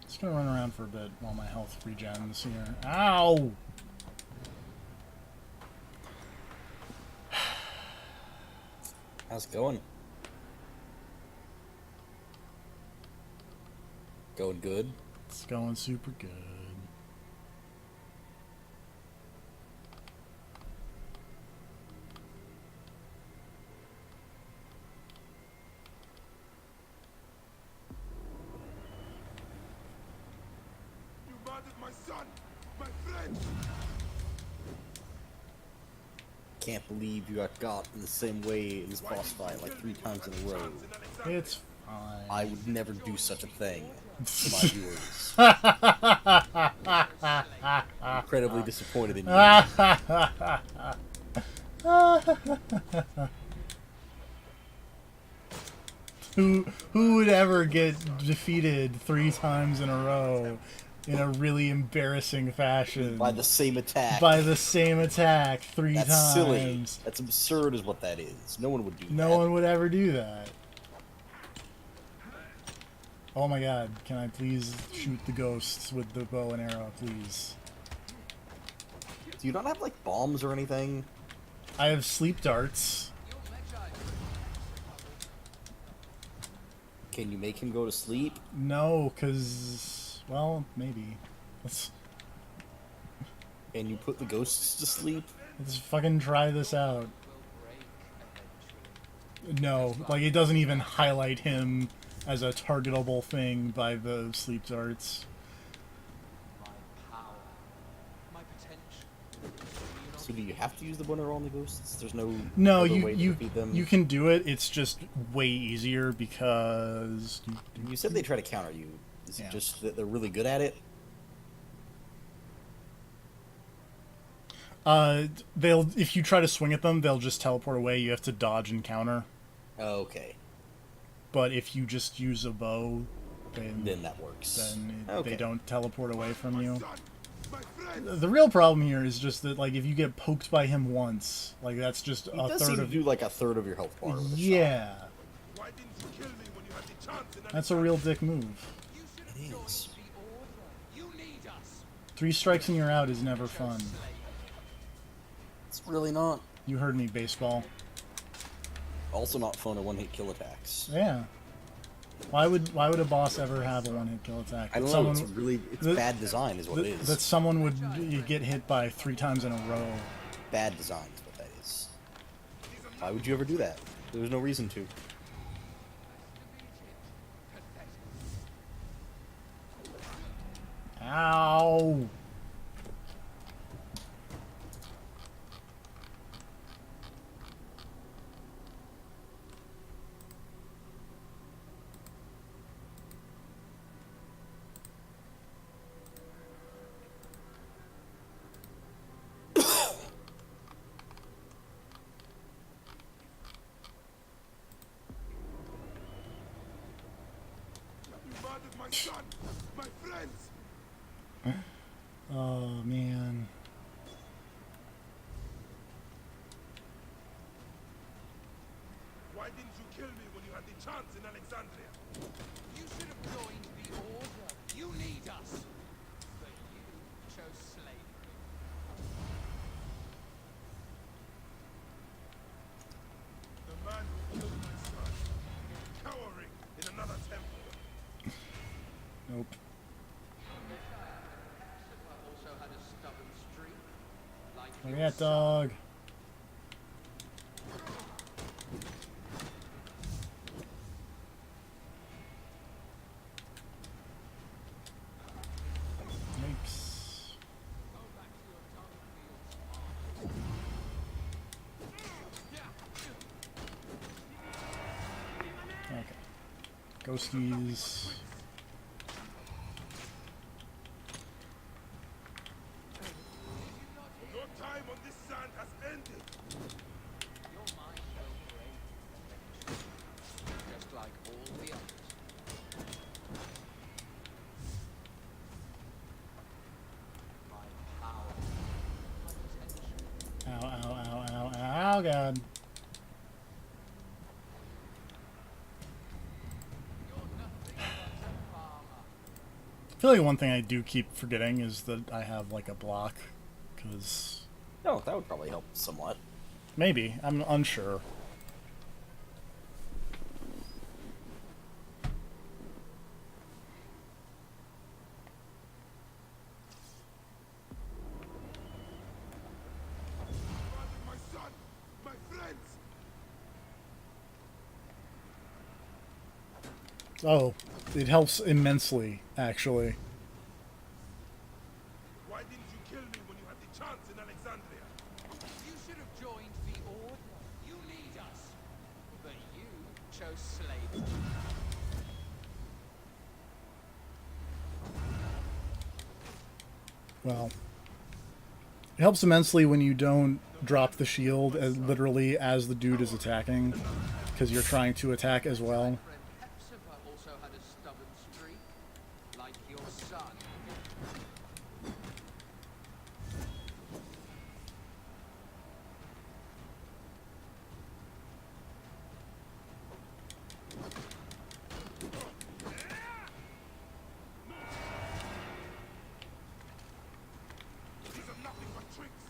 Just gonna run around for a bit while my health regens here. Ow! How's it going? Going good? It's going super good. You murdered my son, my friend. Can't believe you got in the same way in this boss fight like 3 times in a row. It's fine. I would never do such a thing to my viewers. Incredibly disappointed in you. Who would ever get defeated 3 times in a row in a really embarrassing fashion? By the same attack. By the same attack 3 That's times. silly. That's absurd is what that is. No one would do that. No one would ever do that. Oh my god, can I please shoot the ghosts with the bow and arrow, please? Do you not have, like, bombs or anything? I have sleep darts. Can you make him go to sleep? No, because, well, maybe. Can you put the ghosts to sleep? Let's fucking try this out. No, like, it doesn't even highlight him as a targetable thing by the sleep darts. So do you have to use the bow and arrow on the ghosts? There's no No, other way to you defeat them? you can do it. It's just way easier because You said they try to counter you. Is Yeah. it just that they're really good at it? They'll if you try to swing at them, they'll just teleport away. You have to dodge and counter. Oh, okay. But if you just use a bow, Then that works. Then Okay. they don't teleport away from you. The real problem here is just that, like, if you get poked by him once, like, that's just He a does third seem to of do like a third of your health bar. with a shot. Yeah, Why didn't you kill me when you had the chance? And that's a real dick move. It is. You need us. 3 strikes and you're out is never fun. It's really not. You heard me, baseball. Also not fun to one-hit kill attacks. Yeah. Why would a boss ever have a one-hit kill attack? I don't know. It's really bad design, is what it is. That someone would get hit by 3 times in a row. Bad design is what that is. Why would you ever do that? There's no reason to. Ow! you murdered my son, my friends. Oh man. Why didn't you kill me when you had the chance in Alexandria? You should have joined the Order. You need us. But you chose slavery. The man who killed my son, cowering in another temple. Nope. Also had a stubborn streak. Like Look your at that dog. Yikes. Ghosties. Your time on this sand has ended. Your mind will break, just like all the others. My power, my potential. Ow, ow, ow, ow, ow, God. I feel like one thing I do keep forgetting is that I have like a block, because Oh, that would probably help somewhat. maybe, I'm unsure. My son, my friends. Oh, it helps immensely, actually. Why didn't you kill me when you had the chance in Alexandria? You should have joined the Order. You lead us. But you chose slavery. Well, it helps immensely when you don't drop the shield as literally as the dude is attacking, because you're trying to attack as well. Friend Hepzibah also had a stubborn streak, like your son. These are nothing but tricks.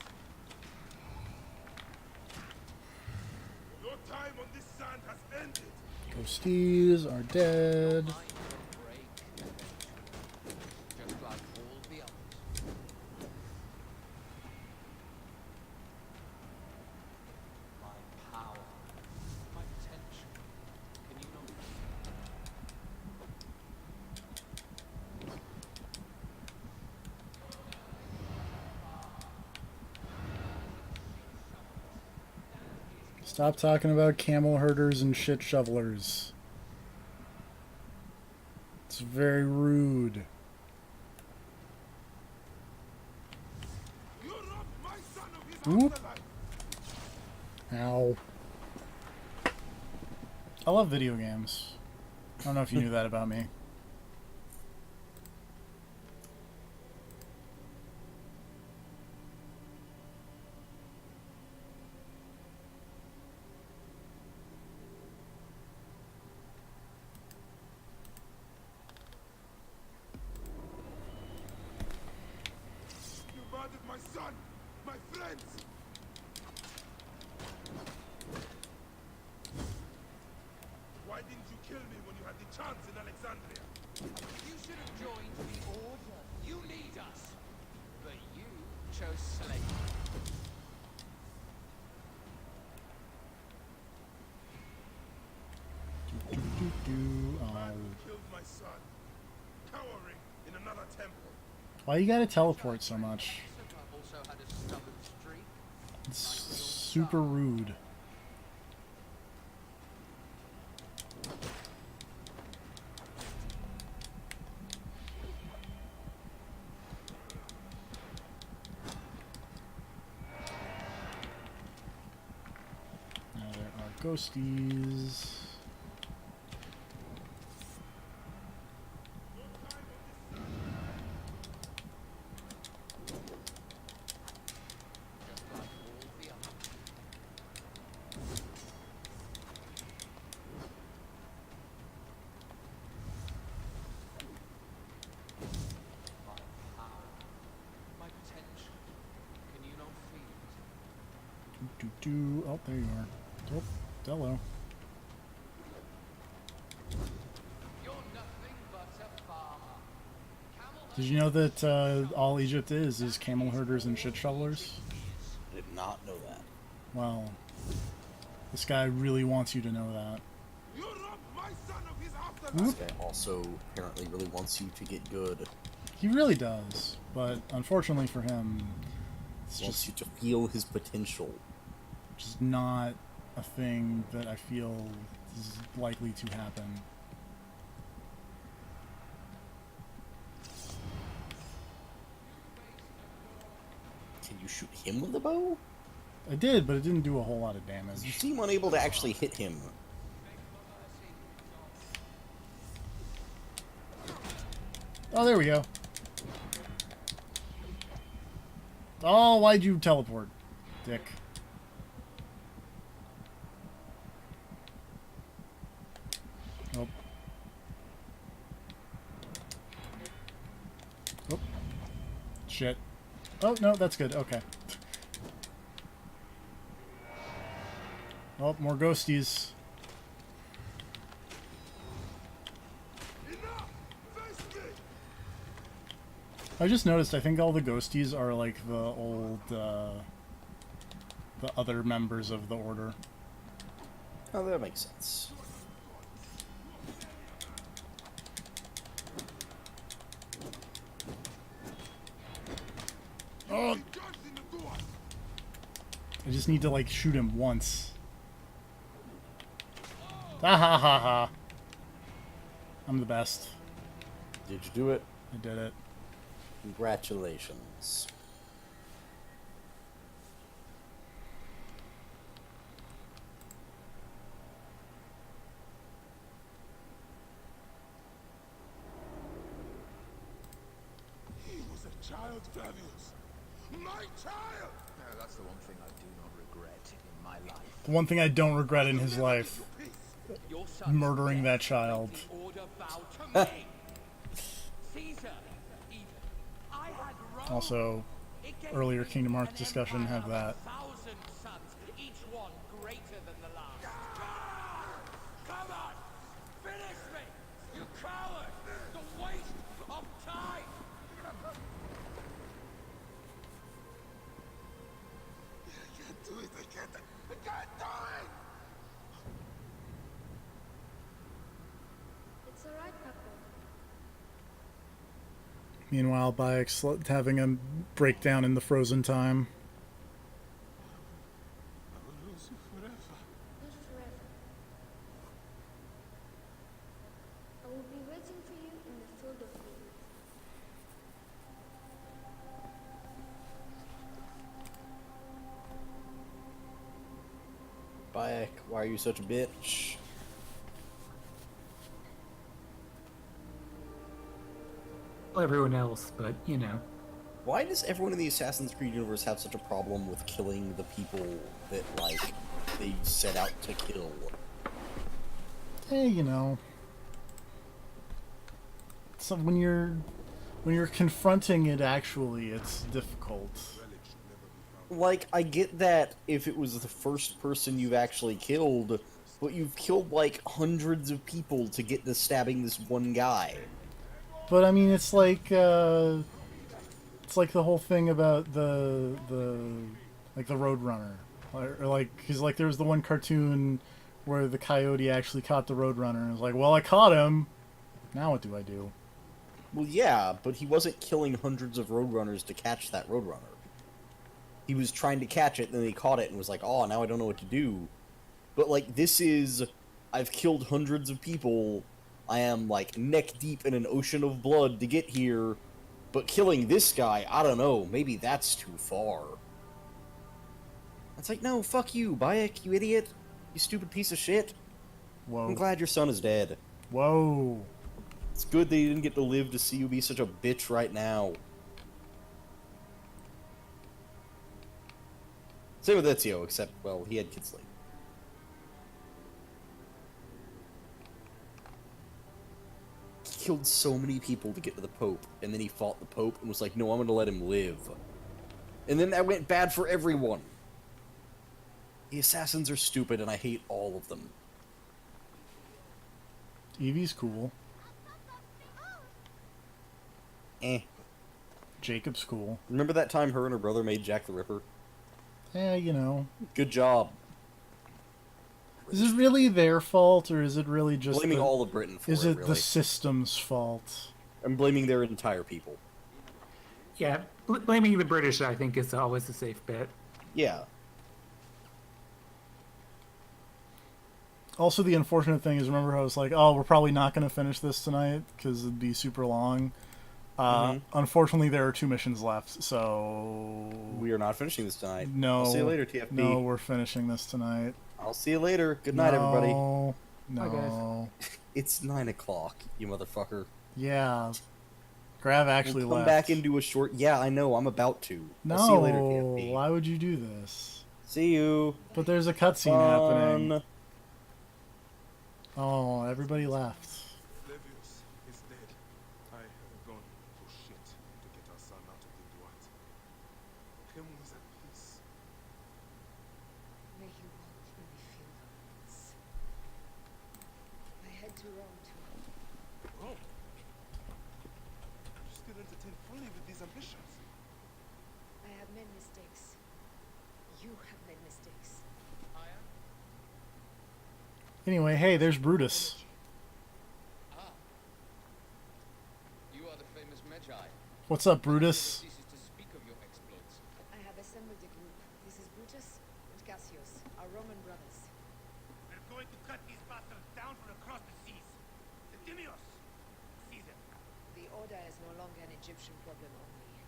Your time on this sand has ended. Ghosties are dead. Mind will break eventually, just like all the others. My power, my potential. Can you not Stop talking about camel herders and shit shovelers. It's very rude. You robbed my son of his Whoop. afterlife. Ow. I love video games. I don't know if you knew that about me. You murdered my son, my friends. Why didn't you kill me when you had the chance in Alexandria? You should have joined the Order. You lead us. But you chose slavery. Killed my son, cowering in another temple. Why you gotta teleport so much? Hepzibah also had a stubborn streak. It's super rude. Now there are ghosties. Just like all the others. My power, my potential. Can you not feel it? Oh, there you are. Oh, hello. You're nothing but a farmer. Camel Did you know that all Egypt is camel herders and shit shovelers? I did not know that. Well, this guy really wants you to know that. You robbed my son of his afterlife. This guy also apparently really wants you to get good. He really does, but unfortunately for him, it's Wants just you to feel his potential. not a thing that I feel is likely to happen. shoot him with the bow? I did, but it didn't do a whole lot of damage. You seem unable to actually hit him. Oh, there we go. Oh, why'd you teleport, dick? Oh. Oh. Shit. Oh, no, that's good. Okay. Oh, more ghosties. I just noticed, I think all the ghosties are like the old, the other members of the order. Oh, that makes sense. Oh! I just need to, like, shoot him once. Ha ha ha ha. I'm the best. Did you do it? I did it. Congratulations. He was a child, Flavius. My child! That's the one thing I do not regret in my life. The one thing I don't regret in his life. Murdering that child. Also, earlier Kingdom Hearts discussion had that. It's alright, Papa. Meanwhile, Bayek's having a breakdown in the frozen time. I will lose you forever. Not forever. I will be waiting for you in the field of gold. Bayek, why are you such a bitch? Well, everyone else, but you know. Why does everyone in the Assassin's Creed universe have such a problem with killing the people that, like, they set out to kill? Hey, you know. So when you're confronting it, actually, it's difficult. Like, I get that if it was the first person you've actually killed, but you've killed, like, hundreds of people to get to stabbing this one guy. But I mean, it's like the whole thing about the Roadrunner, or like, because like there was the one cartoon where the coyote actually caught the Roadrunner, and it was like, well, I caught him. Now what do I do? Well, yeah, but he wasn't killing hundreds of Roadrunners to catch that Roadrunner. He was trying to catch it, and then he caught it, and was like, oh, now I don't know what to do. But, like, this is... I've killed hundreds of people. I am, like, neck deep in an ocean of blood to get here. But killing this guy, I don't know, maybe that's too far. It's like, no, fuck you, Bayek, you idiot. You stupid piece of shit. Whoa. I'm glad your son is dead. Whoa. It's good that you didn't get to live to see you be such a bitch right now. Same with Ezio, except, well, he had kids late. He killed so many people to get to the Pope, and then he fought the Pope and was like, no, I'm gonna let him live. And then that went bad for everyone. The assassins are stupid, and I hate all of them. Evie's cool. Eh. Jacob's cool. Remember that time her and her brother made Jack the Ripper? Yeah, you know. Good job. Is it really their fault, or is it really just blaming all of Britain for is it, it really. the system's fault? I'm blaming their entire people. Yeah, blaming the British, I think, is always a safe bet. Yeah. Also, the unfortunate thing is, remember how I was like, oh, we're probably not going to finish this tonight, because it'd be super long. Unfortunately, there are 2 missions left, so We are not finishing this tonight. no. I'll see you later, TFP. No, we're finishing this tonight. I'll see you later. Good night, everybody. No. Bye, guys. It's 9 o'clock, you motherfucker. Yeah. Grav actually We'll come left. back into a short... Yeah, I know. I'm about to. No. I'll see you later, TFP. Why would you do this? See you. But there's a cutscene happening. Oh, everybody left. Flavius is dead. I have gone to shit to get our son out of the Duat. Him was at peace. May you walk in the field of peace. I head to Rome too. Rome? You still entertain fully with these ambitions? I have made mistakes. You have made mistakes. Anyway, hey, there's Brutus. Ah. You are the famous Magi. What's up, Brutus? Ceases to speak of your exploits. I have assembled a group. This is Brutus and Cassius, our Roman brothers. We're going to cut these bastards down from across the seas. Septimius! Caesar! The order is no longer an Egyptian problem only.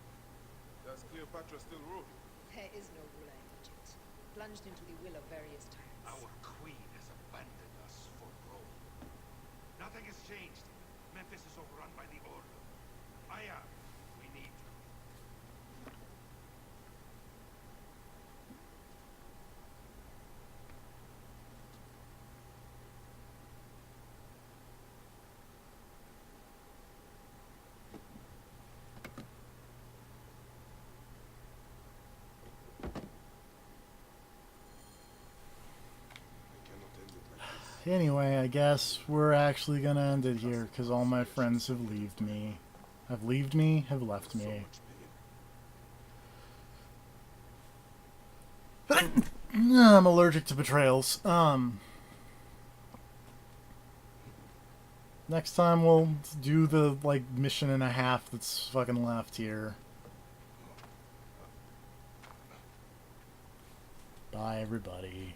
Does Cleopatra still rule? There is no ruler in Egypt. Plunged into the will of various tyrants. Our queen has abandoned us for Rome. Nothing has changed. Memphis is overrun by the Order. Aya, we need you. I cannot end it like this. Anyway, I guess we're actually gonna end it here, because all my friends have left me. Have left me? Have left me. I'm allergic to betrayals. Next time we'll do the, like, mission and a half that's fucking left here. Bye, everybody.